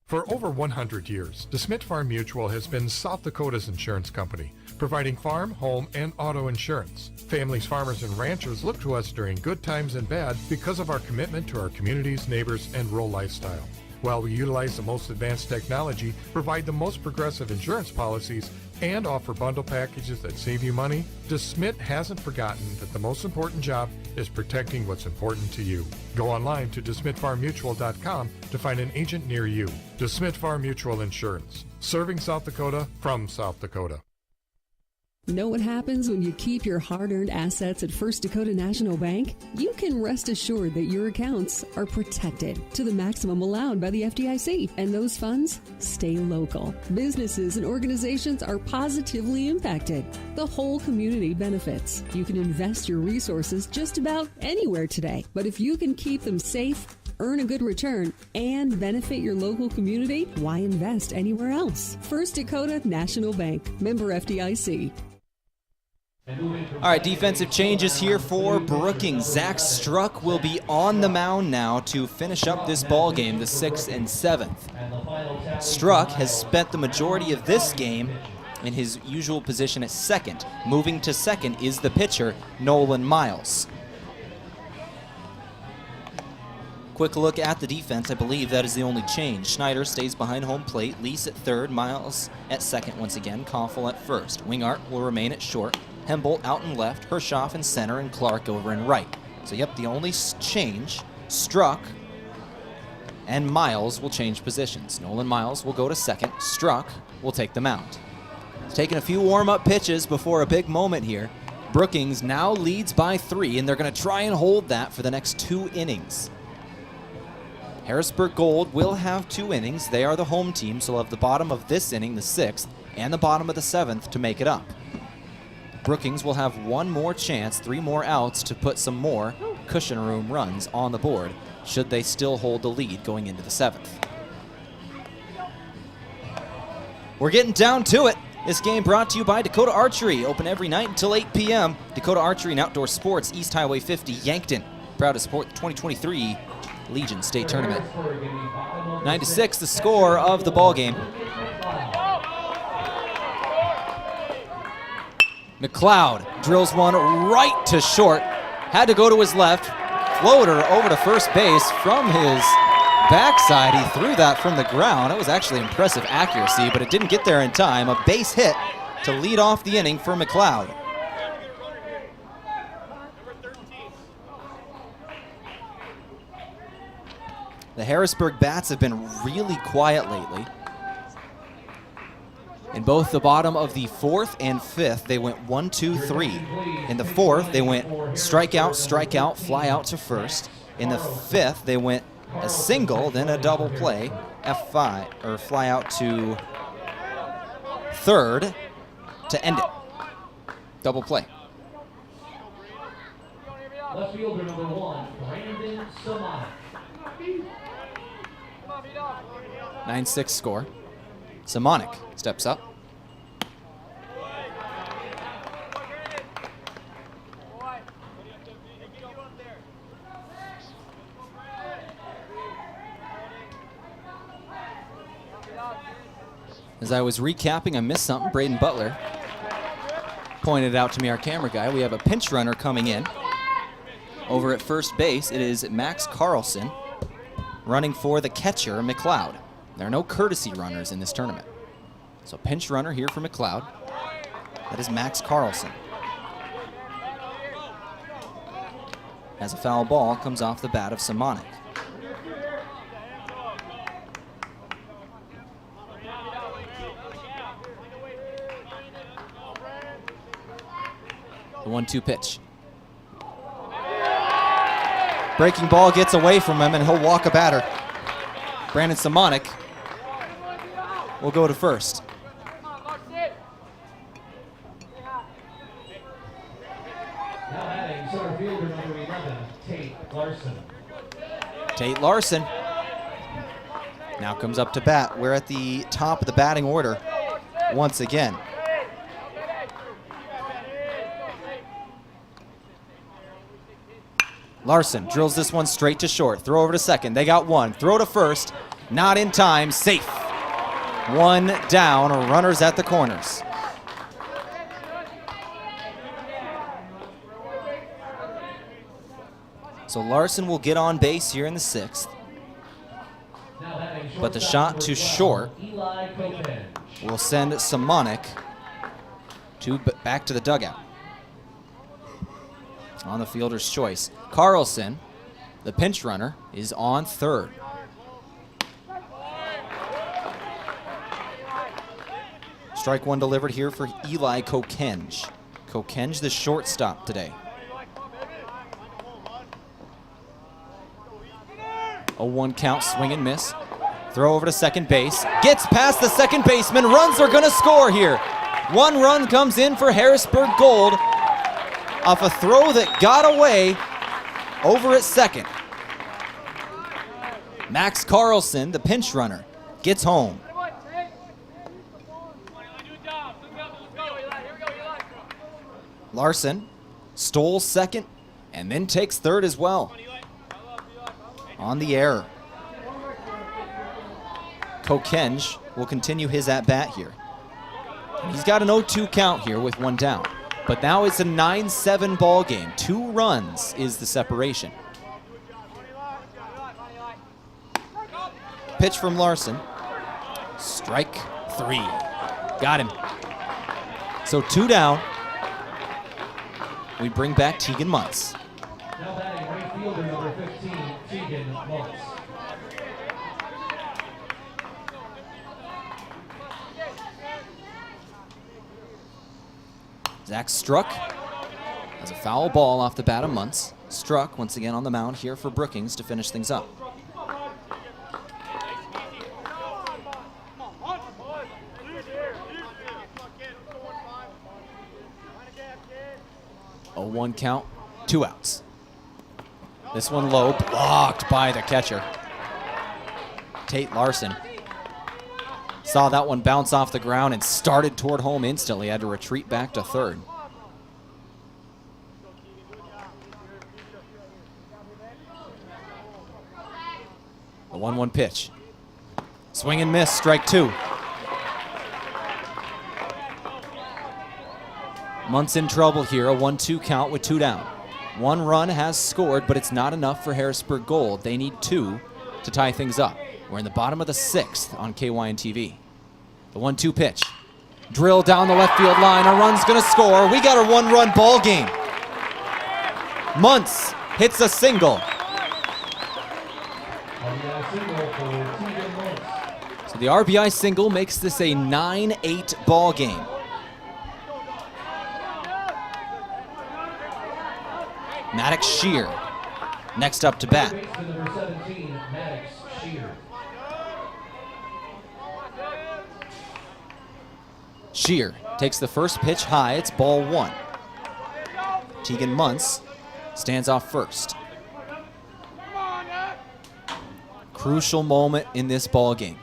For over 100 years, DeSmit Farm Mutual has been South Dakota's insurance company, providing farm, home, and auto insurance. Families, farmers, and ranchers look to us during good times and bad because of our commitment to our communities, neighbors, and rural lifestyle. While we utilize the most advanced technology, provide the most progressive insurance policies, and offer bundle packages that save you money, DeSmit hasn't forgotten that the most important job is protecting what's important to you. Go online to DeSmitFarmMutual.com to find an agent near you. DeSmit Farm Mutual Insurance, serving South Dakota from South Dakota. Know what happens when you keep your hard-earned assets at First Dakota National Bank? You can rest assured that your accounts are protected to the maximum allowed by the FDIC, and those funds stay local. Businesses and organizations are positively impacted. The whole community benefits. You can invest your resources just about anywhere today, but if you can keep them safe, earn a good return, and benefit your local community, why invest anywhere else? First Dakota National Bank, member FDIC. All right, defensive changes here for Brookings. Zach Struck will be on the mound now to finish up this ball game, the 6th and 7th. Struck has spent the majority of this game in his usual position at second. Moving to second is the pitcher, Nolan Miles. Quick look at the defense. I believe that is the only change. Schneider stays behind home plate. Lease at third. Miles at second once again. Koffel at first. Wingart will remain at short. Hembolt out in left. Hershoff in center. And Clark over in right. So, yep, the only change. Struck and Miles will change positions. Nolan Miles will go to second. Struck will take the mound. He's taking a few warm-up pitches before a big moment here. Brookings now leads by 3, and they're going to try and hold that for the next 2 innings. Harrisburg Gold will have 2 innings. They are the home team, so they'll have the bottom of this inning, the 6th, and the bottom of the 7th to make it up. Brookings will have 1 more chance, 3 more outs to put some more cushion room runs on the board, should they still hold the lead going into the 7th. We're getting down to it. This game brought to you by Dakota Archery, open every night until 8 p.m. Dakota Archery and Outdoor Sports, East Highway 50, Yankton. Proud to support the 2023 Legion State Tournament. 9-6, the score of the ball game. McLeod drills one right to short. Had to go to his left. Floater over to first base from his backside. He threw that from the ground. It was actually impressive accuracy, but it didn't get there in time. A base hit to lead off the inning for McLeod. The Harrisburg bats have been really quiet lately. In both the bottom of the 4th and 5th, they went 1, 2, 3. In the 4th, they went strikeout, strikeout, fly out to first. In the 5th, they went a single, then a double play, F5, or fly out to third to end it. Double play. Left fielder number 1, Brandon Samana. 9-6 score. Simonic steps up. As I was recapping, I missed something. Braden Butler pointed out to me, our camera guy. We have a pinch runner coming in. Over at first base, it is Max Carlson running for the catcher, McLeod. There are no courtesy runners in this tournament. So pinch runner here for McLeod. That is Max Carlson. As a foul ball comes off the bat of Simonik. The 1-2 pitch. Breaking ball gets away from him and he'll walk a batter. Brandon Simonik will go to first. Now batting center fielder number 11, Tate Larson. Tate Larson now comes up to bat. We're at the top of the batting order once again. Larson drills this one straight to short. Throw over to second. They got one. Throw to first. Not in time. Safe. One down. Runners at the corners. So Larson will get on base here in the 6th. But the shot to short will send Simonik back to the dugout. On the fielder's choice. Carlson, the pinch runner, is on third. Strike one delivered here for Eli Kokenge. Kokenge, the shortstop today. A 1 count, swing and miss. Throw over to second base. Gets past the second baseman. Runs are going to score here. 1 run comes in for Harrisburg Gold off a throw that got away over at second. Max Carlson, the pinch runner, gets home. Larson stole second and then takes third as well. On the error. Kokenge will continue his at-bat here. He's got an 0-2 count here with 1 down. But now it's a 9-7 ball game. 2 runs is the separation. Pitch from Larson. Strike 3. Got him. So 2 down. We bring back Tegan Muntz. Now batting right fielder number 15, Tegan Muntz. Zach Struck has a foul ball off the bat of Muntz. Struck once again on the mound here for Brookings to finish things up. A 1 count, 2 outs. This one low, blocked by the catcher. Tate Larson saw that one bounce off the ground and started toward home instantly. Had to retreat back to third. The 1-1 pitch. Swing and miss, strike 2. Muntz in trouble here, a 1-2 count with 2 down. 1 run has scored, but it's not enough for Harrisburg Gold. They need 2 to tie things up. We're in the bottom of the 6th on KYN-TV. The 1-2 pitch. Drill down the left field line. A run's going to score. We got a 1-run ball game. Muntz hits a single. So the RBI single makes this a 9-8 ball game. Maddox Shear next up to bat. Shear takes the first pitch high. It's ball 1. Tegan Muntz stands off first. Crucial moment in this ball game.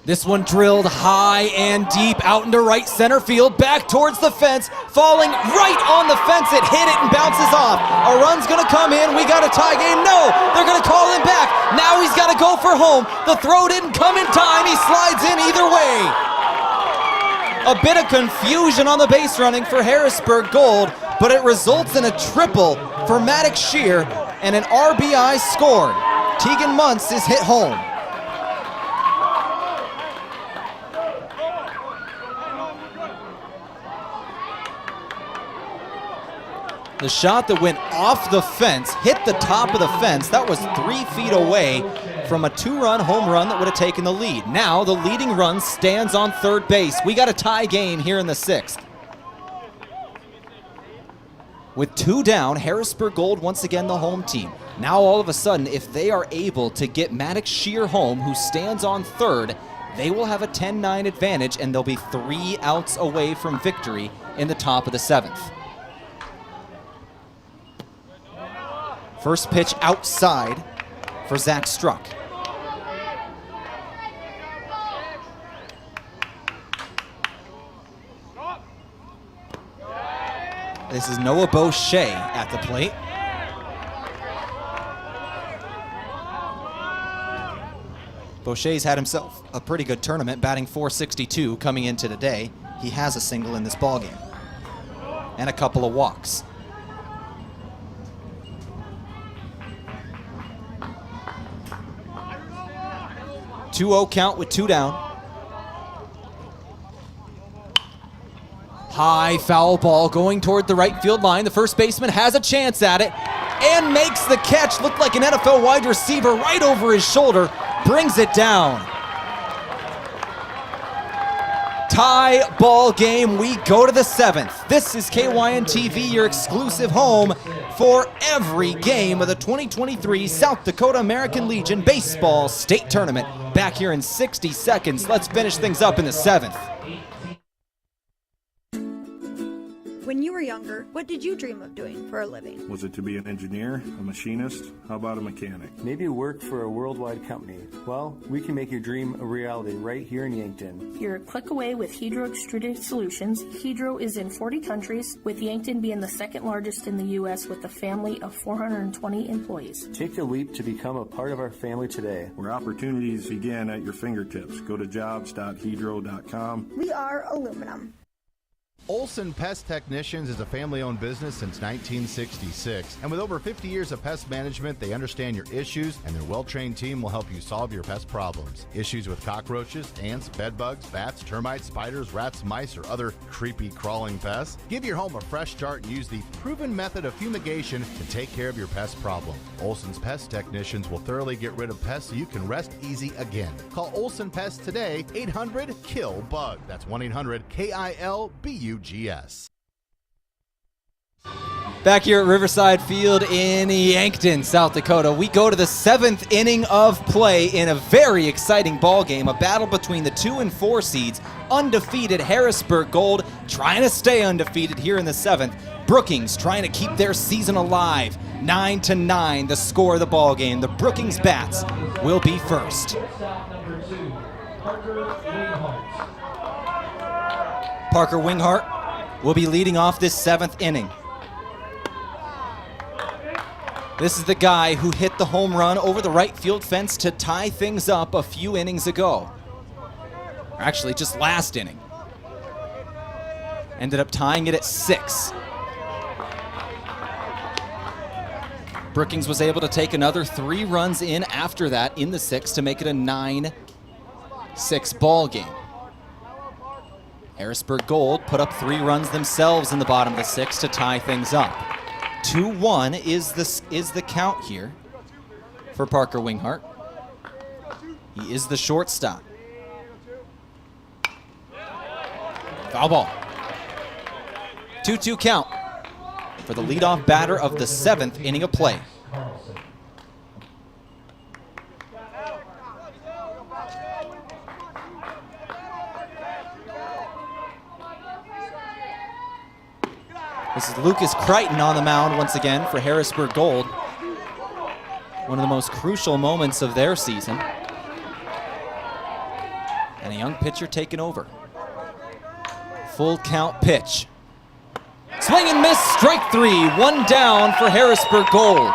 This one drilled high and deep out into right center field, back towards the fence, falling right on the fence. It hit it and bounces off. A run's gonna come in. We got a tie game. No, they're gonna call him back. Now he's gotta go for home. The throw didn't come in time. He slides in either way. A bit of confusion on the base running for Harrisburg Gold, but it results in a triple for Maddox Shear and an RBI scored. Tegan Muntz is hit home. The shot that went off the fence, hit the top of the fence. That was 3 feet away from a 2-run home run that would have taken the lead. Now the leading run stands on third base. We got a tie game here in the 6th. With 2 down, Harrisburg Gold once again the home team. Now all of a sudden, if they are able to get Maddox Shear home, who stands on third, they will have a 10-9 advantage, and they'll be 3 outs away from victory in the top of the 7th. First pitch outside for Zach Struck. This is Noah Boucher at the plate. Boucher's had himself a pretty good tournament, batting .462 coming into today. He has a single in this ballgame and a couple of walks. 2-0 count with 2 down. High foul ball going toward the right field line. The first baseman has a chance at it and makes the catch. Looked like an NFL wide receiver right over his shoulder. Brings it down. Tie ball game. We go to the 7th. This is KYN-TV, your exclusive home for every game of the 2023 South Dakota American Legion Baseball State Tournament. Back here in 60 seconds. Let's finish things up in the 7th. When you were younger, what did you dream of doing for a living? Was it to be an engineer, a machinist? How about a mechanic? Maybe work for a worldwide company. Well, we can make your dream a reality right here in Yankton. You're a click away with Hedro Extruded Solutions. Hedro is in 40 countries, with Yankton being the 2nd largest in the U.S. with a family of 420 employees. Take the leap to become a part of our family today. Where opportunities begin at your fingertips. Go to jobs.hedro.com. We are aluminum. Olson Pest Technicians is a family-owned business since 1966, and with over 50 years of pest management, they understand your issues, and their well-trained team will help you solve your pest problems. Issues with cockroaches, ants, bedbugs, bats, termites, spiders, rats, mice, or other creepy crawling pests? Give your home a fresh start and use the proven method of fumigation to take care of your pest problem. Olson's Pest Technicians will thoroughly get rid of pests so you can rest easy again. Call Olson Pest today, 800-KILL-BUG. That's 1-800-KILBUGS. Back here at Riverside Field in Yankton, South Dakota, we go to the 7th inning of play in a very exciting ball game, a battle between the 2 and 4 seeds, undefeated Harrisburg Gold trying to stay undefeated here in the 7th. Brookings trying to keep their season alive. 9-9, the score of the ball game. The Brookings Bats will be first. Parker Winghart will be leading off this 7th inning. This is the guy who hit the home run over the right field fence to tie things up a few innings ago. Actually, just last inning. Ended up tying it at 6. Brookings was able to take another 3 runs in after that in the 6th to make it a 9-6 ball game. Harrisburg Gold put up 3 runs themselves in the bottom of the 6th to tie things up. 2-1 is the count here for Parker Winghart. He is the shortstop. Foul ball. 2-2 count for the leadoff batter of the 7th inning of play. This is Lucas Crichton on the mound once again for Harrisburg Gold. One of the most crucial moments of their season. And a young pitcher taking over. Full count pitch. Swing and miss, strike 3. 1 down for Harrisburg Gold.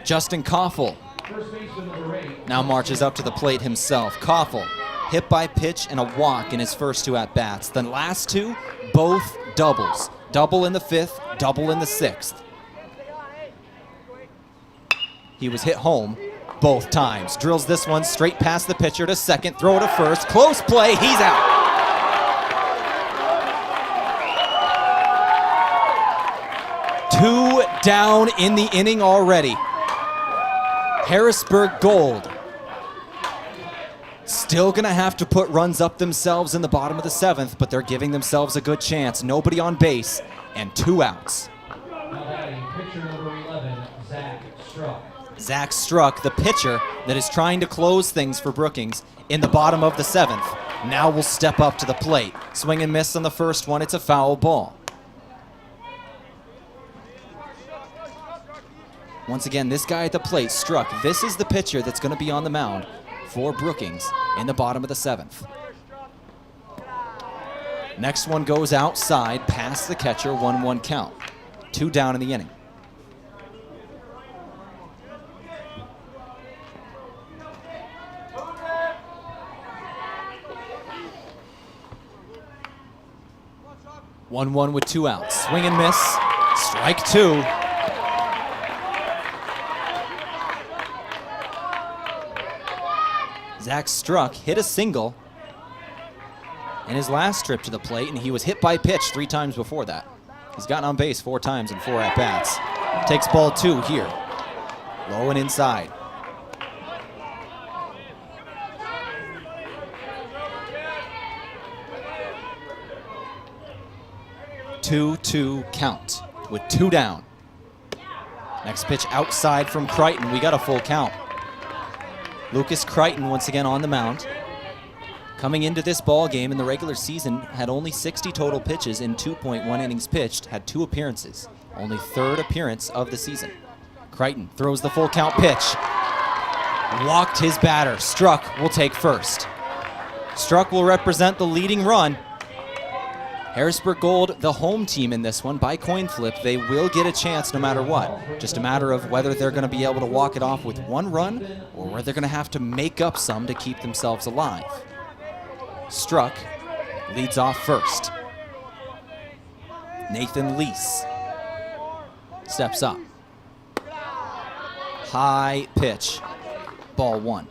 Justin Koffel First baseman number 8. Now marches up to the plate himself. Koffel, hit by pitch and a walk in his first 2 at-bats. The last 2, both doubles. Double in the 5th, double in the 6th. He was hit home both times. Drills this one straight past the pitcher to second, throw to first. Close play, he's out. Two down in the inning already. Harrisburg Gold still gonna have to put runs up themselves in the bottom of the 7th, but they're giving themselves a good chance. Nobody on base and 2 outs. Now batting, pitcher number 11, Zach Struck. Zach Struck, the pitcher that is trying to close things for Brookings in the bottom of the 7th, now will step up to the plate. Swing and miss on the first one, it's a foul ball. Once again, this guy at the plate, Struck, this is the pitcher that's going to be on the mound for Brookings in the bottom of the 7th. Next one goes outside, past the catcher, 1-1 count. 2 down in the inning. One with 2 outs. Swing and miss. Strike 2. Zach Struck hit a single in his last trip to the plate, and he was hit by pitch 3 times before that. He's gotten on base 4 times in 4 at-bats. Takes ball 2 here. Low and inside. Two count with 2 down. Next pitch outside from Crichton. We got a full count. Lucas Crichton once again on the mound. Coming into this ball game in the regular season, had only 60 total pitches in 2.1 innings pitched, had 2 appearances. Only 3rd appearance of the season. Crichton throws the full count pitch. Walked his batter. Struck will take first. Struck will represent the leading run. Harrisburg Gold, the home team in this one, by coin flip, they will get a chance no matter what. Just a matter of whether they're going to be able to walk it off with 1 run or whether they're going to have to make up some to keep themselves alive. Struck leads off first. Nathan Lease steps up. High pitch. Ball 1.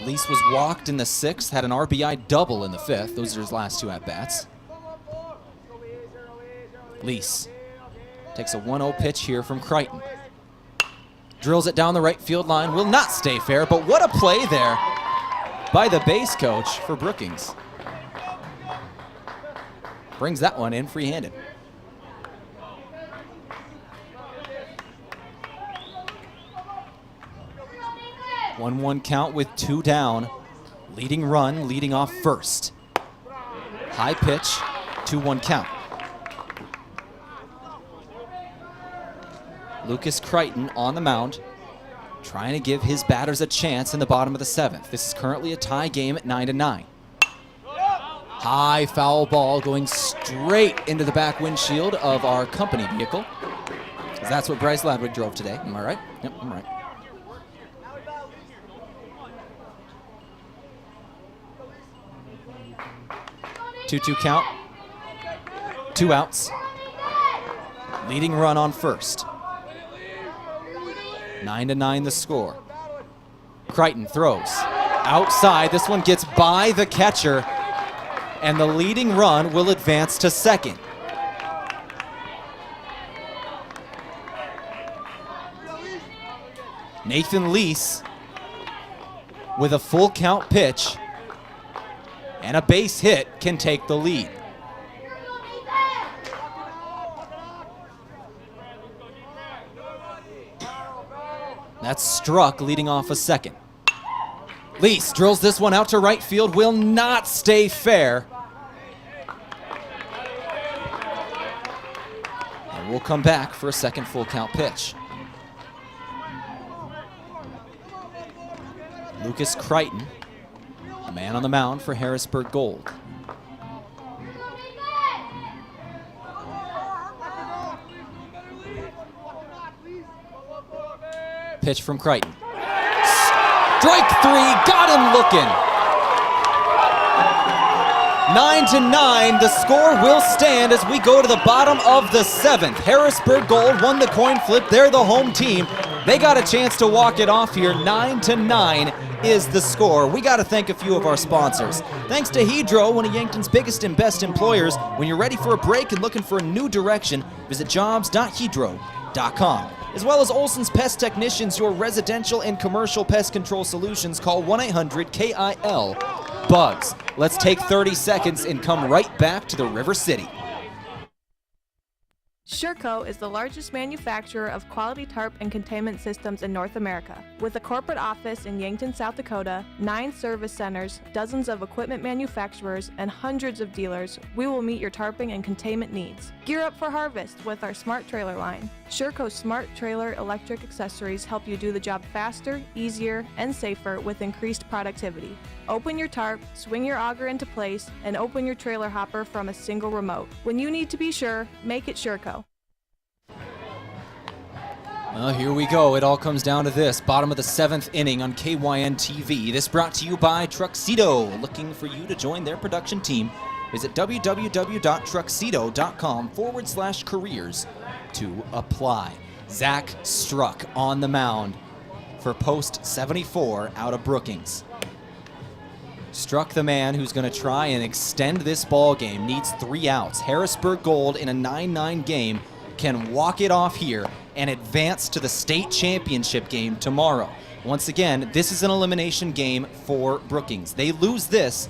Lease was walked in the 6th, had an RBI double in the 5th. Those are his last 2 at-bats. Lease takes a 1-0 pitch here from Crichton. Drills it down the right field line. Will not stay fair, but what a play there by the base coach for Brookings. Brings that one in free-handed. 1-1 count with 2 down. Leading run, leading off first. High pitch, 2-1 count. Lucas Crichton on the mound, trying to give his batters a chance in the bottom of the 7th. This is currently a tie game at 9-9. High foul ball going straight into the back windshield of our company vehicle. That's what Bryce Ladwig drove today. Am I right? Yep, I'm right. Two count. 2 outs. Leading run on first. 9-9 the score. Crichton throws. Outside. This one gets by the catcher. And the leading run will advance to second. Nathan Lease with a full count pitch and a base hit can take the lead. That's Struck leading off a second. Lease drills this one out to right field, will not stay fair. And we'll come back for a second full count pitch. Lucas Crichton, a man on the mound for Harrisburg Gold. Pitch from Crichton. Strike 3, got him looking. 9-9, the score will stand as we go to the bottom of the 7th. Harrisburg Gold won the coin flip. They're the home team. They got a chance to walk it off here. 9-9 is the score. We got to thank a few of our sponsors. Thanks to Hedro, one of Yankton's biggest and best employers. When you're ready for a break and looking for a new direction, visit jobs.hedro.com. As well as Olson's Pest Technicians, your residential and commercial pest control solutions. Call 1-800-KIL-BUGS. Let's take 30 seconds and come right back to the River City. Sherco is the largest manufacturer of quality tarp and containment systems in North America. With a corporate office in Yankton, South Dakota, 9 service centers, dozens of equipment manufacturers, and hundreds of dealers, we will meet your tarping and containment needs. Gear up for harvest with our Smart Trailer line. Sherco's Smart Trailer electric accessories help you do the job faster, easier, and safer with increased productivity. Open your tarp, swing your auger into place, and open your trailer hopper from a single remote. When you need to be sure, make it Sherco. Well, here we go. It all comes down to this. Bottom of the 7th inning on KYN-TV. This brought to you by Truxedo. Looking for you to join their production team. Visit www.truxedo.com/careers to apply. Zach Struck on the mound for Post 74 out of Brookings. Struck, the man who's going to try and extend this ball game, needs 3 outs. Harrisburg Gold in a 9-9 game can walk it off here and advance to the state championship game tomorrow. Once again, this is an elimination game for Brookings. They lose this,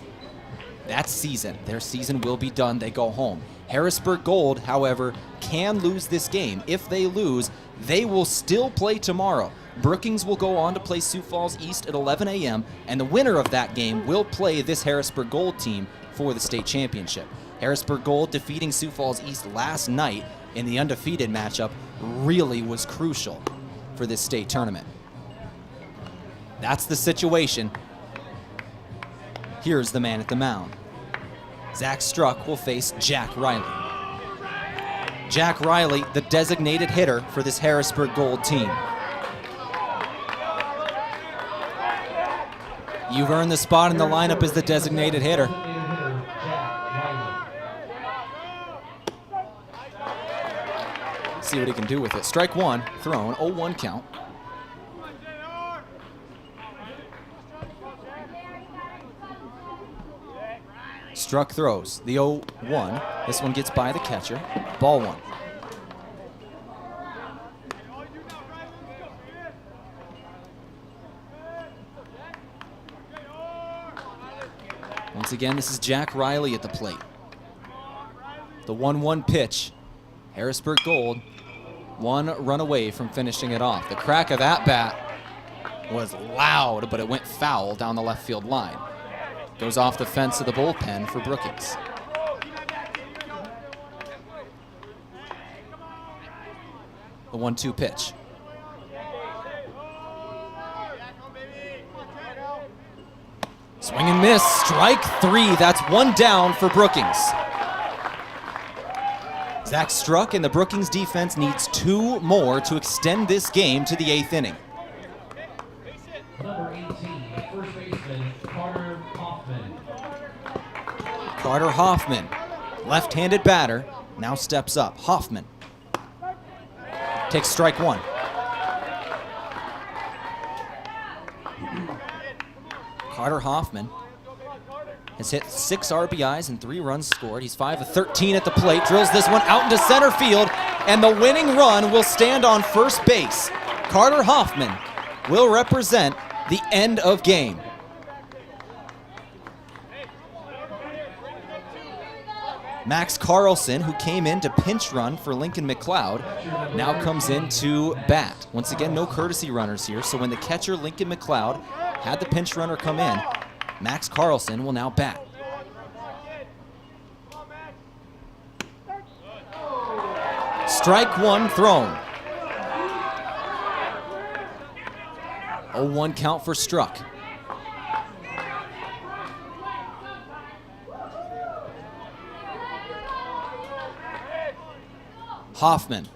that's season. Their season will be done. They go home. Harrisburg Gold, however, can lose this game. If they lose, they will still play tomorrow. Brookings will go on to play Sioux Falls East at 11 a.m., and the winner of that game will play this Harrisburg Gold team for the state championship. Harrisburg Gold defeating Sioux Falls East last night in the undefeated matchup really was crucial for this state tournament. That's the situation. Here's the man at the mound. Zach Struck will face Jack Riley. Jack Riley, the designated hitter for this Harrisburg Gold team. You've earned the spot in the lineup as the designated hitter. See what he can do with it. Strike 1, thrown, 0-1 count. Struck throws, the 0-1. This one gets by the catcher. Ball 1. Once again, this is Jack Riley at the plate. The 1-1 pitch. Harrisburg Gold, 1 run away from finishing it off. The crack of that bat was loud, but it went foul down the left field line. Goes off the fence of the bullpen for Brookings. The 1-2 pitch. Swing and miss, strike 3. That's 1 down for Brookings. Zach Struck and the Brookings defense needs 2 more to extend this game to the 8th inning. Number 18, first baseman, Carter Hoffman. Carter Hoffman, left-handed batter, now steps up. Hoffman takes strike 1. Carter Hoffman has hit 6 RBIs and 3 runs scored. He's 5 of 13 at the plate, drills this one out into center field, and the winning run will stand on first base. Carter Hoffman will represent the end of game. Max Carlson, who came in to pinch run for Lincoln McLeod, now comes in to bat. Once again, no courtesy runners here, so when the catcher, Lincoln McLeod, had the pinch runner come in, Max Carlson will now bat. Strike 1 thrown. 0-1 count for Struck. Hoffman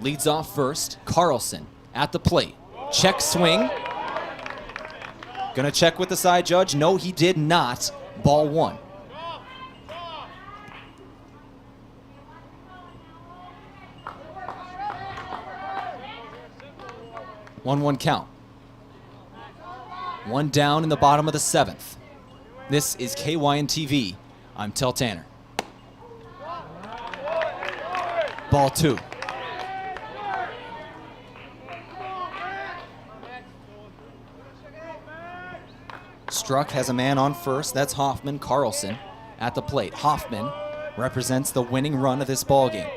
leads off first. Carlson at the plate. Check swing. Gonna check with the side judge. No, he did not. Ball one. One count. One down in the bottom of the seventh. This is KYN-TV. I'm Tel Tanner. Ball two. Struck has a man on first. That's Hoffman. Carlson at the plate. Hoffman represents the winning run of this ball game.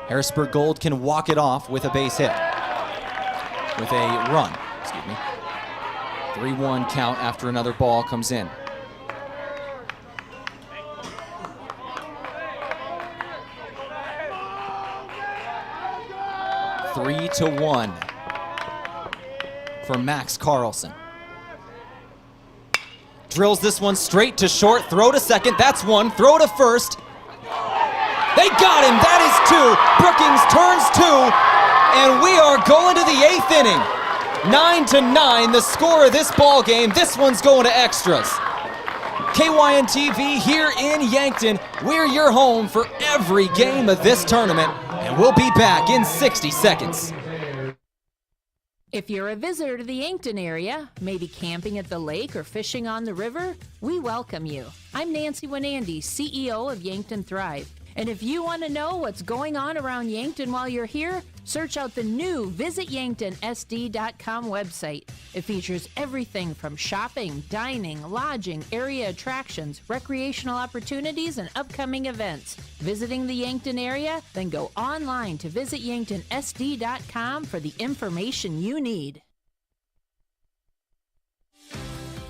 Harrisburg Gold can walk it off with a base hit. With a run, excuse me. 3-1 count after another ball comes in. Three to 1 for Max Carlson. Drills this one straight to short, throw to second, that's one, throw to first. They got him, that is two. Brookings turns two, and we are going to the eighth inning. 9-9, the score of this ball game. This one's going to extras. KYN-TV here in Yankton. We're your home for every game of this tournament, and we'll be back in 60 seconds. If you're a visitor to the Yankton area, maybe camping at the lake or fishing on the river, we welcome you. I'm Nancy Winandy, CEO of Yankton Thrive. And if you want to know what's going on around Yankton while you're here, search out the new visityanktonsd.com website. It features everything from shopping, dining, lodging, area attractions, recreational opportunities, and upcoming events. Visiting the Yankton area? Then go online to visityanktonsd.com for the information you need.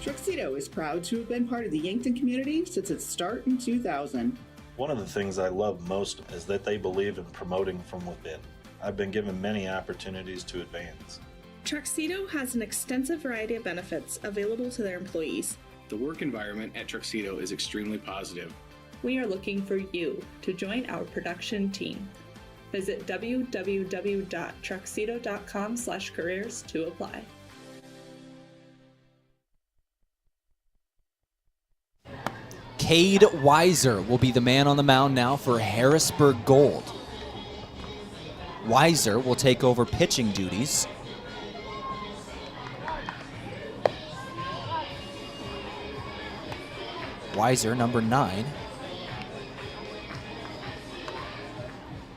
Truxedo is proud to have been part of the Yankton community since its start in 2000. One of the things I love most is that they believe in promoting from within. I've been given many opportunities to advance. Truxedo has an extensive variety of benefits available to their employees. The work environment at Truxedo is extremely positive. We are looking for you to join our production team. Visit www.truxedo.com/careers to apply. Cade Weiser will be the man on the mound now for Harrisburg Gold. Weiser will take over pitching duties. Weiser, number 9.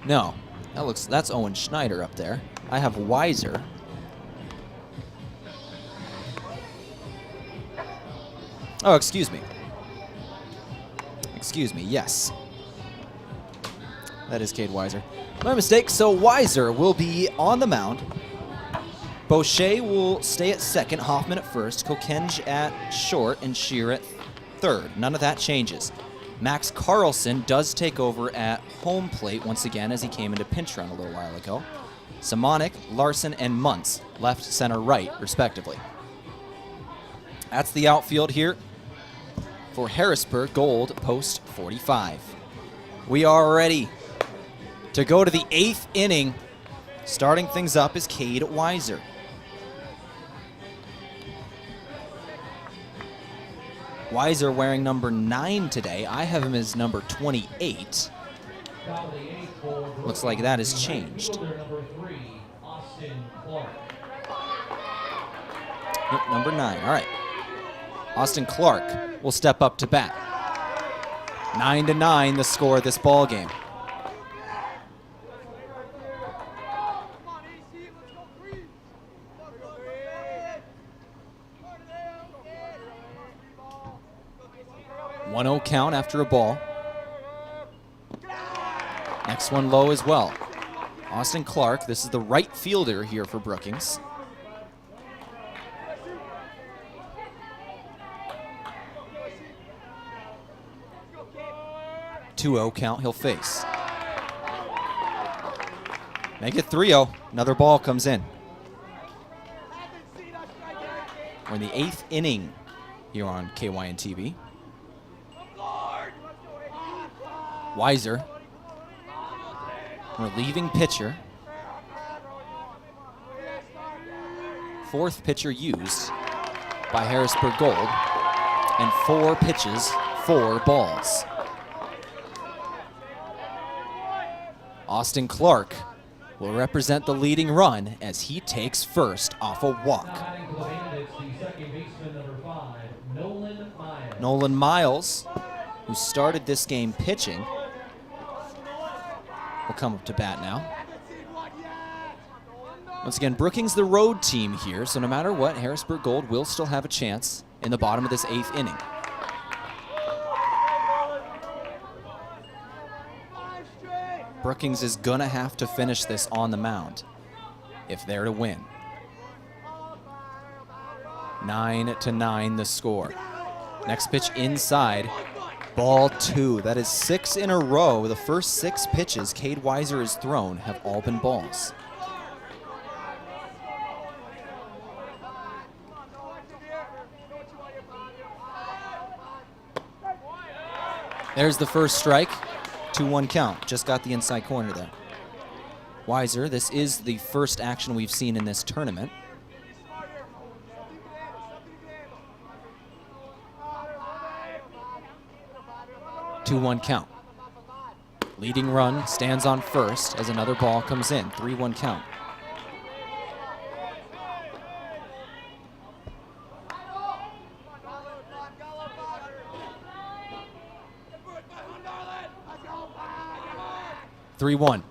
No, that's Owen Schneider up there. I have Weiser. Oh, excuse me. Excuse me, yes. That is Cade Weiser. My mistake, so Weiser will be on the mound. Boucher will stay at second, Hoffman at first, Kokenge at short, and Shear at third. None of that changes. Max Carlson does take over at home plate once again as he came into pinch run a little while ago. Simonic, Larson, and Muntz left, center, right, respectively. That's the outfield here for Harrisburg Gold Post 45. We are ready to go to the 8th inning. Starting things up is Cade Weiser. Weiser wearing number 9 today. I have him as number 28. Looks like that has changed. Yep, number 9, all right. Austin Clark will step up to bat. 9-9, the score of this ball game. One-0 count after a ball. Next one low as well. Austin Clark, this is the right fielder here for Brookings. Two-0 count he'll face. Make it 3-0. Another ball comes in. We're in the 8th inning here on KYN-TV. Weiser, relieving pitcher. fourth pitcher used by Harrisburg Gold, and 4 pitches, 4 balls. Austin Clark will represent the leading run as he takes first off a walk. Nolan Miles, who started this game pitching, will come up to bat now. Once again, Brookings the road team here, so no matter what, Harrisburg Gold will still have a chance in the bottom of this 8th inning. Brookings is gonna have to finish this on the mound if they're to win. 9-9 the score. Next pitch inside, ball 2. That is 6 in a row. The first 6 pitches Cade Weiser has thrown have all been balls. There's the first strike. 2-1 count. Just got the inside corner there. Weiser, this is the first action we've seen in this tournament. Two-1 count. Leading run stands on first as another ball comes in. 3-1 count. Three-1.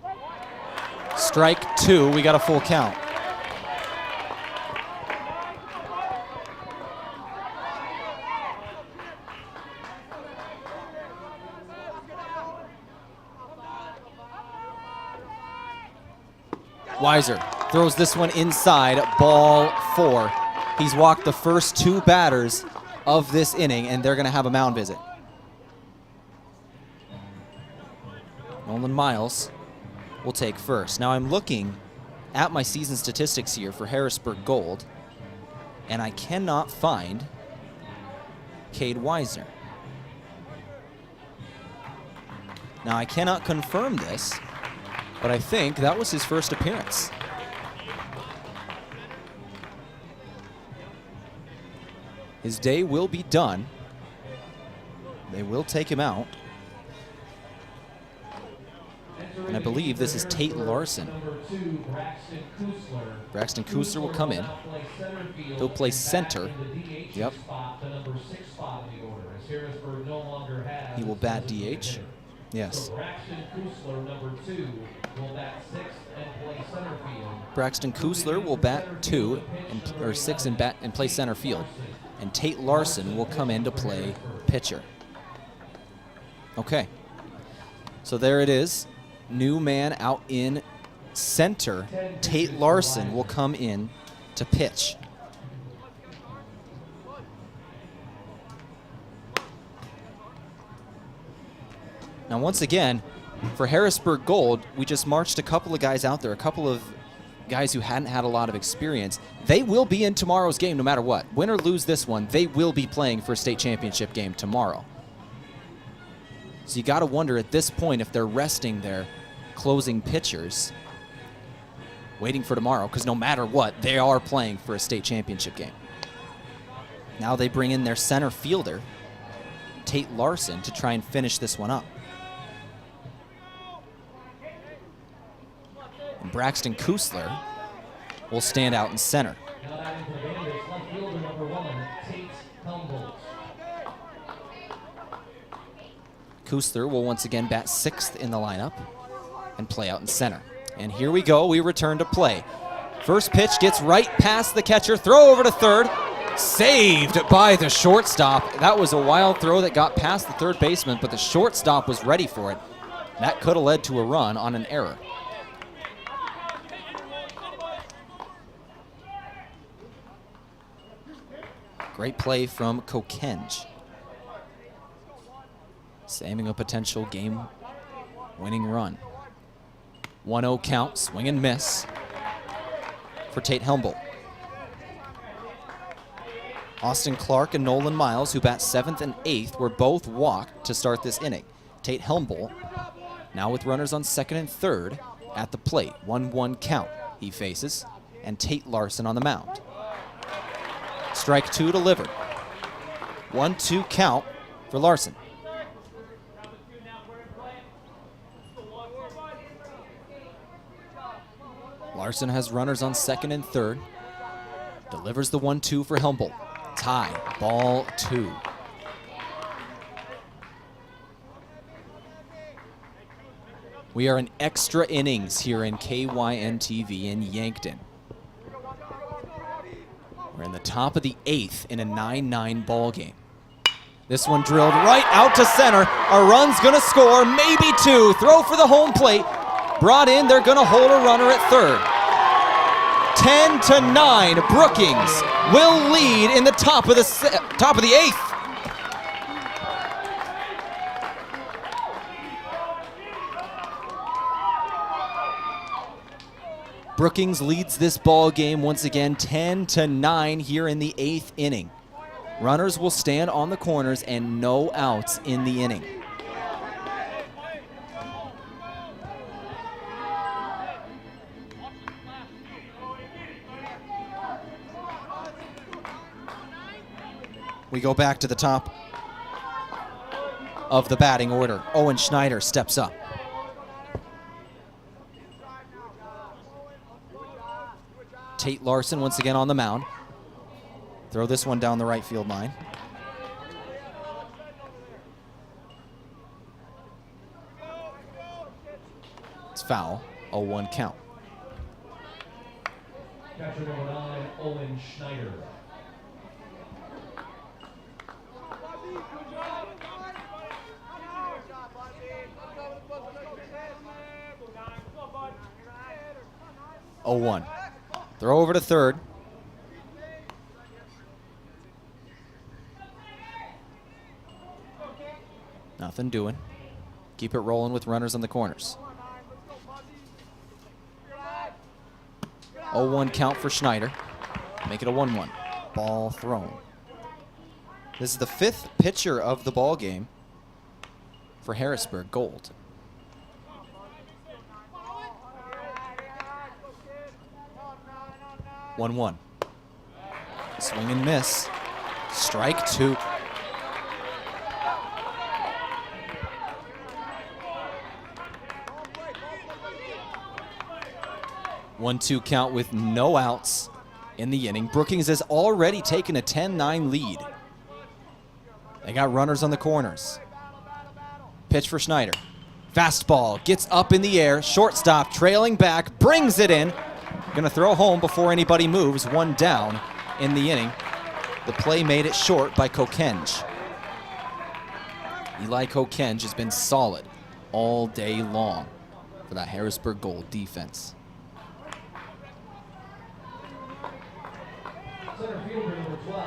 Strike 2. We got a full count. Weiser throws this one inside, ball 4. He's walked the first 2 batters of this inning, and they're going to have a mound visit. Nolan Miles will take first. Now I'm looking at my season statistics here for Harrisburg Gold, and I cannot find Cade Weiser. Now I cannot confirm this, but I think that was his first appearance. His day will be done. They will take him out. And I believe this is Tate Larson. Braxton Kusler will come in. He'll play center. Yep. He will bat DH. Yes. Braxton Kusler will bat 2 or 6 and play center field. And Tate Larson will come in to play pitcher. Okay. So there it is. New man out in center. Tate Larson will come in to pitch. Now once again, for Harrisburg Gold, we just marched a couple of guys out there, a couple of guys who hadn't had a lot of experience. They will be in tomorrow's game no matter what. Win or lose this one, they will be playing for a state championship game tomorrow. So you got to wonder at this point if they're resting their closing pitchers, waiting for tomorrow, because no matter what, they are playing for a state championship game. Now they bring in their center fielder, Tate Larson, to try and finish this one up. And Braxton Kusler will stand out in center. Kusler will once again bat 6th in the lineup and play out in center. And here we go, we return to play. First pitch gets right past the catcher, throw over to third, saved by the shortstop. That was a wild throw that got past the third baseman, but the shortstop was ready for it. That could have led to a run on an error. Great play from Kokenge. Saving a potential game-winning run. 1-0 count, swing and miss for Tate Helmbolt. Austin Clark and Nolan Miles, who bat 7th and 8th, were both walked to start this inning. Tate Helmbolt, now with runners on 2nd and 3rd at the plate. 1-1 count he faces, and Tate Larson on the mound. Strike 2 delivered. 1-2 count for Larson. Larson has runners on second and third. Delivers the 1-2 for Humboldt. Tie, ball 2. We are in extra innings here in KYN-TV in Yankton. We're in the top of the 8th in a 9-9 ball game. This one drilled right out to center. A run's gonna score, maybe 2. Throw for the home plate. Brought in, they're gonna hold a runner at third. 10-9, Brookings will lead in the top of the 8th. Brookings leads this ball game once again 10-9 here in the 8th inning. Runners will stand on the corners and no outs in the inning. We go back to the top of the batting order. Owen Schneider steps up. Tate Larson once again on the mound. Throw this one down the right field line. It's foul, 0-1 count. Catcher number 9, Owen Schneider. Oh, 1. Throw over to third. Nothing doing. Keep it rolling with runners on the corners. 0-1 count for Schneider. Make it a 1-1. Ball thrown. This is the 5th pitcher of the ball game for Harrisburg Gold. 1-1. Swing and miss. Strike 2. One-two count with no outs in the inning. Brookings has already taken a 10-9 lead. They got runners on the corners. Pitch for Schneider. Fastball gets up in the air. Shortstop trailing back, brings it in. Gonna throw home before anybody moves. One down in the inning. The play made it short by Kokenge. Eli Kokenge has been solid all day long for that Harrisburg Gold defense.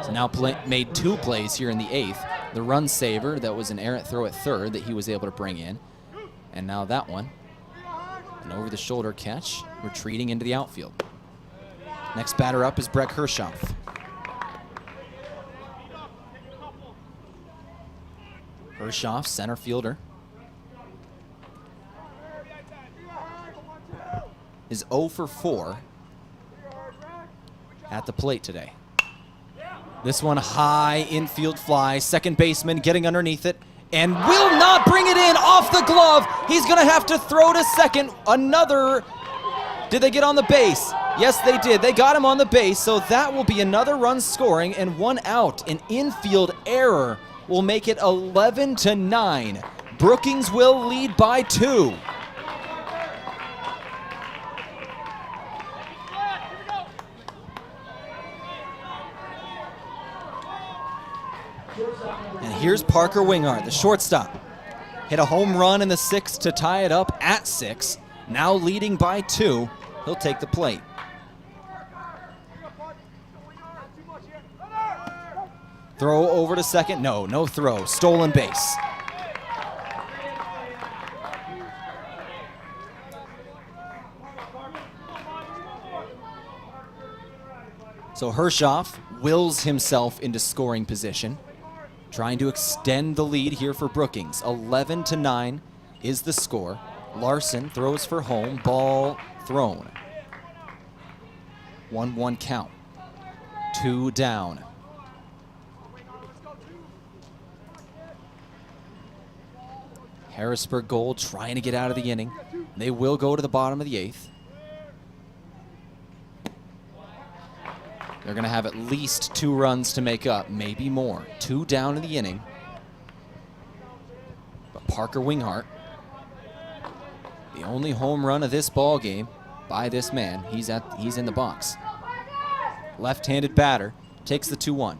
So now made 2 plays here in the 8th. The run saver that was an errant throw at third that he was able to bring in. And now that one. An over-the-shoulder catch, retreating into the outfield. Next batter up is Breck Hershoff. Hershoff, center fielder, is 0 for 4 at the plate today. This one high infield fly, second baseman getting underneath it, and will not bring it in off the glove. He's gonna have to throw to second. Another, did they get on the base? Yes, they did. They got him on the base, so that will be another run scoring and 1 out. An infield error will make it 11-9. Brookings will lead by 2. And here's Parker Wingard, the shortstop. Hit a home run in the 6th to tie it up at 6. Now leading by 2. He'll take the plate. Throw over to second. No throw. Stolen base. So Hershoff wills himself into scoring position, trying to extend the lead here for Brookings. 11-9 is the score. Larson throws for home. Ball thrown. 1-1 count. 2 down. Harrisburg Gold trying to get out of the inning. They will go to the bottom of the 8th. They're going to have at least 2 runs to make up, maybe more. 2 down in the inning. But Parker Winghart, the only home run of this ball game by this man, he's in the box. Left-handed batter, takes the 2-1.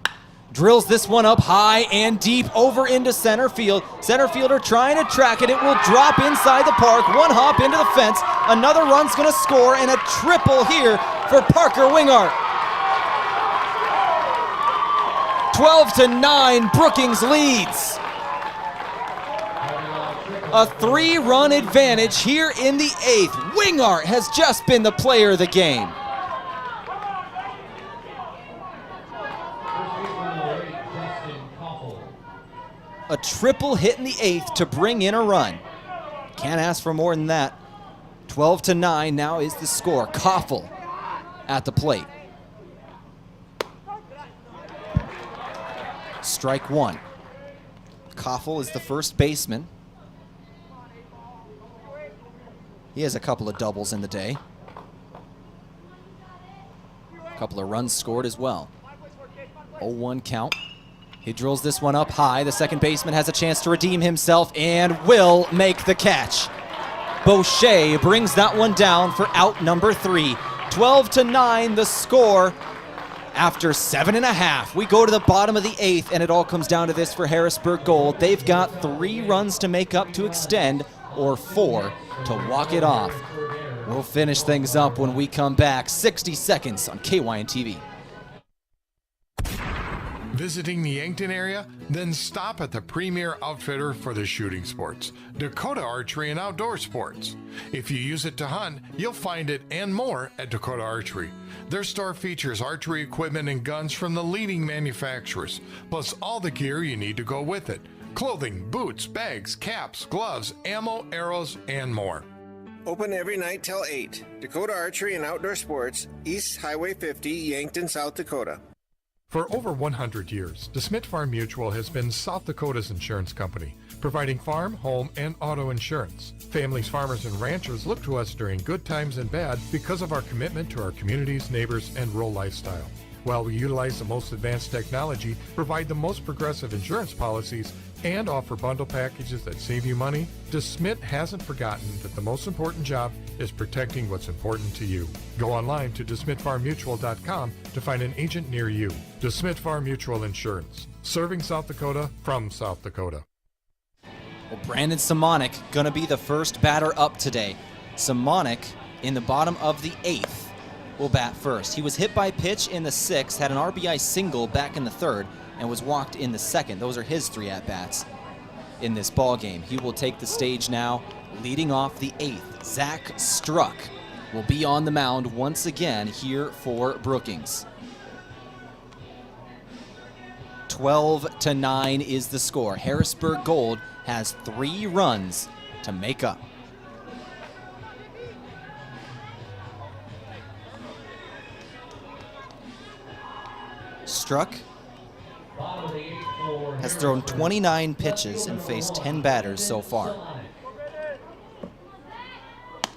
Drills this one up high and deep over into center field. Center fielder trying to track it. It will drop inside the park. 1 hop into the fence. Another run's going to score, and a triple here for Parker Winghart. 12-9, Brookings leads. A 3-run advantage here in the 8th. Winghart has just been the player of the game. A triple hit in the 8th to bring in a run. Can't ask for more than that. 12-9 now is the score. Koffel at the plate. Strike 1. Koffel is the first baseman. He has a couple of doubles in the day. A couple of runs scored as well. 0-1 count. He drills this one up high. The second baseman has a chance to redeem himself and will make the catch. Boucher brings that one down for out number 3. 12-9 the score after 7.5. We go to the bottom of the 8th, and it all comes down to this for Harrisburg Gold. They've got 3 runs to make up to extend, or 4 to walk it off. We'll finish things up when we come back. 60 seconds on KYN-TV. Visiting the Yankton area? Then stop at the premier outfitter for the shooting sports, Dakota Archery and Outdoor Sports. If you use it to hunt, you'll find it and more at Dakota Archery. Their store features archery equipment and guns from the leading manufacturers, plus all the gear you need to go with it. Clothing, boots, bags, caps, gloves, ammo, arrows, and more. Open every night till 8. Dakota Archery and Outdoor Sports, East Highway 50, Yankton, South Dakota. For over 100 years, DeSmit Farm Mutual has been South Dakota's insurance company, providing farm, home, and auto insurance. Families, farmers, and ranchers look to us during good times and bad because of our commitment to our communities, neighbors, and rural lifestyle. While we utilize the most advanced technology, provide the most progressive insurance policies, and offer bundle packages that save you money, DeSmit hasn't forgotten that the most important job is protecting what's important to you. Go online to DeSmitFarmMutual.com to find an agent near you. DeSmit Farm Mutual Insurance, serving South Dakota from South Dakota. Well, Brandon Simonik gonna be the first batter up today. Simonik in the bottom of the 8th will bat first. He was hit by pitch in the 6th, had an RBI single back in the 3rd, and was walked in the 2nd. Those are his 3 at-bats in this ball game. He will take the stage now, leading off the 8th. Zach Struck will be on the mound once again here for Brookings. 12-9 is the score. Harrisburg Gold has 3 runs to make up. Struck has thrown 29 pitches and faced 10 batters so far.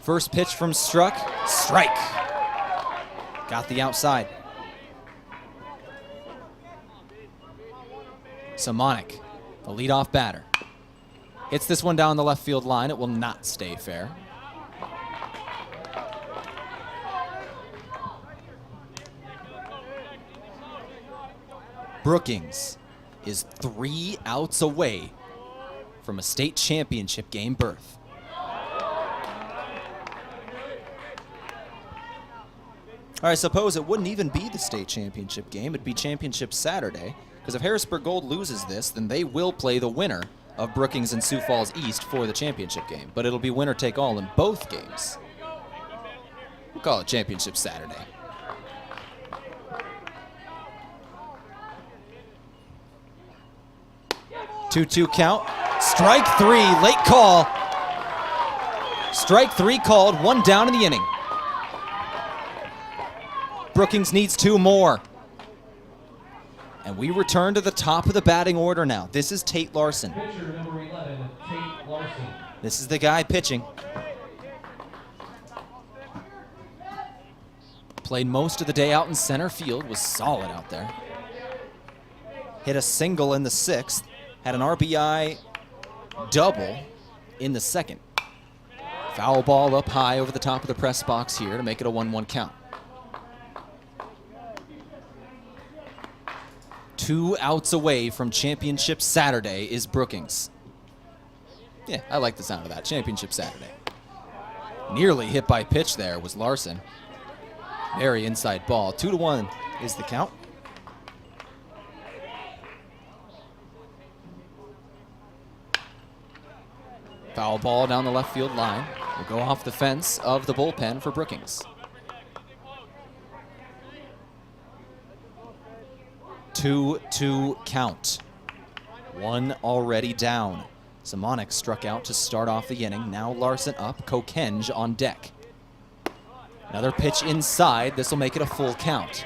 First pitch from Struck, strike. Got the outside. Simonik, the leadoff batter. Hits this one down the left field line. It will not stay fair. Brookings is 3 outs away from a state championship game berth. I suppose it wouldn't even be the state championship game. It'd be championship Saturday, because if Harrisburg Gold loses this, then they will play the winner of Brookings and Sioux Falls East for the championship game. But it'll be winner take all in both games. We'll call it championship Saturday. Two count. Strike 3, late call. Strike 3 called, 1 down in the inning. Brookings needs 2 more. And we return to the top of the batting order now. This is Tate Larson. Pitcher number 11, Tate Larson. This is the guy pitching. Played most of the day out in center field, was solid out there. Hit a single in the 6th, had an RBI double in the 2nd. Foul ball up high over the top of the press box here to make it a 1-1 count. 2 outs away from Championship Saturday is Brookings. Yeah, I like the sound of that, Championship Saturday. Nearly hit by pitch there was Larson. Very inside ball. 2-1 is the count. Foul ball down the left field line. Will go off the fence of the bullpen for Brookings. 2-2 count. 1 already down. Simonic struck out to start off the inning. Now Larson up. Kokenge on deck. Another pitch inside. This will make it a full count.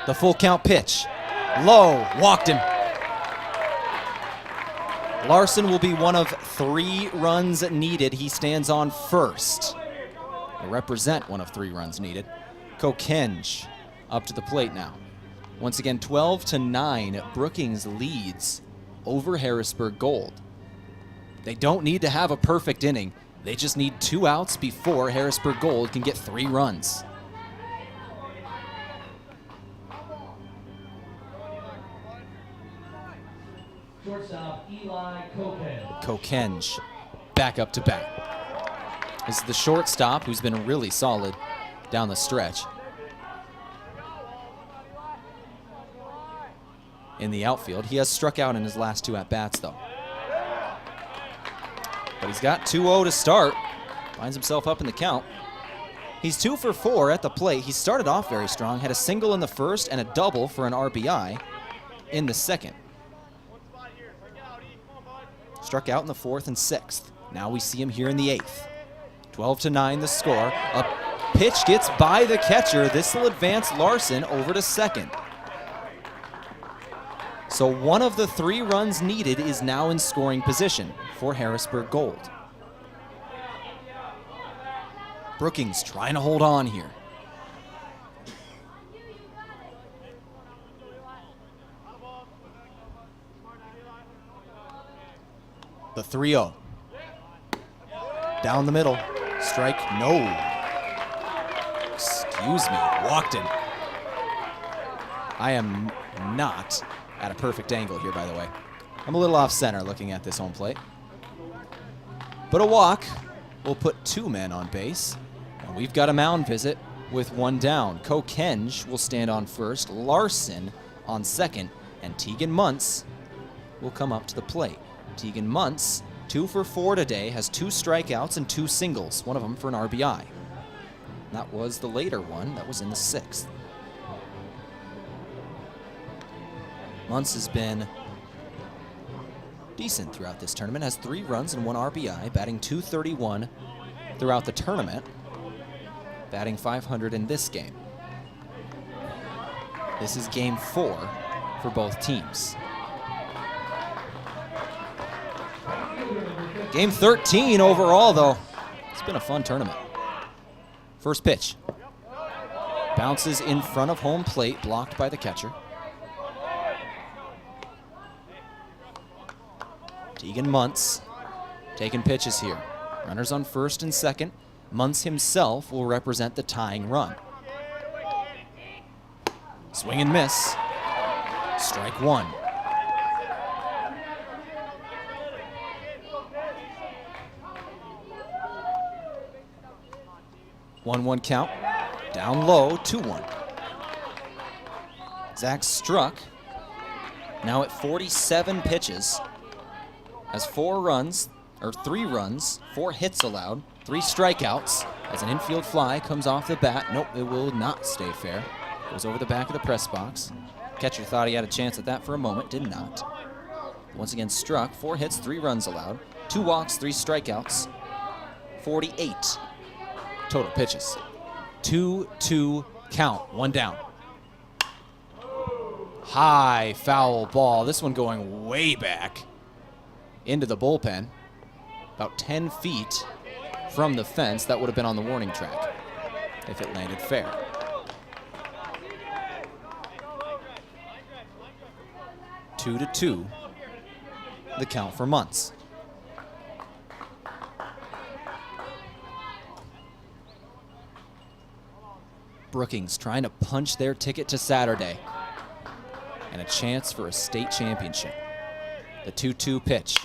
The full count pitch. Low, walked him. Larson will be one of 3 runs needed. He stands on first. Will represent one of 3 runs needed. Kokenge up to the plate now. Once again, 12-9, Brookings leads over Harrisburg Gold. They don't need to have a perfect inning. They just need 2 outs before Harrisburg Gold can get 3 runs. Shortstop Eli Kokenge. Kokenge back up to bat. This is the shortstop who's been really solid down the stretch. In the outfield, he has struck out in his last 2 at-bats though. But he's got 2-0 to start. Finds himself up in the count. He's 2 for 4 at the plate. He started off very strong, had a single in the 1st and a double for an RBI in the 2nd. Struck out in the 4th and 6th. Now we see him here in the 8th. 12-9 the score. A pitch gets by the catcher. This will advance Larson over to second. So one of the 3 runs needed is now in scoring position for Harrisburg Gold. Brookings trying to hold on here. The 3-0. Down the middle. Strike, no. Excuse me, walked him. I am not at a perfect angle here, by the way. I'm a little off center looking at this home plate. But a walk will put 2 men on base. And we've got a mound visit with 1 down. Kokenge will stand on first, Larson on second, and Tegan Muntz will come up to the plate. Tegan Muntz, 2 for 4 today, has 2 strikeouts and 2 singles, one of them for an RBI. That was the later one, that was in the 6th. Muntz has been decent throughout this tournament, has 3 runs and 1 RBI, batting .231 throughout the tournament, batting .500 in this game. This is game 4 for both teams. Game 13 overall, though. It's been a fun tournament. First pitch. Bounces in front of home plate, blocked by the catcher. Tegan Muntz taking pitches here. Runners on first and second. Muntz himself will represent the tying run. Swing and miss. Strike 1. One count. Down low, 2-1. Zach Struck, now at 47 pitches, has 4 runs, or 3 runs, 4 hits allowed, 3 strikeouts, as an infield fly comes off the bat. Nope, it will not stay fair. Goes over the back of the press box. Catcher thought he had a chance at that for a moment, did not. Once again, Struck, 4 hits, 3 runs allowed, 2 walks, 3 strikeouts, 48 total pitches. 2-2 count, 1 down. High foul ball. This one going way back into the bullpen. About 10 feet from the fence. That would have been on the warning track if it landed fair. Two to two, the count for Muntz. Brookings trying to punch their ticket to Saturday and a chance for a state championship. The 2-2 pitch.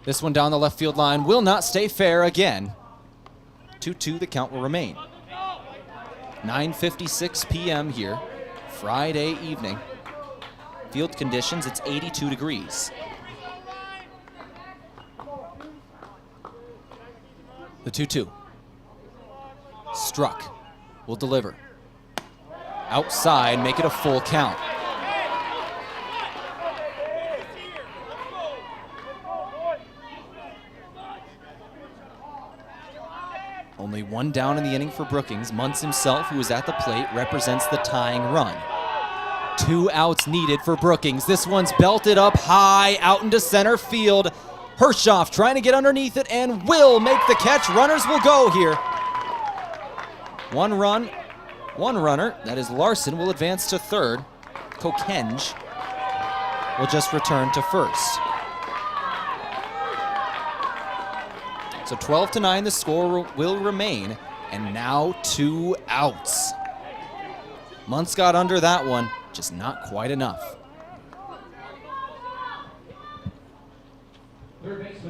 This one down the left field line will not stay fair again. 2-2, the count will remain. 9:56 p.m. here, Friday evening. Field conditions, it's 82 degrees. The 2-2. Struck. Will deliver. Outside, make it a full count. Only one down in the inning for Brookings. Muntz himself, who is at the plate, represents the tying run. 2 outs needed for Brookings. This one's belted up high out into center field. Hirschoff trying to get underneath it and will make the catch. Runners will go here. One runner, that is Larson, will advance to third. Kokenge will just return to first. So 12-9, the score will remain, and now 2 outs. Muntz got under that one, just not quite enough.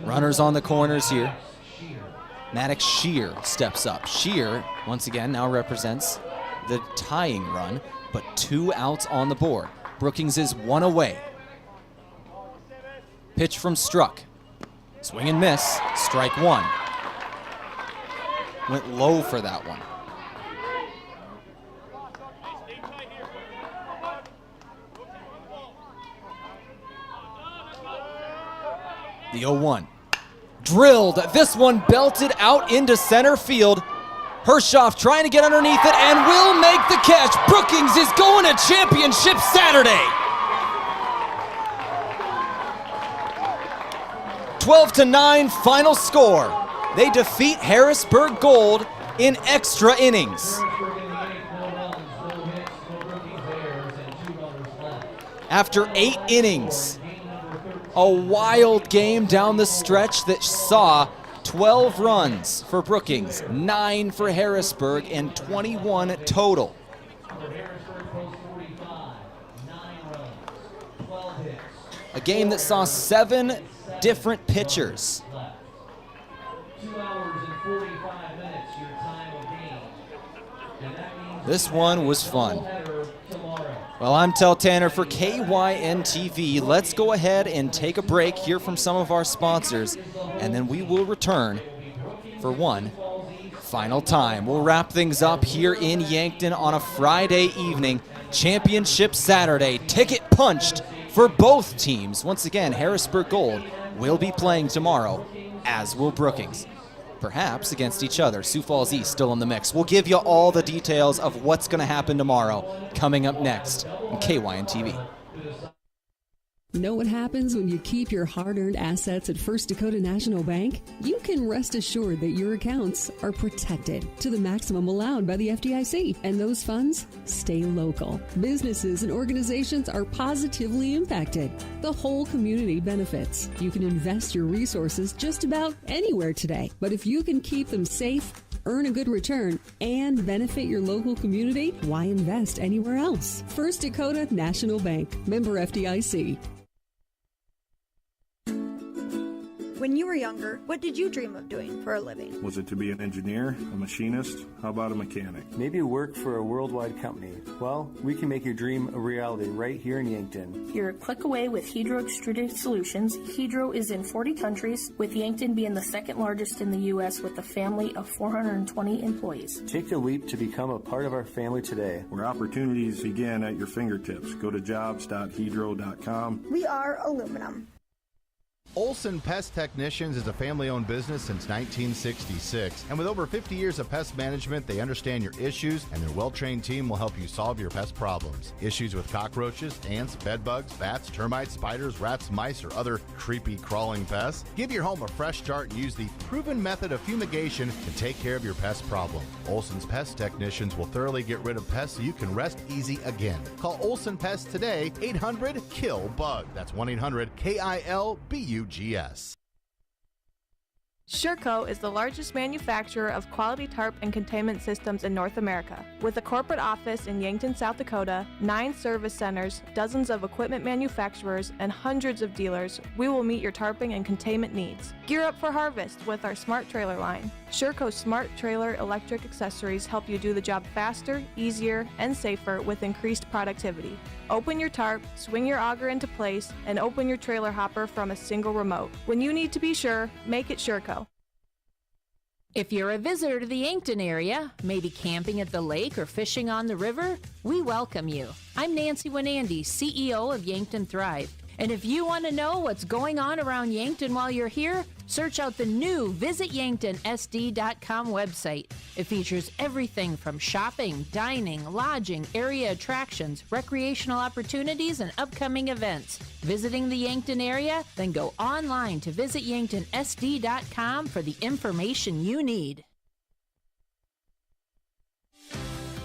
Runners on the corners here. Maddox Shear steps up. Shear, once again, now represents the tying run, but 2 outs on the board. Brookings is 1 away. Pitch from Struck. Swing and miss, strike 1. Went low for that one. The 0-1. Drilled. This one belted out into center field. Hirschoff trying to get underneath it and will make the catch. Brookings is going to championship Saturday. 12-9 final score. They defeat Harrisburg Gold in extra innings. After 8 innings, a wild game down the stretch that saw 12 runs for Brookings, 9 for Harrisburg, and 21 total. A game that saw 7 different pitchers. 2 hours and 45 minutes, your time of game. And that means This one was fun. Well, I'm Tel Tanner for KYN-TV. Let's go ahead and take a break, hear from some of our sponsors, and then we will return for one final time. We'll wrap things up here in Yankton on a Friday evening. Championship Saturday. Ticket punched for both teams. Once again, Harrisburg Gold will be playing tomorrow, as will Brookings. Perhaps against each other. Sioux Falls East still in the mix. We'll give you all the details of what's going to happen tomorrow coming up next on KYN-TV. Know what happens when you keep your hard-earned assets at First Dakota National Bank? You can rest assured that your accounts are protected to the maximum allowed by the FDIC, and those funds stay local. Businesses and organizations are positively impacted. The whole community benefits. You can invest your resources just about anywhere today, but if you can keep them safe, earn a good return, and benefit your local community, why invest anywhere else? First Dakota National Bank, member FDIC. When you were younger, what did you dream of doing for a living? Was it to be an engineer, a machinist? How about a mechanic? Maybe work for a worldwide company. Well, we can make your dream a reality right here in Yankton. You're a click away with Hedro Extruded Solutions. Hedro is in 40 countries, with Yankton being the second largest in the U.S. with a family of 420 employees. Take the leap to become a part of our family today. Where opportunities begin at your fingertips. Go to jobs.hedro.com. We are aluminum. Olson Pest Technicians is a family-owned business since 1966, and with over 50 years of pest management, they understand your issues, and their well-trained team will help you solve your pest problems. Issues with cockroaches, ants, bedbugs, bats, termites, spiders, rats, mice, or other creepy crawling pests? Give your home a fresh start and use the proven method of fumigation to take care of your pest problem. Olson's Pest Technicians will thoroughly get rid of pests so you can rest easy again. Call Olson Pest today, 800-KILL-BUG. That's 1-800-KILBUGS. Sherco is the largest manufacturer of quality tarp and containment systems in North America. With a corporate office in Yankton, South Dakota, 9 service centers, dozens of equipment manufacturers, and hundreds of dealers, we will meet your tarping and containment needs. Gear up for harvest with our Smart Trailer line. Sherco's Smart Trailer electric accessories help you do the job faster, easier, and safer with increased productivity. Open your tarp, swing your auger into place, and open your trailer hopper from a single remote. When you need to be sure, make it Sherco. If you're a visitor to the Yankton area, maybe camping at the lake or fishing on the river, we welcome you. I'm Nancy Winandy, CEO of Yankton Thrive. And if you want to know what's going on around Yankton while you're here, search out the new visityanktonsd.com website. It features everything from shopping, dining, lodging, area attractions, recreational opportunities, and upcoming events. Visiting the Yankton area? Then go online to visityanktonsd.com for the information you need.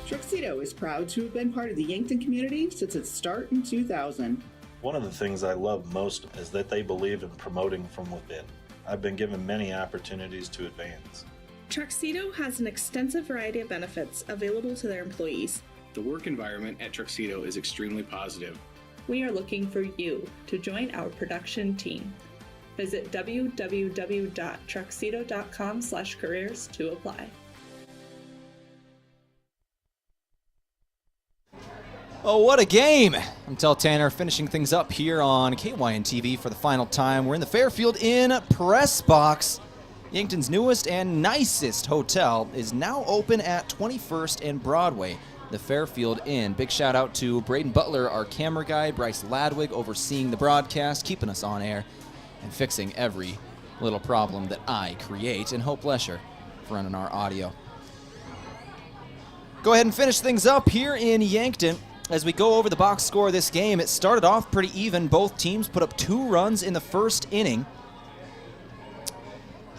Truxedo is proud to have been part of the Yankton community since its start in 2000. One of the things I love most is that they believe in promoting from within. I've been given many opportunities to advance. Truxedo has an extensive variety of benefits available to their employees. The work environment at Truxedo is extremely positive. We are looking for you to join our production team. Visit www.truxedo.com/careers to apply. Oh, what a game! I'm Tel Tanner, finishing things up here on KYN-TV for the final time. We're in the Fairfield Inn press box. Yankton's newest and nicest hotel is now open at 21st and Broadway, the Fairfield Inn. Big shout out to Braden Butler, our camera guy, Bryce Ladwig, overseeing the broadcast, keeping us on air, and fixing every little problem that I create, and Hope Lesher for running our audio. Go ahead and finish things up here in Yankton. As we go over the box score of this game, it started off pretty even. Both teams put up 2 runs in the first inning.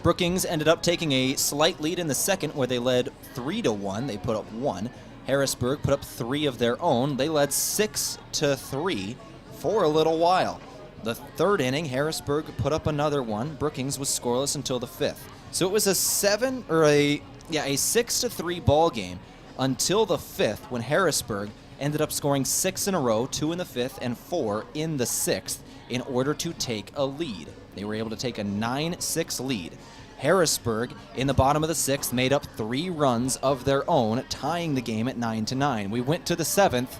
Brookings ended up taking a slight lead in the second, where they led 3-1. They put up 1. Harrisburg put up 3 of their own. They led 6-3 for a little while. The third inning, Harrisburg put up another one. Brookings was scoreless until the 5th. So it was a 6-3 ball game until the 5th, when Harrisburg ended up scoring 6 in a row, 2 in the 5th and 4 in the 6th, in order to take a lead. They were able to take a 9-6 lead. Harrisburg, in the bottom of the 6th, made up 3 runs of their own, tying the game at 9-9. We went to the 7th,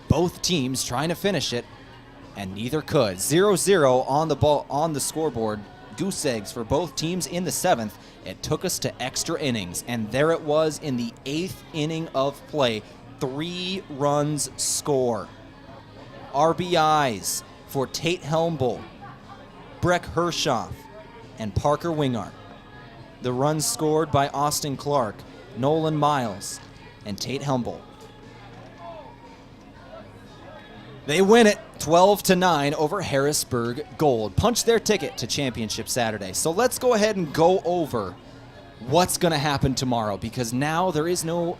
both teams trying to finish it, and neither could. 0-0 on the scoreboard. Goose eggs for both teams in the 7th. It took us to extra innings, and there it was in the 8th inning of play. 3 runs score. RBIs for Tate Helmbull, Breck Hershoff, and Parker Wingart. The runs scored by Austin Clark, Nolan Miles, and Tate Helmbull. They win it 12-9 over Harrisburg Gold. Punch their ticket to Championship Saturday. So let's go ahead and go over what's going to happen tomorrow, because now there is no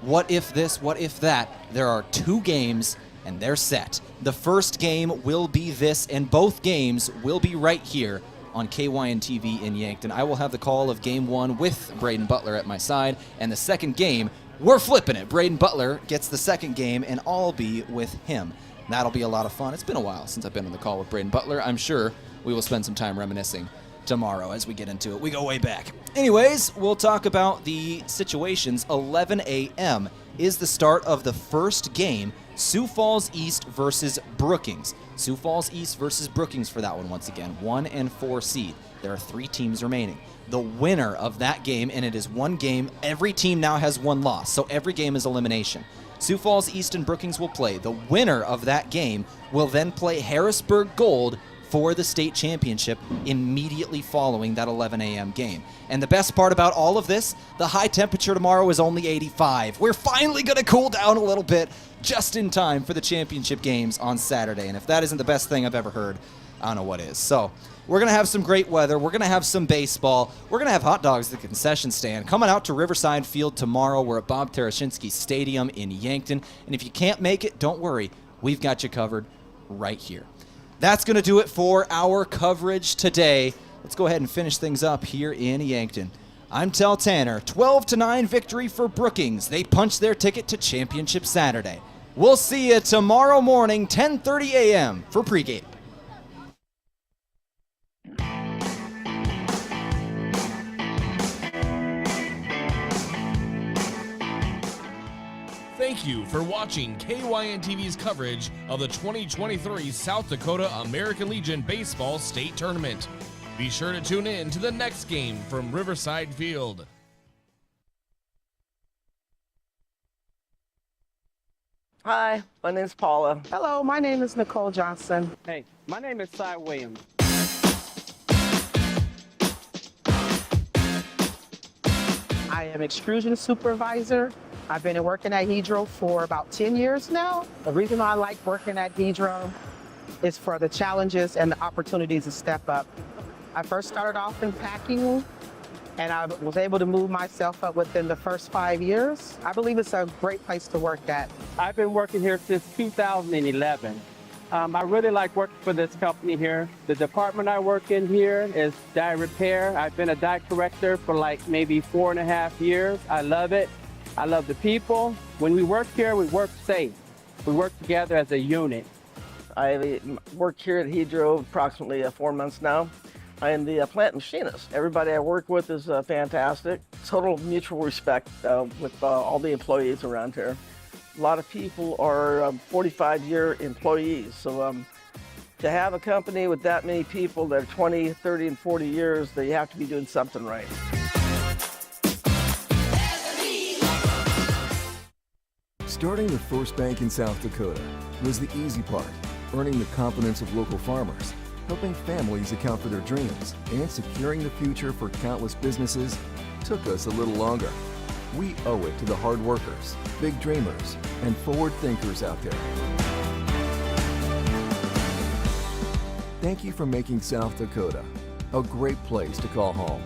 what if this, what if that. There are 2 games, and they're set. The first game will be this, and both games will be right here on KYN-TV in Yankton. I will have the call of Game 1 with Braden Butler at my side, and the second game, we're flipping it. Braden Butler gets the second game, and I'll be with him. That'll be a lot of fun. It's been a while since I've been on the call with Braden Butler. I'm sure we will spend some time reminiscing tomorrow as we get into it. We go way back. Anyways, we'll talk about the situations. 11 a.m. is the start of the first game, Sioux Falls East versus Brookings. Sioux Falls East versus Brookings for that one once again, 1 and 4 seed. There are 3 teams remaining. The winner of that game, and it is 1 game, every team now has 1 loss, so every game is elimination. Sioux Falls East and Brookings will play. The winner of that game will then play Harrisburg Gold for the state championship immediately following that 11 a.m. game. And the best part about all of this, the high temperature tomorrow is only 85. We're finally going to cool down a little bit just in time for the championship games on Saturday. And if that isn't the best thing I've ever heard, I don't know what is. So we're going to have some great weather. We're going to have some baseball. We're going to have hot dogs at the concession stand. Coming out to Riverside Field tomorrow. We're at Bob Tarashinsky Stadium in Yankton. And if you can't make it, don't worry. We've got you covered right here. That's going to do it for our coverage today. Let's go ahead and finish things up here in Yankton. I'm Tel Tanner. 12-9 victory for Brookings. They punched their ticket to Championship Saturday. We'll see you tomorrow morning, 10:30 a.m. for pregame. Thank you for watching KYNTV's coverage of the 2023 South Dakota American Legion Baseball State Tournament. Be sure to tune in to the next game from Riverside Field. Hi, my name is Paula. Hello, my name is Nicole Johnson. Hey, my name is Cy Williams. I am extrusion supervisor. I've been working at Hedro for about 10 years now. The reason I like working at Hedro is for the challenges and the opportunities to step up. I first started off in packing, and I was able to move myself up within the first 5 years. I believe it's a great place to work at. I've been working here since 2011. I really like working for this company here. The department I work in here is dye repair. I've been a dye corrector for like maybe 4.5 years. I love it. I love the people. When we work here, we work safe. We work together as a unit. I work here at Hedro approximately 4 months now. I am the plant machinist. Everybody I work with is fantastic. Total mutual respect with all the employees around here. A lot of people are 45-year employees, so to have a company with that many people that are 20, 30, and 40 years, they have to be doing something right. Starting the first bank in South Dakota was the easy part, earning the confidence of local farmers, helping families account for their dreams, and securing the future for countless businesses took us a little longer. We owe it to the hard workers, big dreamers, and forward thinkers out there. Thank you for making South Dakota a great place to call home.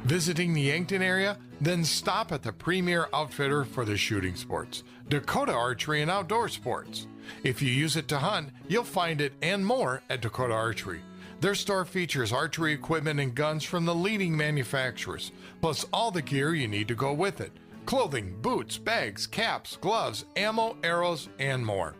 Visiting the Yankton area? Then stop at the premier outfitter for the shooting sports, Dakota Archery and Outdoor Sports. If you use it to hunt, you'll find it and more at Dakota Archery. Their store features archery equipment and guns from the leading manufacturers, plus all the gear you need to go with it. Clothing, boots, bags, caps, gloves, ammo, arrows, and more.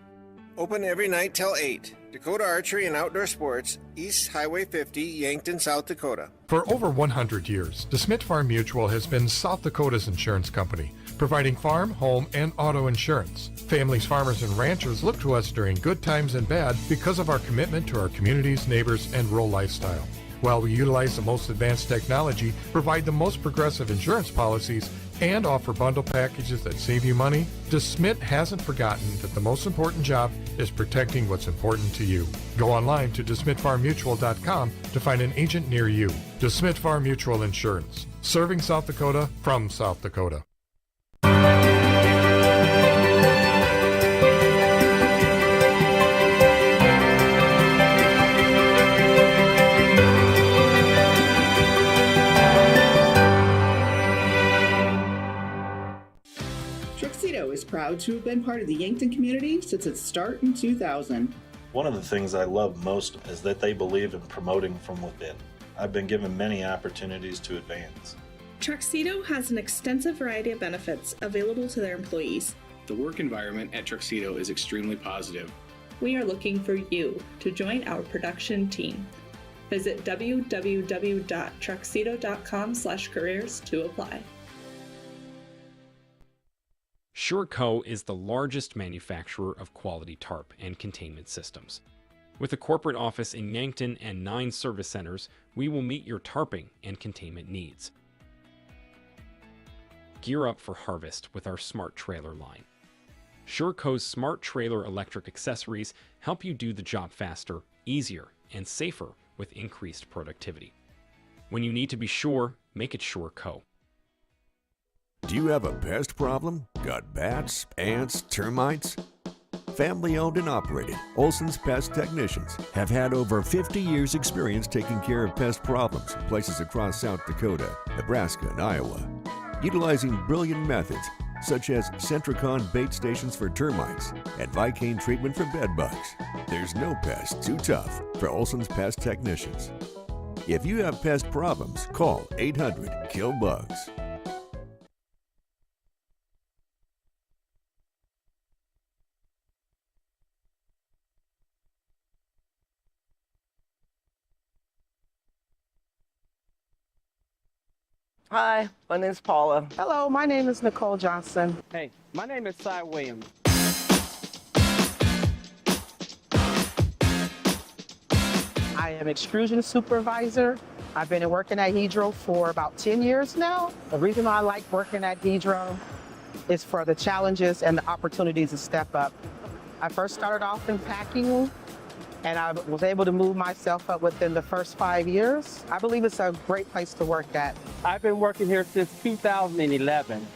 Open every night till 8. Dakota Archery and Outdoor Sports, East Highway 50, Yankton, South Dakota. For over 100 years, DeSmit Farm Mutual has been South Dakota's insurance company, providing farm, home, and auto insurance. Families, farmers, and ranchers look to us during good times and bad because of our commitment to our communities, neighbors, and rural lifestyle. While we utilize the most advanced technology, provide the most progressive insurance policies, and offer bundle packages that save you money, DeSmit hasn't forgotten that the most important job is protecting what's important to you. Go online to DeSmitFarmMutual.com to find an agent near you. DeSmit Farm Mutual Insurance, serving South Dakota from South Dakota. Is proud to have been part of the Yankton community since its start in 2000. One of the things I love most is that they believe in promoting from within. I've been given many opportunities to advance. Truxedo has an extensive variety of benefits available to their employees. The work environment at Truxedo is extremely positive. We are looking for you to join our production team. Visit www.truxedo.com/careers to apply. SureCo is the largest manufacturer of quality tarp and containment systems. With a corporate office in Yankton and 9 service centers, we will meet your tarping and containment needs. Gear up for harvest with our smart trailer line. SureCo's smart trailer electric accessories help you do the job faster, easier, and safer with increased productivity. When you need to be sure, make it SureCo. Do you have a pest problem? Got bats, ants, termites? Family owned and operated, Olson's Pest Technicians have had over 50 years experience taking care of pest problems in places across South Dakota, Nebraska, and Iowa. Utilizing brilliant methods such as Centricon bait stations for termites and Vicane treatment for bed bugs. There's no pest too tough for Olson's Pest Technicians. If you have pest problems, call 800-KILL-BUGS. Hi, my name's Paula. Hello, my name is Nicole Johnson. Hey, my name is Cy Williams. I am extrusion supervisor. I've been working at Hedro for about 10 years now. The reason I like working at Hedro is for the challenges and the opportunities to step up. I first started off in packing, and I was able to move myself up within the first 5 years. I believe it's a great place to work at. I've been working here since 2011.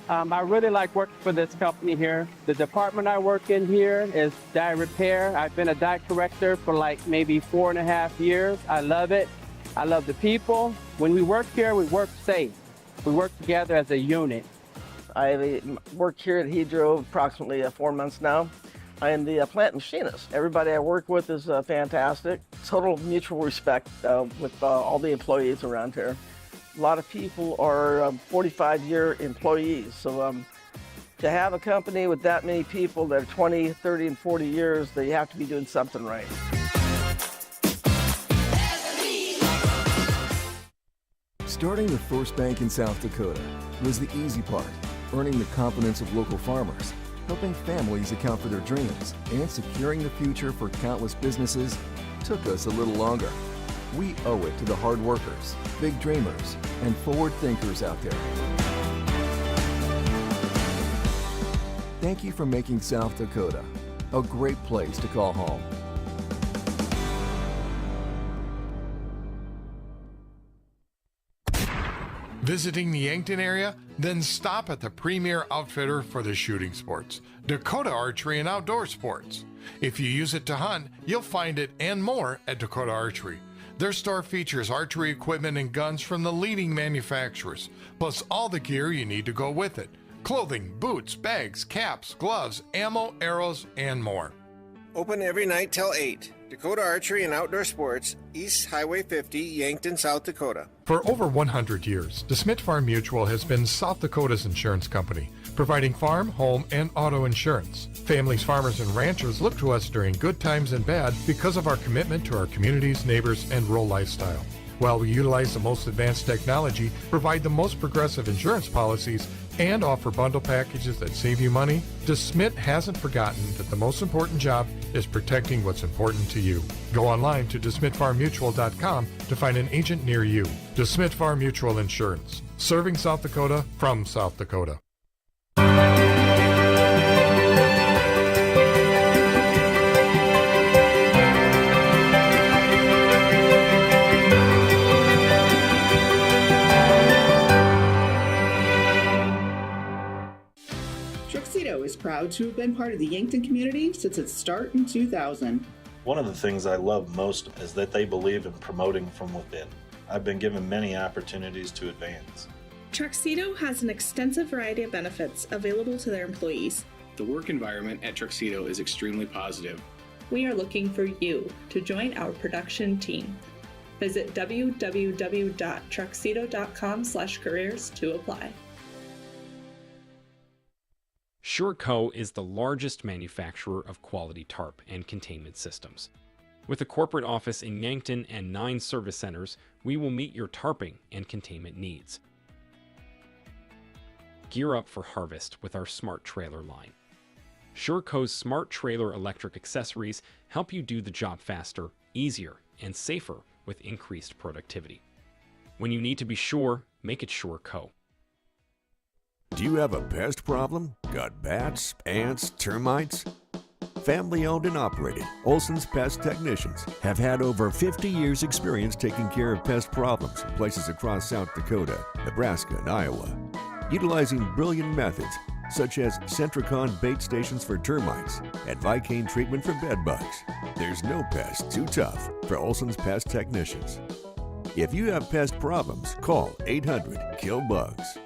I really like working for this company here. The department I work in here is dye repair. I've been a dye corrector for like maybe 4.5 years. I love it. I love the people. When we work here, we work safe. We work together as a unit. I work here at Hedro approximately 4 months now. I am the plant machinist. Everybody I work with is fantastic. Total mutual respect with all the employees around here. A lot of people are 45-year employees, so to have a company with that many people that are 20, 30, and 40 years, they have to be doing something right. Starting the first bank in South Dakota was the easy part, earning the confidence of local farmers, helping families account for their dreams, and securing the future for countless businesses took us a little longer. We owe it to the hard workers, big dreamers, and forward thinkers out there. Thank you for making South Dakota a great place to call home. Visiting the Yankton area? Then stop at the premier outfitter for the shooting sports, Dakota Archery and Outdoor Sports. If you use it to hunt, you'll find it and more at Dakota Archery. Their store features archery equipment and guns from the leading manufacturers, plus all the gear you need to go with it. Clothing, boots, bags, caps, gloves, ammo, arrows, and more. Open every night till 8. Dakota Archery and Outdoor Sports, East Highway 50, Yankton, South Dakota. For over 100 years, DeSmit Farm Mutual has been South Dakota's insurance company, providing farm, home, and auto insurance. Families, farmers, and ranchers look to us during good times and bad because of our commitment to our communities, neighbors, and rural lifestyle. While we utilize the most advanced technology, provide the most progressive insurance policies, and offer bundle packages that save you money, DeSmit hasn't forgotten that the most important job is protecting what's important to you. Go online to DeSmitFarmMutual.com to find an agent near you. DeSmit Farm Mutual Insurance, serving South Dakota from South Dakota. Is proud to have been part of the Yankton community since its start in 2000. One of the things I love most is that they believe in promoting from within. I've been given many opportunities to advance. Truxedo has an extensive variety of benefits available to their employees. The work environment at Truxedo is extremely positive. We are looking for you to join our production team. Visit www.truxedo.com/careers to apply. SureCo is the largest manufacturer of quality tarp and containment systems. With a corporate office in Yankton and 9 service centers, we will meet your tarping and containment needs. Gear up for harvest with our smart trailer line. SureCo's smart trailer electric accessories help you do the job faster, easier, and safer with increased productivity. When you need to be sure, make it SureCo. Do you have a pest problem? Got bats, ants, termites? Family owned and operated, Olson's Pest Technicians have had over 50 years experience taking care of pest problems in places across South Dakota, Nebraska, and Iowa. Utilizing brilliant methods such as Centricon bait stations for termites and Vicane treatment for bed bugs. There's no pest too tough for Olson's Pest Technicians. If you have pest problems, call 800-KILL-BUGS.